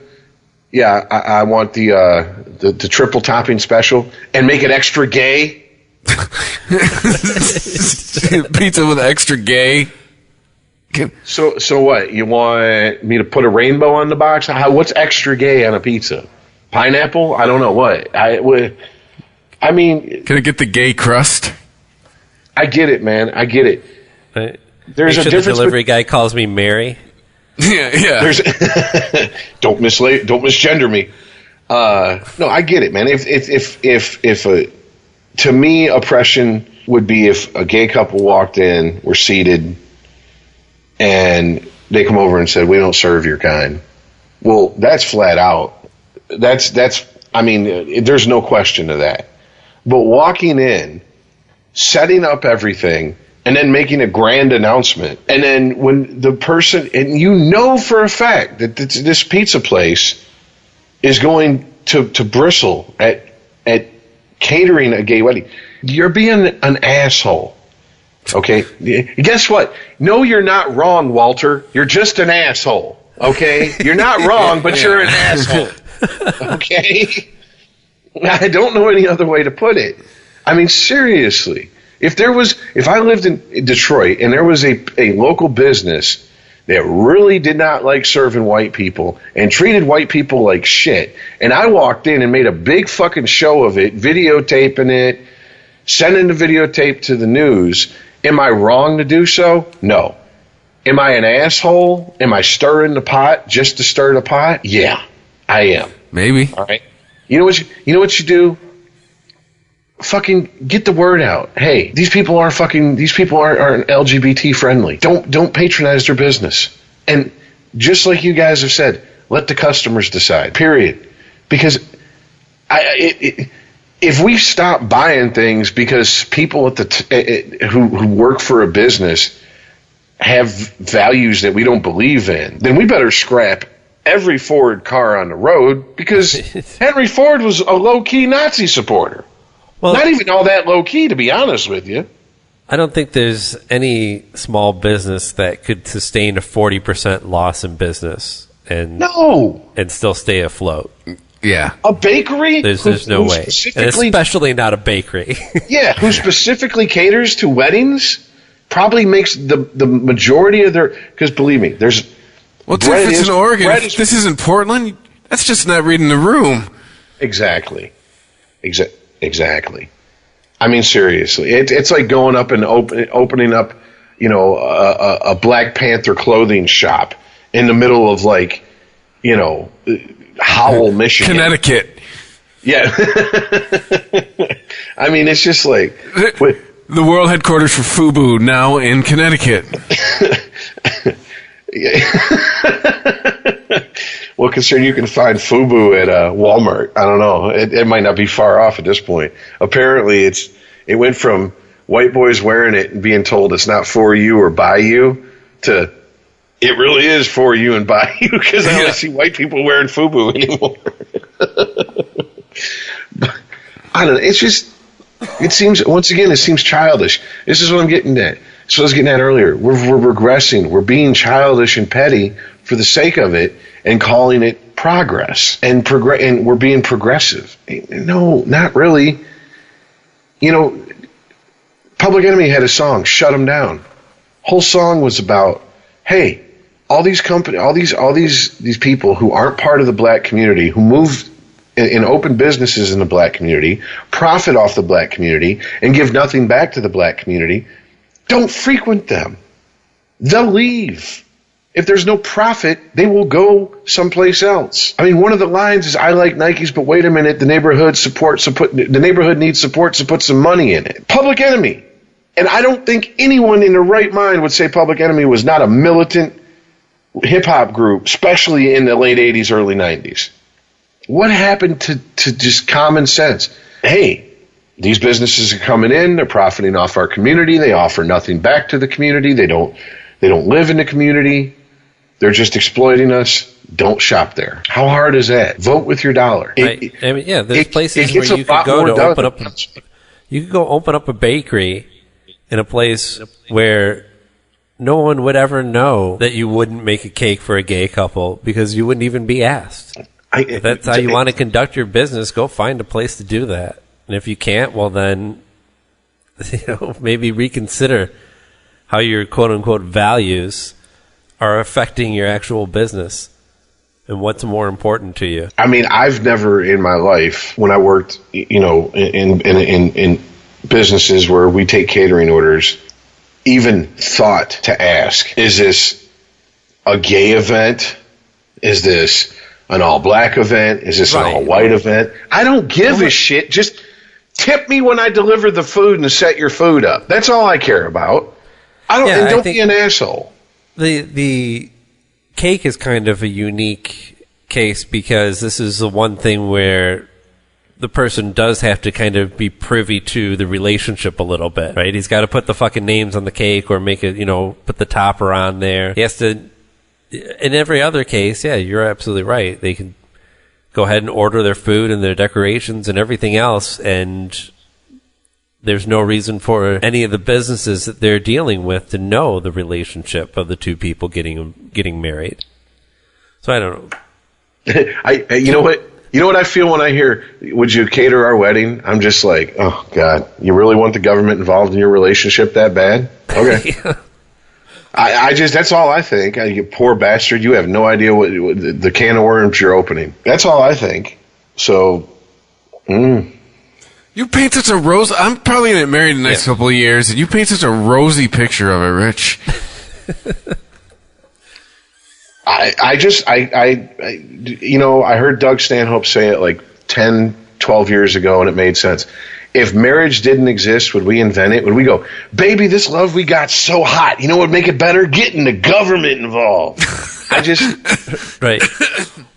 Yeah, I want the triple topping special and make it extra gay." Pizza with extra gay. So what? You want me to put a rainbow on the box? What's extra gay on a pizza? Pineapple? I don't know what. I mean, can I get the gay crust? I get it, man. I get it. There's a difference. The delivery guy calls me Mary. Yeah. Don't misgender me. No, I get it, man. If to me, oppression would be if a gay couple walked in, were seated, and they come over and said, "We don't serve your kind." Well, that's flat out. That's. I mean, there's no question to that. But walking in, setting up everything, and then making a grand announcement. And then when the person, and you know for a fact that this pizza place is going to bristle at catering a gay wedding, you're being an asshole. Okay? Guess what? No, you're not wrong, Walter. You're just an asshole. Okay? You're not wrong, but you're an asshole. Okay? I don't know any other way to put it. I mean, seriously. If I lived in Detroit and there was a local business that really did not like serving white people and treated white people like shit, and I walked in and made a big fucking show of it, videotaping it, sending the videotape to the news, am I wrong to do so? No. Am I an asshole? Am I stirring the pot just to stir the pot? Yeah, I am. Maybe. All right. You know what you do? Fucking get the word out. Hey, these people aren't LGBT friendly. Don't patronize their business. And just like you guys have said, let the customers decide. Period. Because if we stop buying things because people who work for a business have values that we don't believe in, then we better scrap every Ford car on the road, because Henry Ford was a low-key Nazi supporter. Well, not even all that low-key, to be honest with you. I don't think there's any small business that could sustain a 40% loss in business and still stay afloat. Yeah. A bakery? There's no way. And especially not a bakery. Yeah, who specifically caters to weddings, probably makes the majority of their... Because believe me, there's... Well, if it's in Oregon, if this isn't Portland, that's just not reading the room. Exactly. Exactly. I mean, seriously, it's like going up and opening up, a Black Panther clothing shop in the middle of Howell, Michigan, Connecticut. Yeah. I mean, it's just like the world headquarters for FUBU now in Connecticut. Well, considering you can find FUBU at Walmart, I don't know. It might not be far off at this point. Apparently, it went from white boys wearing it and being told it's not for you or by you to it really is for you and by you, because I don't see white people wearing FUBU anymore. I don't know. It seems childish. This is what I'm getting at. So I was getting at earlier. We're regressing. We're being childish and petty for the sake of it and calling it progress. And we're being progressive. No, not really. Public Enemy had a song, "Shut 'Em Down." Whole song was about, hey, all these people who aren't part of the black community, who move and open businesses in the black community, profit off the black community, and give nothing back to the black community, don't frequent them. They'll leave. If there's no profit, they will go someplace else. I mean, one of the lines is, "I like Nikes, but wait a minute, the neighborhood needs support, so put some money in it." Public Enemy. And I don't think anyone in their right mind would say Public Enemy was not a militant hip-hop group, especially in the late 80s, early 90s. What happened to just common sense? Hey, these businesses are coming in, they're profiting off our community, they offer nothing back to the community, they don't live in the community, they're just exploiting us. Don't shop there. How hard is that? Vote with your dollar. There's places where you could go to open up. You could go open up a bakery in a place where no one would ever know that you wouldn't make a cake for a gay couple because you wouldn't even be asked. If that's how you want to conduct your business, go find a place to do that. And if you can't, well then, maybe reconsider how your quote-unquote values are affecting your actual business and what's more important to you. I mean, I've never in my life, when I worked, in businesses where we take catering orders, even thought to ask, is this a gay event? Is this an all-black event? Is this an all-white event? I don't give a shit. Just tip me when I deliver the food and set your food up. That's all I care about. Don't be an asshole. The cake is kind of a unique case because this is the one thing where the person does have to kind of be privy to the relationship a little bit, right? He's got to put the fucking names on the cake or make it, put the topper on there. He has to, in every other case, yeah, you're absolutely right. They can go ahead and order their food and their decorations and everything else, and there's no reason for any of the businesses that they're dealing with to know the relationship of the two people getting married. So I don't know. You know what? You know what I feel when I hear, would you cater our wedding? I'm just like, oh, God, you really want the government involved in your relationship that bad? Okay. Yeah. I just, that's all I think. You poor bastard, you have no idea what the can of worms you're opening. That's all I think. So, You paint such a rose. I'm probably going to get married in the next couple of years, and you paint such a rosy picture of it, Rich. I heard Doug Stanhope say it like 10, 12 years ago, and it made sense. If marriage didn't exist, would we invent it? Would we go, baby, this love we got so hot. You know what would make it better? Getting the government involved. Right.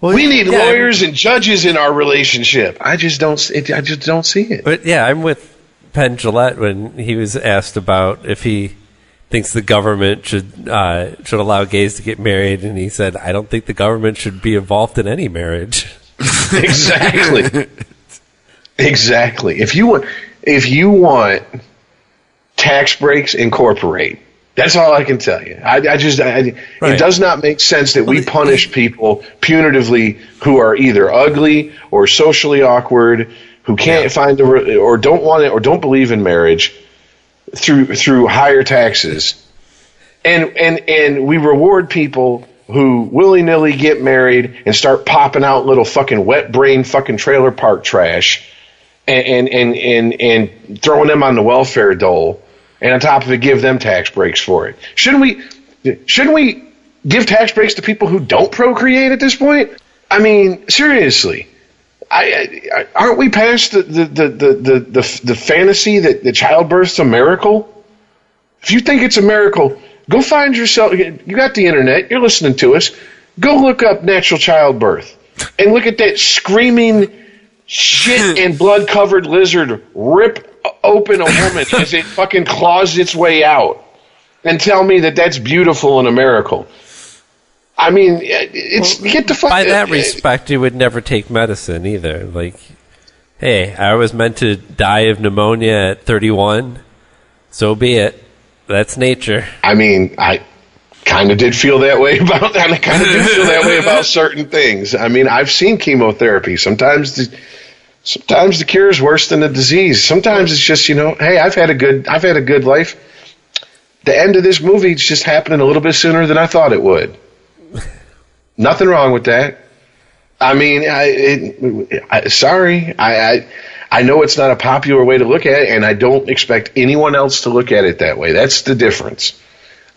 Well, we need lawyers and judges in our relationship. I just don't see it. But yeah, I'm with Penn Jillette when he was asked about if he thinks the government should allow gays to get married, and he said, I don't think the government should be involved in any marriage. Exactly. Exactly. If you want tax breaks, incorporate. That's all I can tell you. Right. It does not make sense that we punish people punitively who are either ugly or socially awkward, who can't find or don't want it or don't believe in marriage through higher taxes, and we reward people who willy-nilly get married and start popping out little fucking wet brain fucking trailer park trash and throwing them on the welfare dole, and on top of it give them tax breaks for it. Shouldn't we give tax breaks to people who don't procreate at this point? I mean, seriously. Aren't we past the fantasy that childbirth's a miracle? If you think it's a miracle, go find yourself. You got the internet. You're listening to us. Go look up natural childbirth and look at that screaming shit and blood-covered lizard rip open a woman as it fucking claws its way out, and tell me that that's beautiful and a miracle. I mean, get the fuck. By that respect, you would never take medicine either. Like, hey, I was meant to die of pneumonia at 31. So be it. That's nature. I mean, I kind of did feel that way about that. I kind of do feel that way about certain things. I mean, I've seen chemotherapy. Sometimes the cure is worse than the disease. Sometimes it's just, hey, I've had a good life. The end of this movie is just happening a little bit sooner than I thought it would. Nothing wrong with that. I mean, sorry. I know it's not a popular way to look at it, and I don't expect anyone else to look at it that way. That's the difference.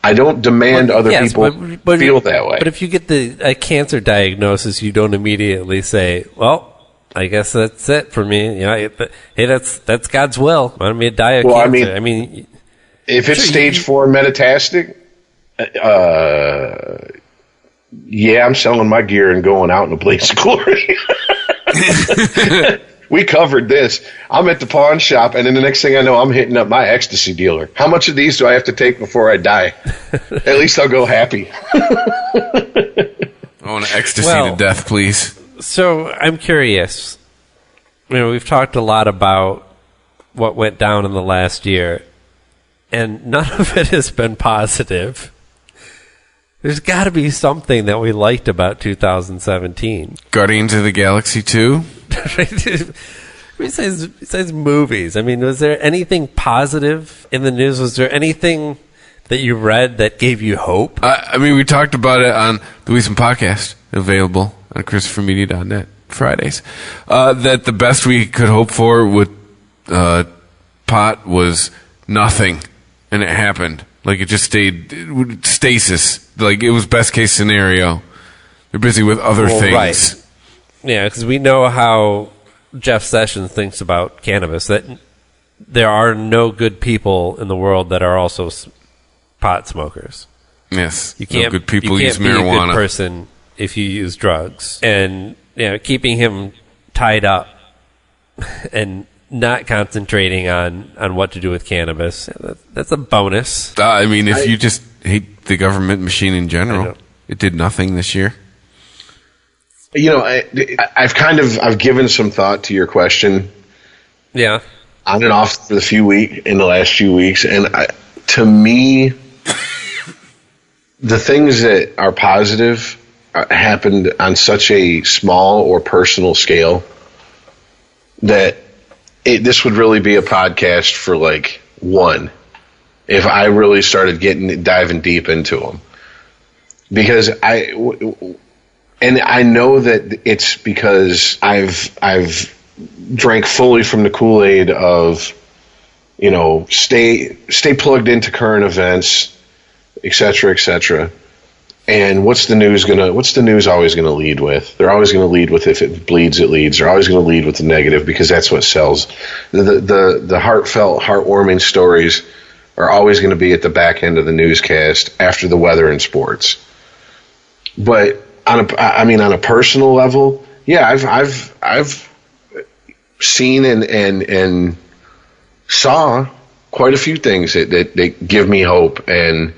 I don't demand other people feel that way. But if you get a cancer diagnosis, you don't immediately say, well, I guess that's it for me. Hey, that's God's will. I want me to die of cancer. I mean, if it's stage 4 metastatic, yeah, I'm selling my gear and going out in a blaze of glory. We covered this. I'm at the pawn shop, and then the next thing I know, I'm hitting up my ecstasy dealer. How much of these do I have to take before I die? At least I'll go happy. I want ecstasy to death, please. So I'm curious. We've talked a lot about what went down in the last year, and none of it has been positive. There's got to be something that we liked about 2017. Guardians of the Galaxy 2? Besides movies, I mean, was there anything positive in the news? Was there anything that you read that gave you hope? I mean, we talked about it on the Weasel Podcast, available on ChristopherMedia.net Fridays. That the best we could hope for with pot was nothing, and it happened. Like, it just stayed stasis. Like, it was best case scenario. They're busy with other things. Right. Yeah, because we know how Jeff Sessions thinks about cannabis, that there are no good people in the world that are also pot smokers. Yes. You can't, no good people use marijuana. You can't be a good person if you use drugs. And keeping him tied up and not concentrating on what to do with cannabis. That's a bonus. I mean, if you just hate the government machine in general, it did nothing this year. You know, I've given some thought to your question. Yeah. On and off for in the last few weeks, and to me, the things that are positive happened on such a small or personal scale that this would really be a podcast for like one if I really started diving deep into them, because I know that it's because I've drank fully from the Kool-Aid of, you know, stay plugged into current events, et cetera, and what's the news always gonna lead with? They're always gonna lead with, if it bleeds, it leads. They're always gonna lead with the negative because that's what sells. The heartfelt, heartwarming stories are always gonna be at the back end of the newscast after the weather and sports. But on a personal level, yeah, I've seen and saw quite a few things that give me hope, and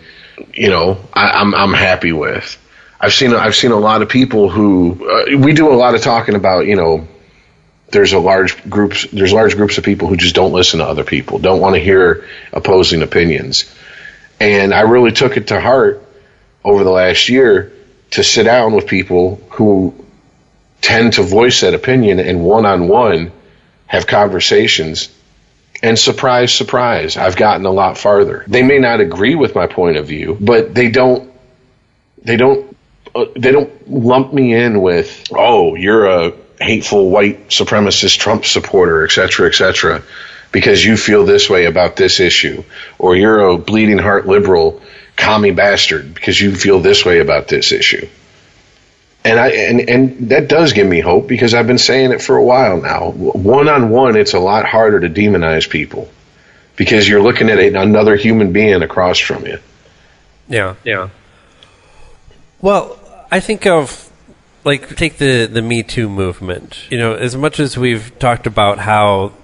you know, I'm happy with. I've seen a lot of people who we do a lot of talking about. You know, there's large groups of people who just don't listen to other people, don't want to hear opposing opinions, and I really took it to heart over the last year to sit down with people who tend to voice that opinion and one-on-one have conversations. And surprise, I've gotten a lot farther. They may not agree with my point of view, but they don't lump me in with, oh, you're a hateful white supremacist Trump supporter, et cetera, because you feel this way about this issue, or you're a bleeding heart liberal commie bastard because you feel this way about this issue. And that does give me hope, because I've been saying it for a while now. One-on-one, it's a lot harder to demonize people because you're looking at another human being across from you. Yeah. Well, I think of, like, take the Me Too movement. You know, as much as we've talked about how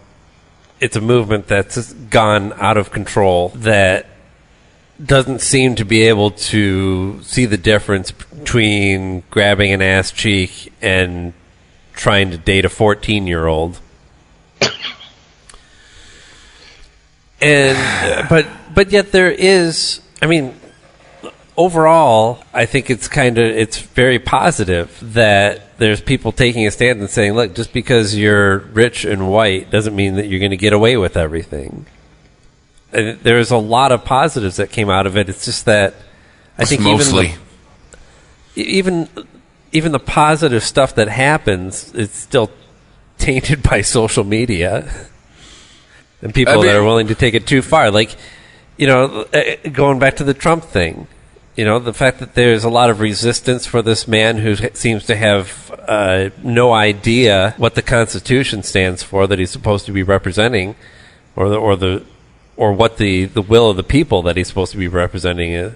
it's a movement that's gone out of control, that doesn't seem to be able to see the difference between grabbing an ass cheek and trying to date a 14-year-old. And but yet there is, I mean, overall, I think it's very positive that there's people taking a stand and saying, look, just because you're rich and white doesn't mean that you're going to get away with everything. And there's a lot of positives that came out of it. It's just that I think even the positive stuff that happens, it's still tainted by social media and people that are willing to take it too far. Like, you know, going back to the Trump thing, you know, the fact that there's a lot of resistance for this man who seems to have no idea what the Constitution stands for that he's supposed to be representing, or what the will of the people that he's supposed to be representing is,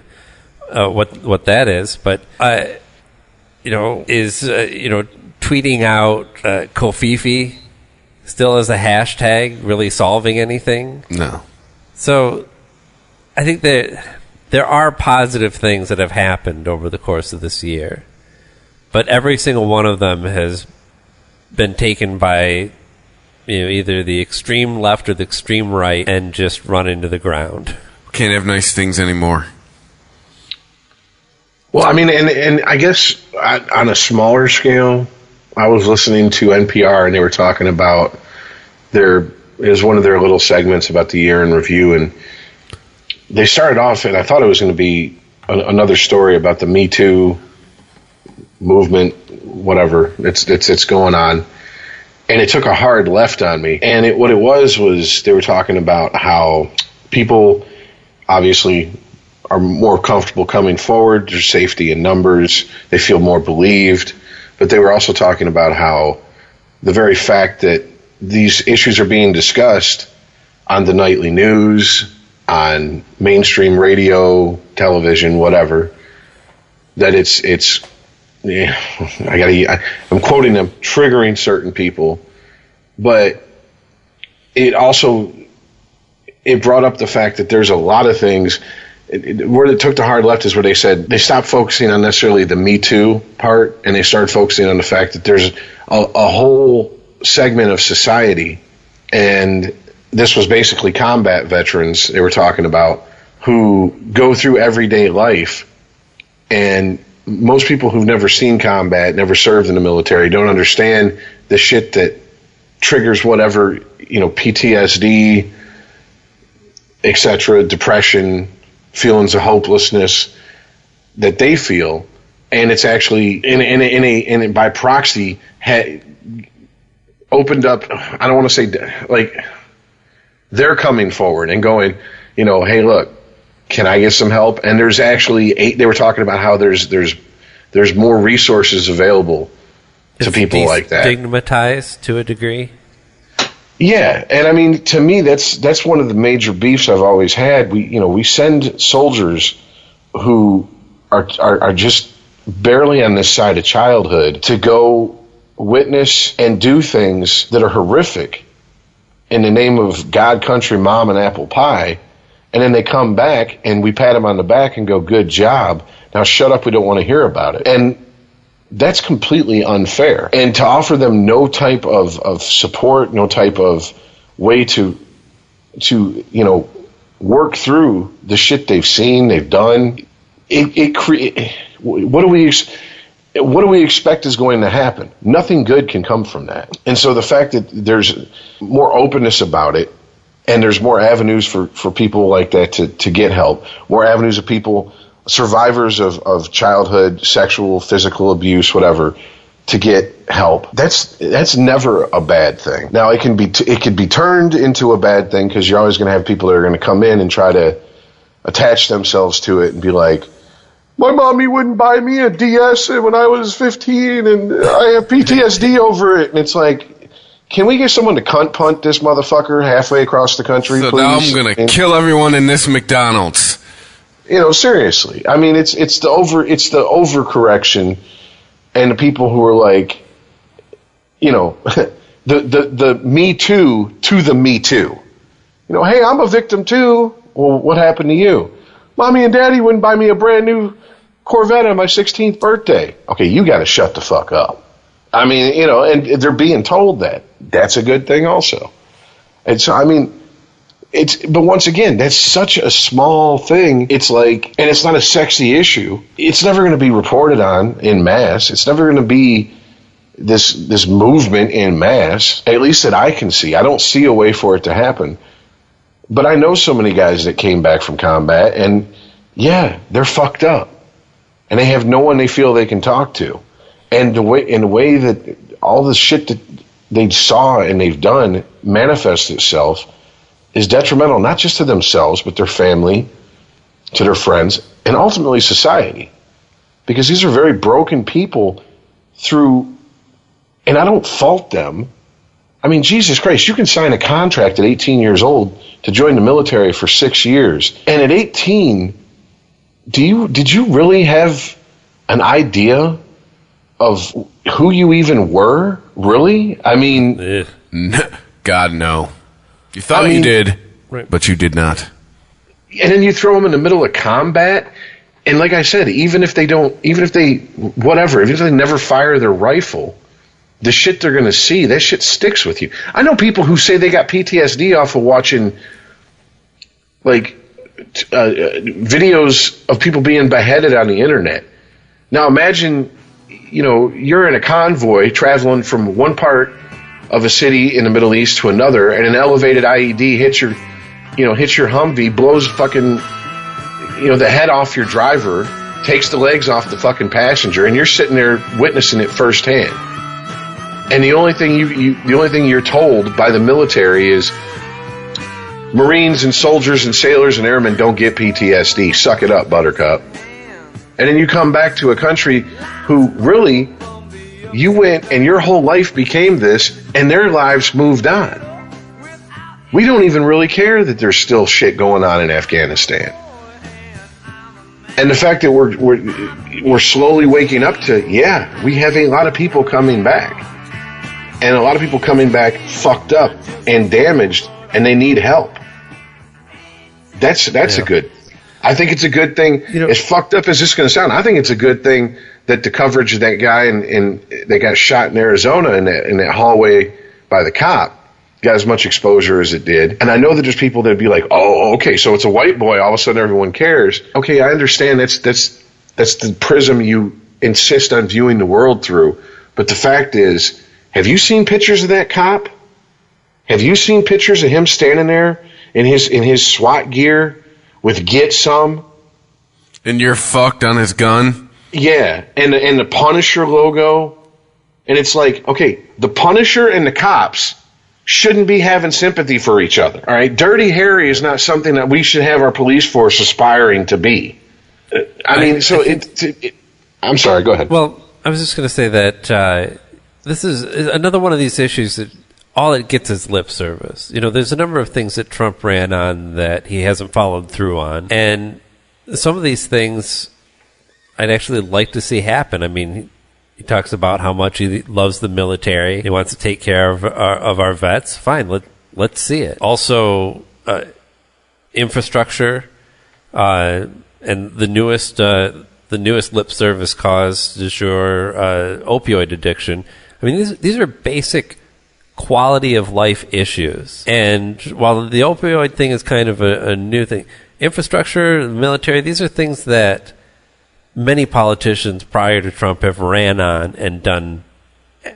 what that is. But you know, is tweeting out Kofifi still as a hashtag really solving anything? No. So I think that there are positive things that have happened over the course of this year, but every single one of them has been taken by, you know, either the extreme left or the extreme right and just run into the ground. Can't have nice things anymore. Well, I mean, and I guess on a smaller scale, I was listening to NPR and they were talking about it was one of their little segments about the year in review, and they started off, and I thought it was going to be another story about the Me Too movement, whatever it's going on. And it took a hard left on me. And what it was they were talking about how people obviously are more comfortable coming forward. There's safety in numbers. They feel more believed. But they were also talking about how the very fact that these issues are being discussed on the nightly news, on mainstream radio, television, whatever, that it's I'm quoting them, triggering certain people, but it brought up the fact that there's a lot of things. Where it took the hard left is where they said they stopped focusing on necessarily the Me Too part, and they started focusing on the fact that there's a whole segment of society, and this was basically combat veterans they were talking about, who go through everyday life, and most people who've never seen combat, never served in the military, don't understand the shit that triggers whatever, PTSD, etc., depression, feelings of hopelessness that they feel, and it's actually in by proxy opened up. I don't want to say like they're coming forward and going, hey, look, can I get some help? And there's actually they were talking about how there's more resources available to people like that. Stigmatized to a degree. Yeah, and I mean, to me, that's one of the major beefs I've always had. We send soldiers who are just barely on this side of childhood to go witness and do things that are horrific in the name of God, country, mom, and apple pie, and then they come back and we pat them on the back and go, "Good job. Now shut up. We don't want to hear about it." And that's completely unfair. And to offer them no type of support, no type of way to work through the shit they've seen, they've done, what do we expect is going to happen? Nothing good can come from that. And so the fact that there's more openness about it, and there's more avenues for people like that to get help, more avenues of people, survivors of childhood sexual, physical abuse, whatever, to get help. That's never a bad thing. Now it can be turned into a bad thing, because you're always going to have people that are going to come in and try to attach themselves to it and be like, "My mommy wouldn't buy me a DS when I was 15, and I have PTSD over it." And it's like, can we get someone to cunt punt this motherfucker halfway across the country, so please? Now I'm going to kill everyone in this McDonald's. Seriously. I mean, it's the overcorrection, and the people who are like, the Me Too to the Me Too. Hey, I'm a victim too. Well, what happened to you? Mommy and Daddy wouldn't buy me a brand new Corvette on my 16th birthday. Okay, you got to shut the fuck up. I mean, and they're being told that. That's a good thing also. And so, I mean, but once again, that's such a small thing. It's like, and it's not a sexy issue. It's never going to be reported on in mass. It's never going to be this movement in mass, at least that I can see. I don't see a way for it to happen. But I know so many guys that came back from combat, and yeah, they're fucked up, and they have no one they feel they can talk to. And the way that all the shit that they saw and they've done manifests itself is detrimental, not just to themselves, but their family, to their friends, and ultimately society. Because these are very broken people and I don't fault them. I mean, Jesus Christ, you can sign a contract at 18 years old to join the military for 6 years. And at 18, did you really have an idea of who you even were? Really? I mean... God, no. You thought you did, right, but you did not. And then you throw them in the middle of combat, and like I said, even if they never fire their rifle, the shit they're going to see, that shit sticks with you. I know people who say they got PTSD off of watching, like, videos of people being beheaded on the internet. Now imagine, you're in a convoy traveling from one part of a city in the Middle East to another, and an elevated IED hits your Humvee, blows fucking, the head off your driver, takes the legs off the fucking passenger, and you're sitting there witnessing it firsthand. And the only thing you're told by the military is Marines and soldiers and sailors and airmen don't get PTSD. Suck it up, Buttercup. And then you come back to a country who really, you went and your whole life became this, and their lives moved on. We don't even really care that there's still shit going on in Afghanistan. And the fact that we're slowly waking up to, yeah, we have a lot of people coming back. and a lot of people coming back fucked up and damaged, and they need help. That's a good. I think it's a good thing. As fucked up as this is going to sound, I think it's a good thing that the coverage of that guy and that got shot in Arizona in that hallway by the cop got as much exposure as it did. And I know that there's people that'd be like, "Oh, okay, so it's a white boy. All of a sudden, everyone cares." Okay, I understand. That's the prism you insist on viewing the world through. But the fact is, have you seen pictures of that cop? Have you seen pictures of him standing there in his SWAT gear with "Get Some"? And you're fucked on his gun? Yeah, and the Punisher logo. And it's like, okay, the Punisher and the cops shouldn't be having sympathy for each other. All right? Dirty Harry is not something that we should have our police force aspiring to be. I'm sorry, go ahead. Well, I was just going to say that this is another one of these issues that all it gets is lip service. There's a number of things that Trump ran on that he hasn't followed through on. And some of these things I'd actually like to see happen. I mean, he talks about how much he loves the military. He wants to take care of our vets. Fine, let's see it. Also, infrastructure and the newest lip service cause du jour, opioid addiction. I mean, these are basic quality of life issues. And while the opioid thing is kind of a new thing, infrastructure, the military, these are things that many politicians prior to Trump have ran on and done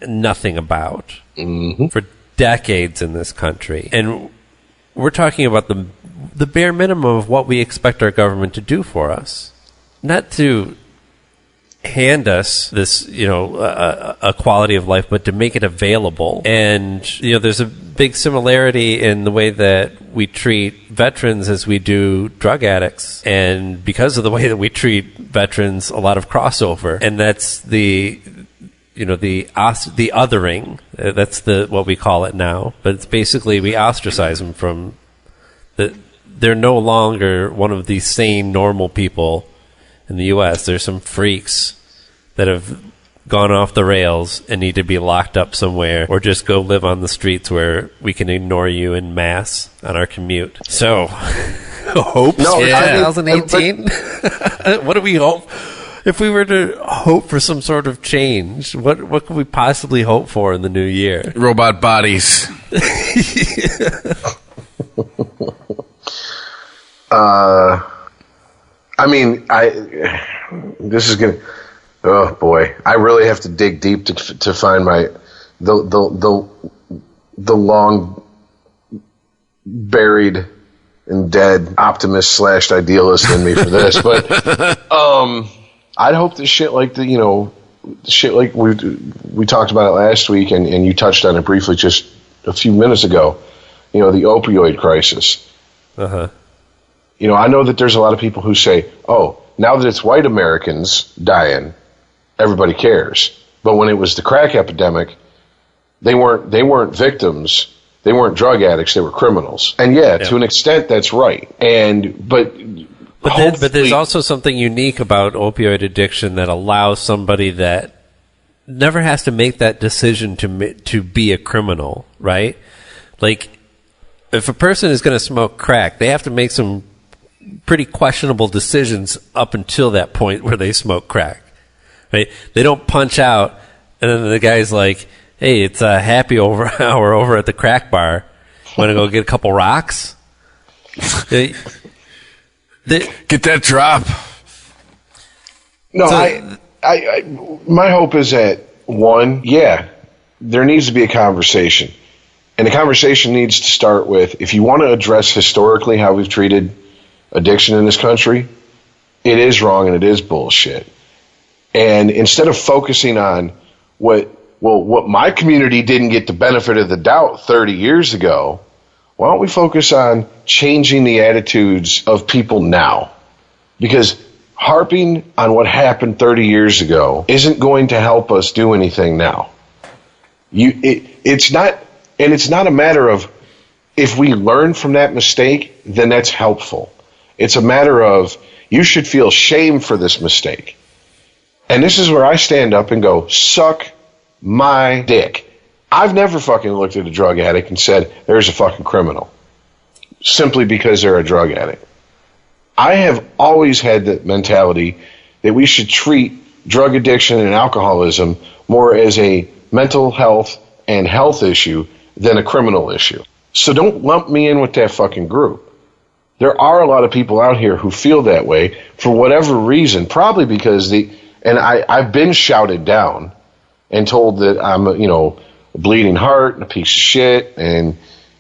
nothing about for decades in this country. And we're talking about the bare minimum of what we expect our government to do for us. Not to hand us this, a quality of life, but to make it available. And, there's a big similarity in the way that we treat veterans as we do drug addicts. And because of the way that we treat veterans, a lot of crossover. And that's the othering. That's what we call it now. But it's basically we ostracize them from they're no longer one of these sane, normal people in the U.S. There's some freaks that have gone off the rails and need to be locked up somewhere, or just go live on the streets where we can ignore you in mass on our commute. So, hope 2018? What do we hope? If we were to hope for some sort of change, what could we possibly hope for in the new year? Robot bodies. This is gonna. Oh boy, I really have to dig deep to find the long buried and dead optimist / idealist in me for this, but I'd hope that shit like shit like we talked about it last week, and you touched on it briefly just a few minutes ago. The opioid crisis. I know that there's a lot of people who say, "Oh, now that it's white Americans dying, everybody cares." But when it was the crack epidemic, they weren't victims. They weren't drug addicts. They were criminals. And to an extent, that's right. But there's also something unique about opioid addiction that allows somebody that never has to make that decision to be a criminal, right? Like, if a person is going to smoke crack, they have to make some pretty questionable decisions up until that point where they smoke crack. Right? They don't punch out, and then the guy's like, "Hey, it's a happy hour over at the crack bar. Want to go get a couple rocks?" Get that drop. No, I my hope is that there needs to be a conversation, and the conversation needs to start with, if you want to address historically how we've treated addiction in this country, it is wrong and it is bullshit. And instead of focusing on what my community didn't get the benefit of the doubt 30 years ago, why don't we focus on changing the attitudes of people now? Because harping on what happened 30 years ago isn't going to help us do anything now. It's not a matter of, if we learn from that mistake, then that's helpful. It's a matter of, you should feel shame for this mistake. And this is where I stand up and go, suck my dick. I've never fucking looked at a drug addict and said, there's a fucking criminal, simply because they're a drug addict. I have always had the mentality that we should treat drug addiction and alcoholism more as a mental health and health issue than a criminal issue. So don't lump me in with that fucking group. There are a lot of people out here who feel that way for whatever reason, probably because I've been shouted down and told that I'm, a bleeding heart and a piece of shit and,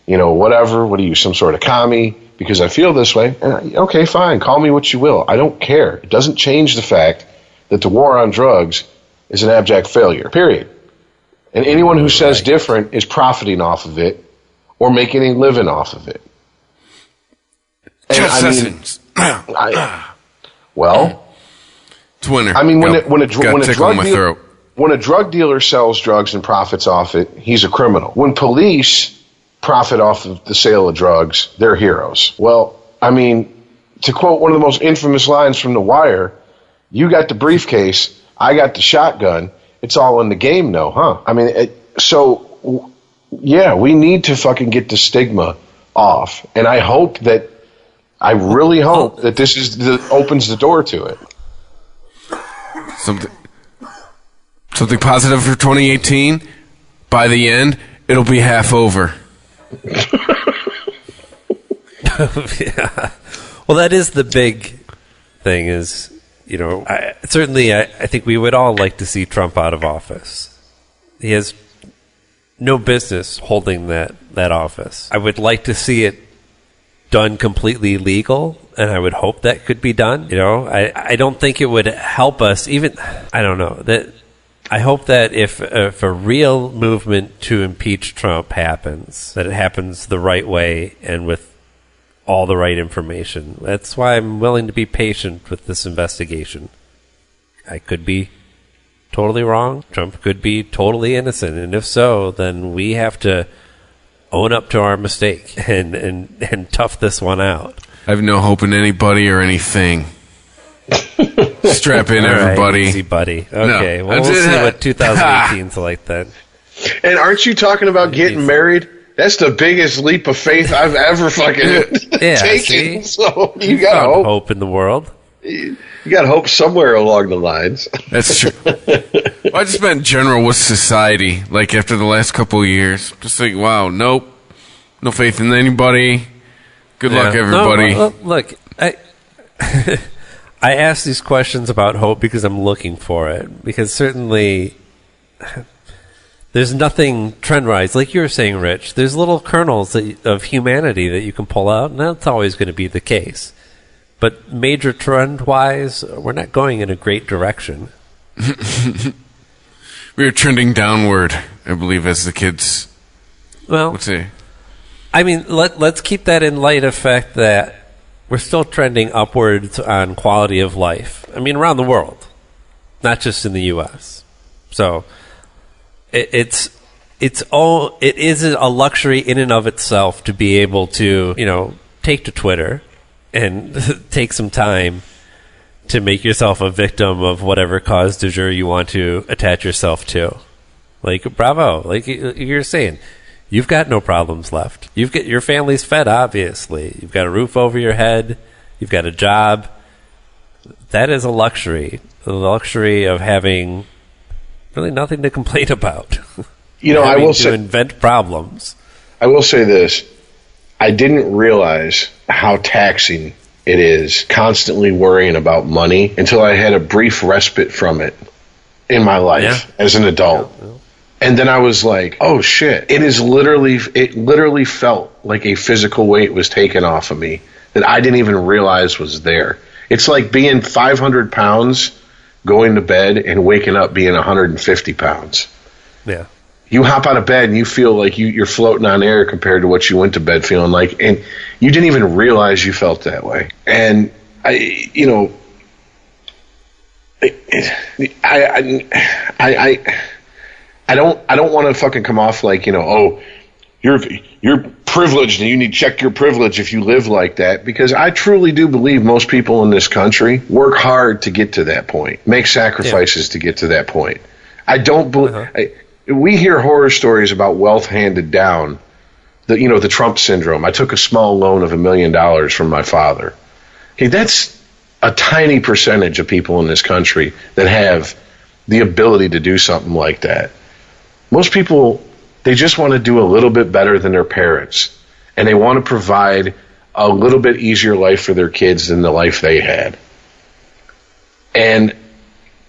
whatever. What are you, some sort of commie? Because I feel this way. And okay, fine. Call me what you will. I don't care. It doesn't change the fact that the war on drugs is an abject failure, period. And anyone who says different is profiting off of it or making a living off of it. It's winter. I mean, when a drug dealer sells drugs and profits off it, he's a criminal. When police profit off of the sale of drugs, they're heroes. Well, I mean, to quote one of the most infamous lines from The Wire, you got the briefcase, I got the shotgun, it's all in the game now, huh? I mean, we need to fucking get the stigma off. And I really hope that this opens the door to it. Something positive for 2018. By the end, it'll be half over. Yeah. Well, that is the big thing is, I think we would all like to see Trump out of office. He has no business holding that office. I would like to see it done completely legal, and I would hope that could be done. I don't think it would help us even. I don't know that. I hope that if a real movement to impeach Trump happens, that it happens the right way and with all the right information. That's why I'm willing to be patient with this investigation. I could be totally wrong. Trump could be totally innocent, and if so, then we have to own up to our mistake and tough this one out. I have no hope in anybody or anything. Strap in, everybody. Right, easy, buddy. Okay, well, we'll see what 2018's like then. And aren't you talking about getting married? That's the biggest leap of faith I've ever fucking taken. See? So you got hope in the world. You got hope somewhere along the lines. That's true. Well, I just meant in general with society, like after the last couple of years. Just like, wow, nope. No faith in anybody. Good luck, everybody. No, look, I ask these questions about hope because I'm looking for it. Because certainly there's nothing trend-wise. Like you were saying, Rich, there's little kernels of humanity that you can pull out, and that's always going to be the case. But major trend-wise, we're not going in a great direction. We are trending downward, I believe, as the kids would say. I mean, let's keep that in light of fact that we're still trending upwards on quality of life. I mean, around the world, not just in the U.S. So it is a luxury in and of itself to be able to, take to Twitter and take some time to make yourself a victim of whatever cause du jour you want to attach yourself to. Like, bravo. Like you're saying, you've got no problems left. Your family's fed, obviously. You've got a roof over your head. You've got a job. That is a luxury. The luxury of having really nothing to complain about. I will say, invent problems. I will say this. I didn't realize how taxing it is constantly worrying about money until I had a brief respite from it in my life as an adult. Yeah. And then I was like, oh shit, it literally felt like a physical weight was taken off of me that I didn't even realize was there. It's like being 500 pounds, going to bed, and waking up being 150 pounds. Yeah. You hop out of bed and you feel like you're floating on air compared to what you went to bed feeling like, and you didn't even realize you felt that way. And I don't want to fucking come off like, you're privileged and you need to check your privilege if you live like that, because I truly do believe most people in this country work hard to get to that point, make sacrifices to get to that point. I don't believe we hear horror stories about wealth handed down. The Trump syndrome. I took a small loan of $1 million from my father. Okay, that's a tiny percentage of people in this country that have the ability to do something like that. Most people, they just want to do a little bit better than their parents, and they want to provide a little bit easier life for their kids than the life they had. And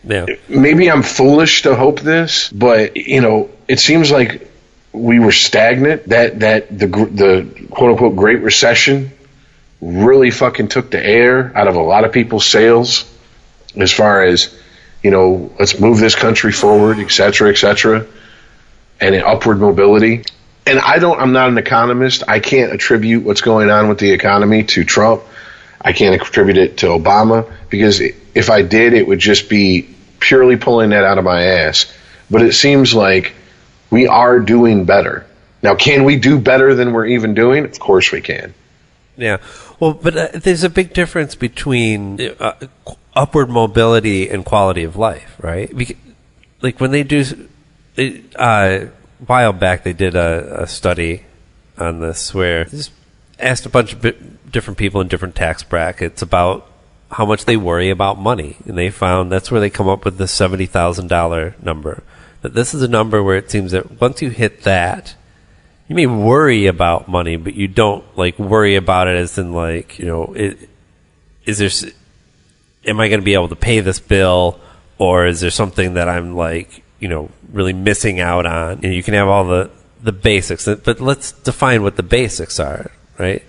maybe I'm foolish to hope this, but it seems like we were stagnant. That the quote unquote Great Recession really fucking took the air out of a lot of people's sails, as far as let's move this country forward, et cetera, and an upward mobility. And I'm not an economist. I can't attribute what's going on with the economy to Trump. I can't attribute it to Obama, because if I did, it would just be purely pulling that out of my ass. But it seems like we are doing better. Now, can we do better than we're even doing? Of course we can. Yeah. Well, but there's a big difference between upward mobility and quality of life, right? Like when they do, a while back they did a study on this where they just asked a bunch of different people in different tax brackets about how much they worry about money. And they found that's where they come up with the $70,000 number. That this is a number where it seems that once you hit that, you may worry about money, but you don't worry about it as in is there, am I going to be able to pay this bill, or is there something that I'm really missing out on? And you can have all the basics, but let's define what the basics are, right?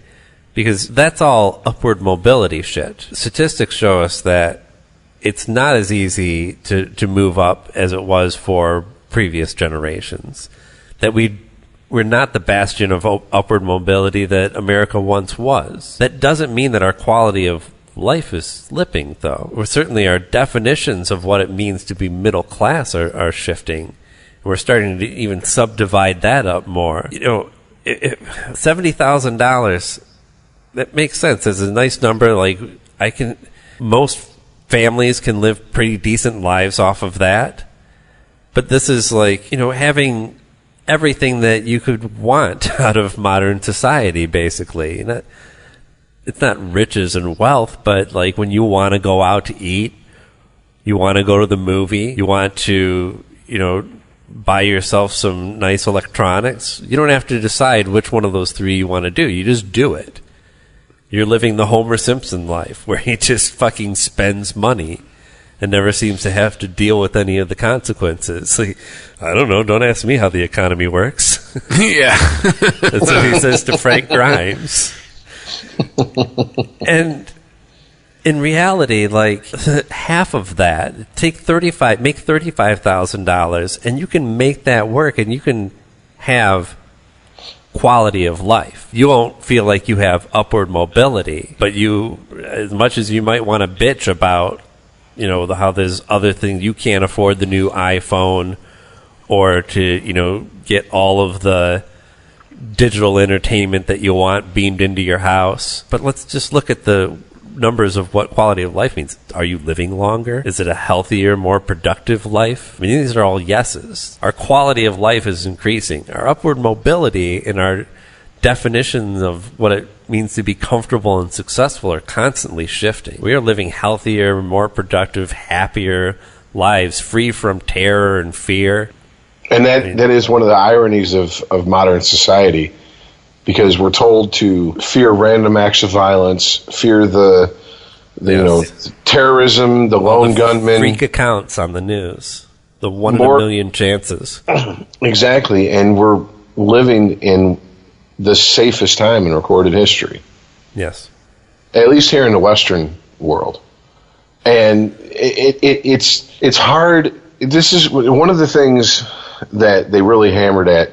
Because that's all upward mobility shit. Statistics show us that it's not as easy to move up as it was for previous generations. That we're not the bastion of upward mobility that America once was. That doesn't mean that our quality of life is slipping, though. Or certainly our definitions of what it means to be middle class are shifting. We're starting to even subdivide that up more. $70,000, that makes sense. It's a nice number. Most families can live pretty decent lives off of that. But this is having everything that you could want out of modern society, basically. It's not riches and wealth, but when you want to go out to eat, you want to go to the movie, you want to, buy yourself some nice electronics, you don't have to decide which one of those three you want to do. You just do it. You're living the Homer Simpson life, where he just fucking spends money and never seems to have to deal with any of the consequences. I don't know. Don't ask me how the economy works. Yeah. That's what he says to Frank Grimes. And in reality, half of that, make $35,000, and you can make that work, and you can have quality of life. You won't feel like you have upward mobility, but as much as you might want to bitch about, how there's other things, you can't afford the new iPhone, or to, get all of the digital entertainment that you want beamed into your house. But let's just look at the numbers of what quality of life means. Are you living longer? Is it a healthier, more productive life? I mean, these are all yeses. Our quality of life is increasing. Our upward mobility and our definitions of what it means to be comfortable and successful are constantly shifting. We are living healthier, more productive, happier lives, free from terror and fear. And that is one of the ironies of modern society, because we're told to fear random acts of violence, fear the terrorism, the lone gunman, freak accounts on the news, the 1 in a million chances. Exactly, and we're living in the safest time in recorded history. Yes, at least here in the Western world, and it's hard. This is one of the things that they really hammered at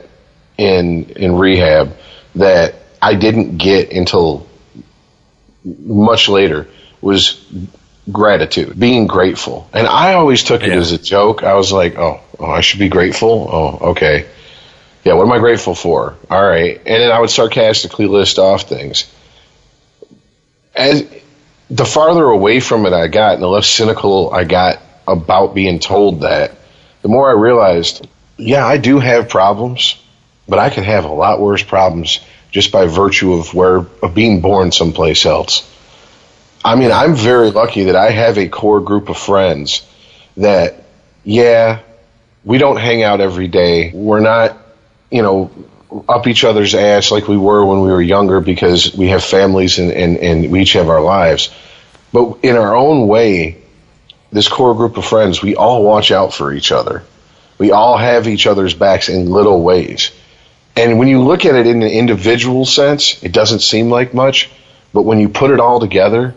in rehab that I didn't get until much later was gratitude, being grateful. And I always took it as a joke. I was like, oh, I should be grateful? Oh, okay. Yeah, what am I grateful for? All right. And then I would sarcastically list off things. As the farther away from it I got and the less cynical I got about being told that, the more I realized yeah, I do have problems, but I could have a lot worse problems just by virtue of being born someplace else. I mean, I'm very lucky that I have a core group of friends that, yeah, we don't hang out every day. We're not, up each other's ass like we were when we were younger because we have families and we each have our lives. But in our own way, this core group of friends, we all watch out for each other. We all have each other's backs in little ways. And when you look at it in an individual sense, it doesn't seem like much. But when you put it all together,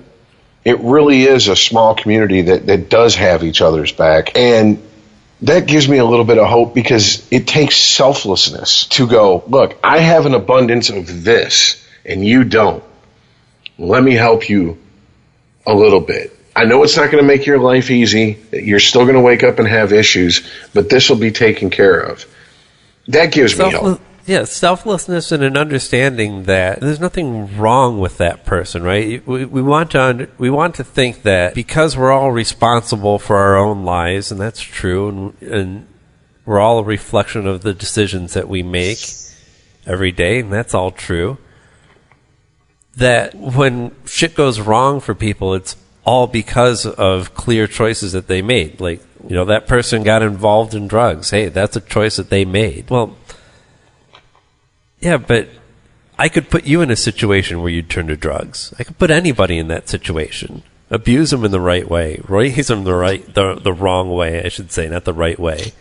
it really is a small community that does have each other's back. And that gives me a little bit of hope because it takes selflessness to go, look, I have an abundance of this and you don't. Let me help you a little bit. I know it's not going to make your life easy. You're still going to wake up and have issues, but this will be taken care of. That gives me hope. Yeah, selflessness and an understanding that there's nothing wrong with that person, right? We want to think that because we're all responsible for our own lives, and that's true, and we're all a reflection of the decisions that we make every day, and that's all true, that when shit goes wrong for people, it's all because of clear choices that they made. Like, that person got involved in drugs. Hey, that's a choice that they made. Well, yeah, but I could put you in a situation where you'd turn to drugs. I could put anybody in that situation. Abuse them in the right way. Raise them the wrong way, I should say, not the right way.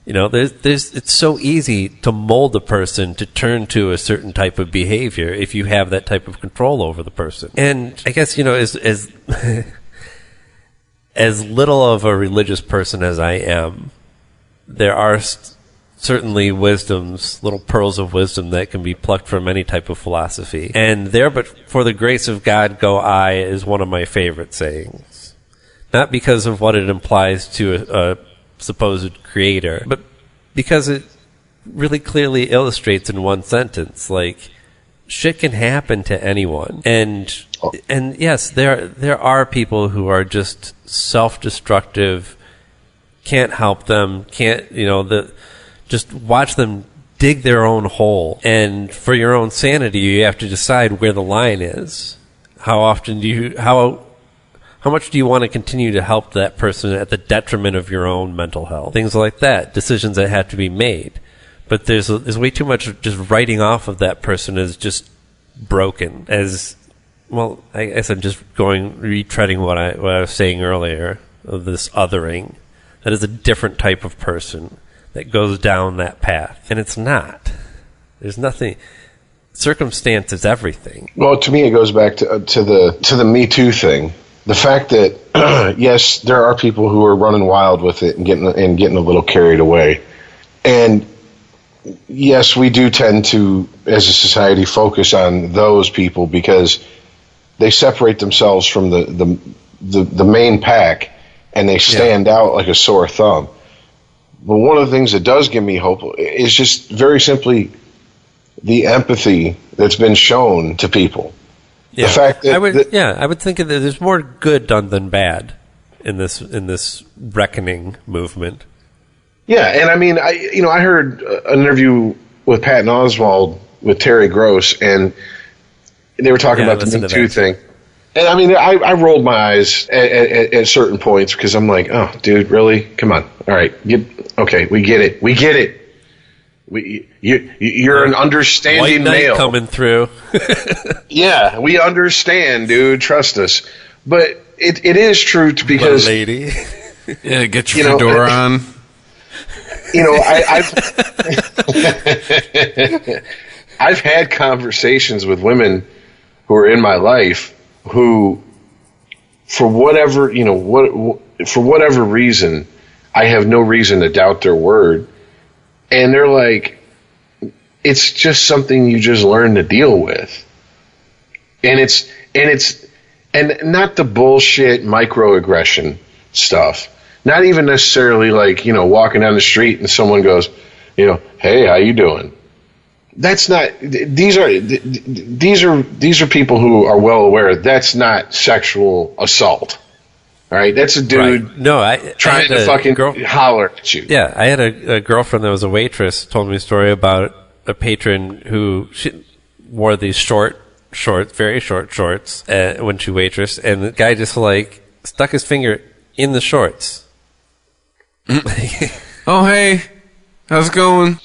It's so easy to mold a person to turn to a certain type of behavior if you have that type of control over the person. And I guess, as as little of a religious person as I am, there are certainly little pearls of wisdom that can be plucked from any type of philosophy. And there, but for the grace of God go I is one of my favorite sayings. Not because of what it implies to a supposed creator, but because it really clearly illustrates in one sentence, like, shit can happen to anyone. And yes, there are people who are just self-destructive, can't help them, just watch them dig their own hole. And for your own sanity, you have to decide where the line is. How much do you want to continue to help that person at the detriment of your own mental health? Things like that, decisions that have to be made. But there's way too much just writing off of that person as just broken. As well, I guess I'm just retreading what I was saying earlier of this othering. That is a different type of person that goes down that path. And it's not. There's nothing. Circumstance is everything. Well, to me, it goes back to the Me Too thing. The fact that, yes, there are people who are running wild with it and getting a little carried away. And yes, we do tend to, as a society, focus on those people because they separate themselves from the main pack and they stand out like a sore thumb. But one of the things that does give me hope is just very simply the empathy that's been shown to people. Yeah. The fact that I would think that there's more good done than bad in this reckoning movement. Yeah, and I mean, I heard an interview with Patton Oswalt with Terry Gross, and they were talking about the Me Too thing. And I mean, I rolled my eyes at certain points because I'm like, oh, dude, really? Come on. All right. Okay, we get it. We get it. You're an understanding White knight male. coming through. Yeah, we understand, dude. Trust us. But it is true because... lady. Yeah, get your fedora on. I've had conversations with women who are in my life who, for whatever reason, I have no reason to doubt their word, and they're like, it's just something you just learn to deal with, and it's not the bullshit microaggression stuff. Not even necessarily like, walking down the street and someone goes, hey, how you doing? That's not. These are people who are well aware that's not sexual assault. All right, that's a dude Right. No, trying to fucking holler at you. Yeah, I had a girlfriend that was a waitress. Told me a story about a patron who wore these very short shorts when she waitressed, and the guy just like stuck his finger in the shorts. Oh, hey, how's it going?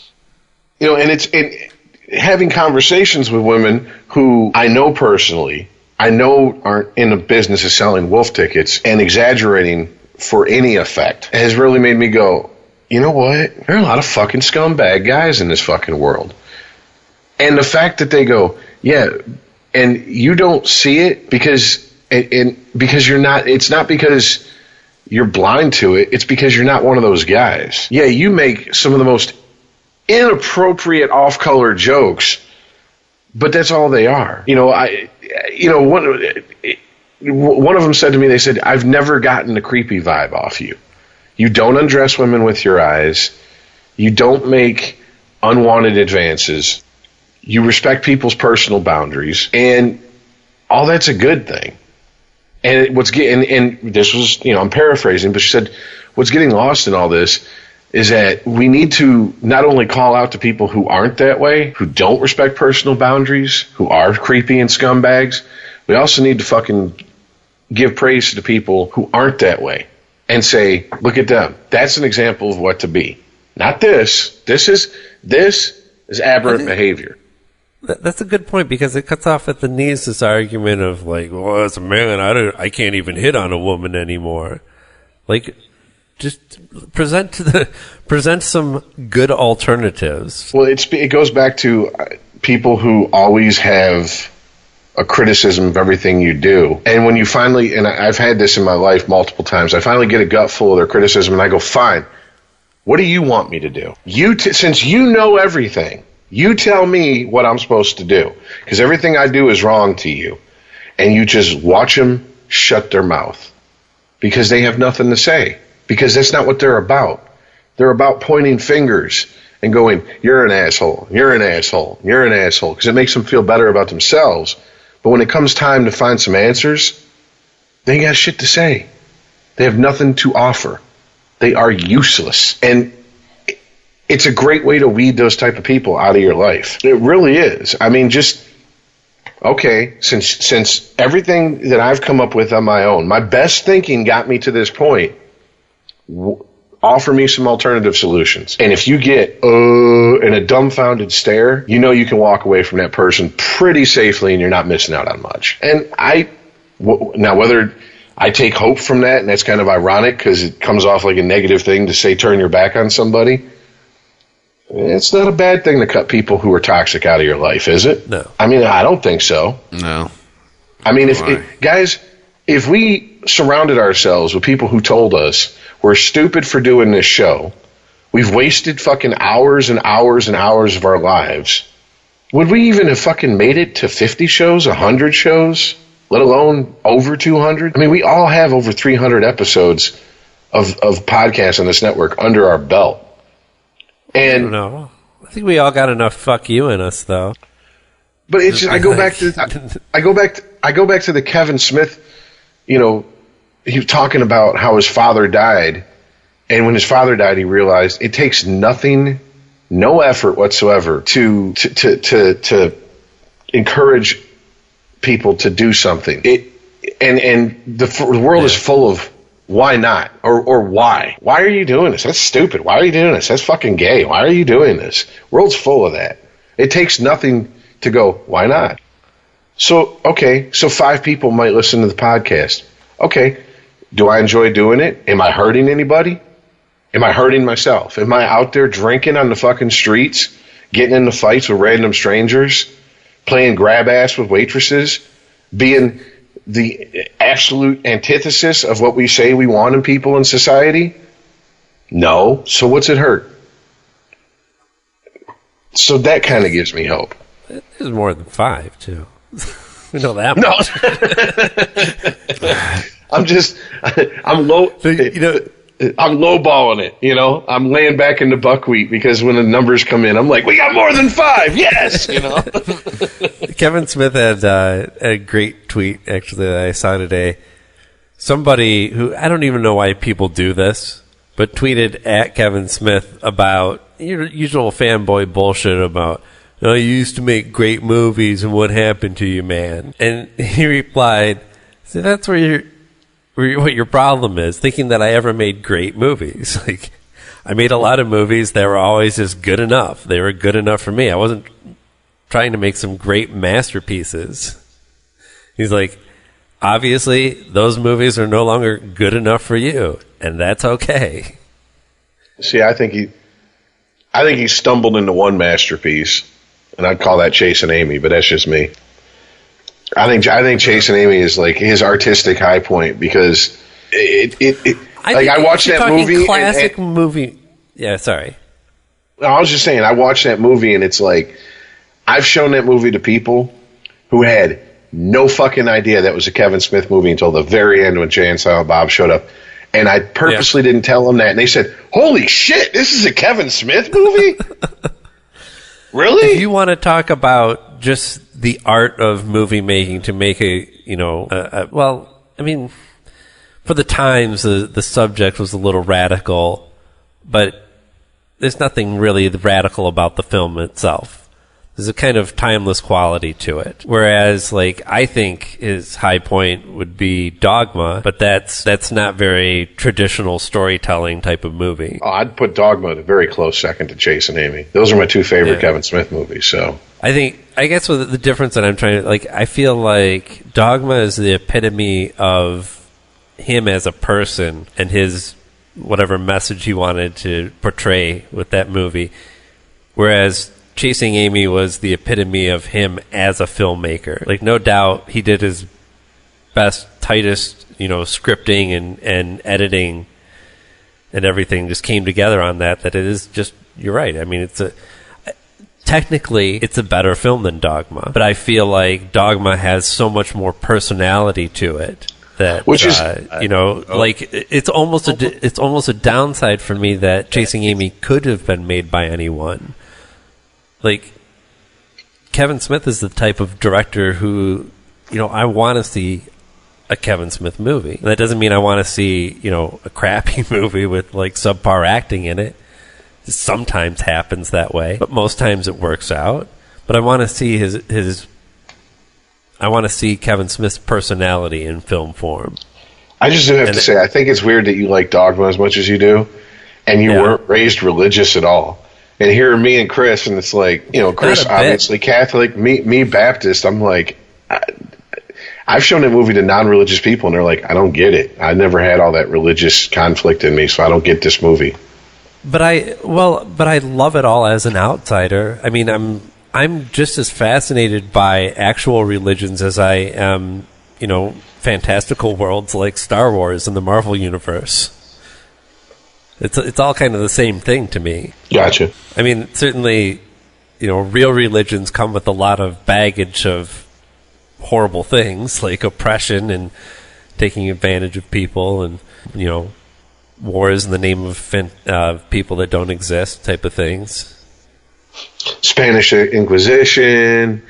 You know, and having conversations with women who I know personally, I know aren't in the business of selling wolf tickets and exaggerating for any effect, has really made me go, you know what? There are a lot of fucking scumbag guys in this fucking world. And the fact that they go, yeah, and you don't see it because you're not, it's not because you're blind to it, it's because you're not one of those guys. Yeah, you make some of the most inappropriate off-color jokes, but that's all they are. You know, one of them said to me, they said, I've never gotten a creepy vibe off you. You don't undress women with your eyes. You don't make unwanted advances. You respect people's personal boundaries, and all that's a good thing. And and this was, you know, I'm paraphrasing, but she said, what's getting lost in all this is that we need to not only call out to people who aren't that way, who don't respect personal boundaries, who are creepy and scumbags, we also need to fucking give praise to the people who aren't that way and say, look at them. That's an example of what to be. Not this. This is aberrant behavior. That's a good point, because it cuts off at the knees this argument of like, well, as a man, I can't even hit on a woman anymore. Like, just present some good alternatives. Well, it goes back to people who always have a criticism of everything you do, and when you finally, and I've had this in my life multiple times, I finally get a gut full of their criticism, and I go, fine, what do you want me to do? Since you know everything, you tell me what I'm supposed to do, because everything I do is wrong to you, and you just watch them shut their mouth because they have nothing to say, because that's not what they're about. They're about pointing fingers and going, you're an asshole, you're an asshole, you're an asshole, because it makes them feel better about themselves. But when it comes time to find some answers, they ain't got shit to say. They have nothing to offer. They are useless. And it's a great way to weed those type of people out of your life. It really is. I mean, just, okay, since everything that I've come up with on my own, my best thinking got me to this point, offer me some alternative solutions. And if you get, and a dumbfounded stare, you know you can walk away from that person pretty safely and you're not missing out on much. And now whether I take hope from that, and that's kind of ironic because it comes off like a negative thing to say turn your back on somebody, it's not a bad thing to cut people who are toxic out of your life, is it? No. I mean, I don't think so. No. I mean, if we surrounded ourselves with people who told us we're stupid for doing this show, we've wasted fucking hours and hours and hours of our lives, would we even have fucking made it to 50 shows, 100 shows, let alone over 200? I mean, we all have over 300 episodes of podcasts on this network under our belt. I don't know. I think we all got enough fuck you in us, though. But it's just, I go back to the Kevin Smith, you know, he was talking about how his father died, and when his father died, he realized it takes nothing, no effort whatsoever to encourage people to do something. The world is full of why not, or why? Why are you doing this? That's stupid. Why are you doing this? That's fucking gay. Why are you doing this? World's full of that. It takes nothing to go, why not? So 5 people might listen to the podcast. Okay, do I enjoy doing it? Am I hurting anybody? Am I hurting myself? Am I out there drinking on the fucking streets, getting into fights with random strangers, playing grab ass with waitresses, being the absolute antithesis of what we say we want in people in society? No. So what's it hurt? So that kind of gives me hope. There's more than 5, too. We know that much. I'm low. I'm lowballing it. You know, I'm laying back in the buckwheat because when the numbers come in, I'm like, we got more than 5. Yes, you know. Kevin Smith had a great tweet actually that I saw today. somebody who, I don't even know why people do this, but tweeted at Kevin Smith about your usual fanboy bullshit about, you used to make great movies and what happened to you, man? And he replied, see, that's what your problem is, thinking that I ever made great movies. Like, I made a lot of movies that were always just good enough. They were good enough for me. I wasn't trying to make some great masterpieces. He's like, obviously, those movies are no longer good enough for you, and that's okay. See, I think he stumbled into one masterpiece, and I'd call that Chasing Amy, but that's just me. I think Chasing Amy is like his artistic high point because I watched that movie. Classic movie. Yeah, sorry. I was just saying, I watched that movie, and it's like I've shown that movie to people who had no fucking idea that was a Kevin Smith movie until the very end when Jay and Silent Bob showed up. And I purposely didn't tell them that. And they said, holy shit, this is a Kevin Smith movie? Really? If you want to talk about just the art of movie making to make well, I mean, for the times, the subject was a little radical, but there's nothing really radical about the film itself. There's a kind of timeless quality to it. Whereas, like, I think his high point would be Dogma, but that's not very traditional storytelling type of movie. Oh, I'd put Dogma at a very close second to Chasing Amy. Those are my two favorite Kevin Smith movies, so. I guess with the difference that I'm trying to, like, I feel like Dogma is the epitome of him as a person and his whatever message he wanted to portray with that movie. Whereas Chasing Amy was the epitome of him as a filmmaker. Like, no doubt he did his best, tightest, scripting and editing and everything just came together on that it is just, you're right. I mean, technically it's a better film than Dogma, but I feel like Dogma has so much more personality to it that, which is, like it's almost a downside for me that Chasing Amy could have been made by anyone. Like, Kevin Smith is the type of director who, I want to see a Kevin Smith movie. And that doesn't mean I want to see, a crappy movie with, like, subpar acting in it. It sometimes happens that way, but most times it works out. But I want to see I want to see Kevin Smith's personality in film form. I just do have to say, I think it's weird that you like Dogma as much as you do, and you weren't raised religious at all. And here are me and Chris, and it's like, Chris obviously Catholic, me Baptist. I'm like, I've shown that movie to non-religious people, and they're like, I don't get it. I never had all that religious conflict in me, so I don't get this movie. But I love it all as an outsider. I mean, I'm just as fascinated by actual religions as I am, fantastical worlds like Star Wars and the Marvel Universe. It's all kind of the same thing to me. Gotcha. I mean, certainly, real religions come with a lot of baggage of horrible things like oppression and taking advantage of people and, wars in the name of people that don't exist type of things. Spanish Inquisition,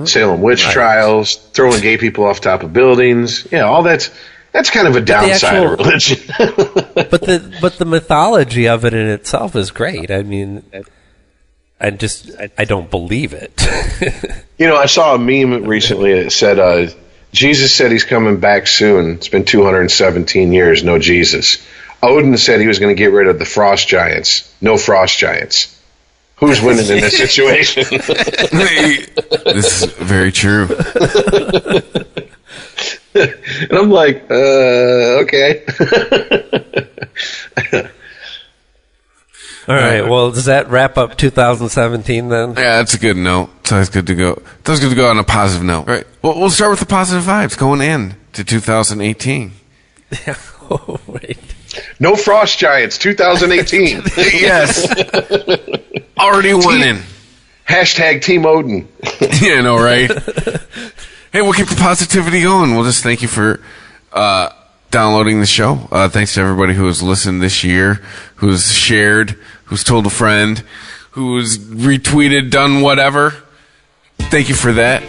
Salem witch trials, throwing gay people off top of buildings. Yeah, all that's kind of a downside of religion. but the mythology of it in itself is great. I mean, I don't believe it. I saw a meme recently that said, Jesus said he's coming back soon. It's been 217 years, no Jesus. Odin said he was going to get rid of the frost giants. No frost giants. Who's winning in this situation? This is very true. And I'm like, okay. All right. Well, does that wrap up 2017 then? Yeah, that's a good note. It's always good to go. It's always good to go on a positive note. Right. Well, we'll start with the positive vibes going in to 2018. Yeah. Oh, wait. No frost giants, 2018. Yes. Already winning. Hashtag Team Odin. Yeah, I know, right? Hey, we'll keep the positivity going. We'll just thank you for downloading the show. Thanks to everybody who has listened this year, who's shared, who's told a friend, who's retweeted, done whatever. Thank you for that.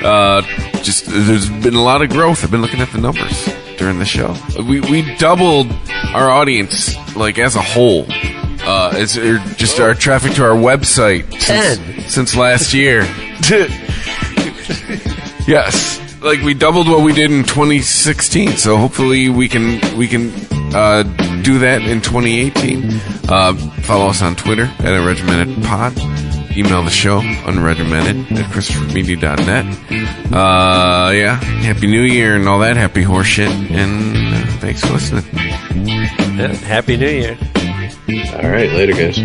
There's been a lot of growth. I've been looking at the numbers. during the show. We doubled our audience, like, as a whole. Just our traffic to our website since last year. Yes, like we doubled what we did in 2016. So hopefully we can do that in 2018. Follow us on Twitter at @regimentedpod. Email the show unregimented@christophermedia.net. Yeah, Happy New Year and all that happy horse shit. And thanks for listening. Yeah, Happy New Year. All right, later, guys.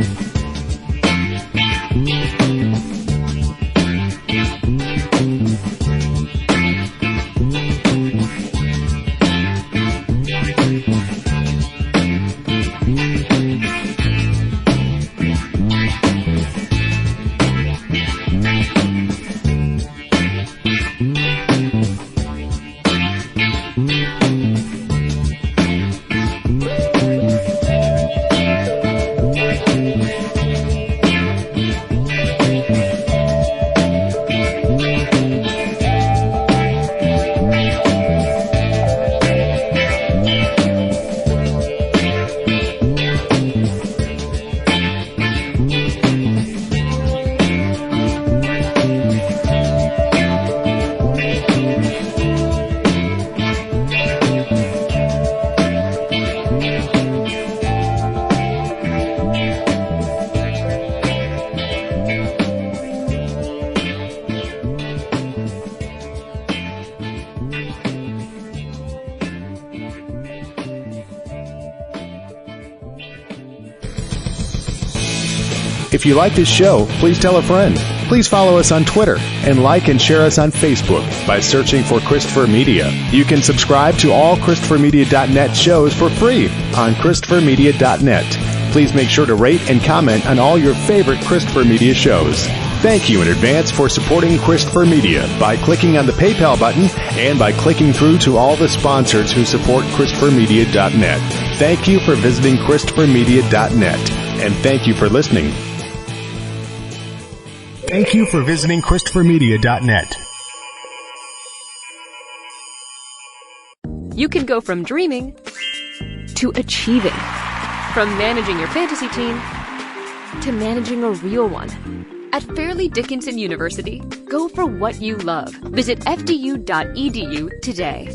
If you like this show, please tell a friend. Please follow us on Twitter and like and share us on Facebook by searching for Christopher Media. You can subscribe to all ChristopherMedia.net shows for free on ChristopherMedia.net. Please make sure to rate and comment on all your favorite Christopher Media shows. Thank you in advance for supporting Christopher Media by clicking on the PayPal button and by clicking through to all the sponsors who support ChristopherMedia.net. Thank you for visiting ChristopherMedia.net, and thank you for listening. Thank you for visiting ChristopherMedia.net. You can go from dreaming to achieving, from managing your fantasy team to managing a real one. At Fairleigh Dickinson University, go for what you love. Visit fdu.edu today.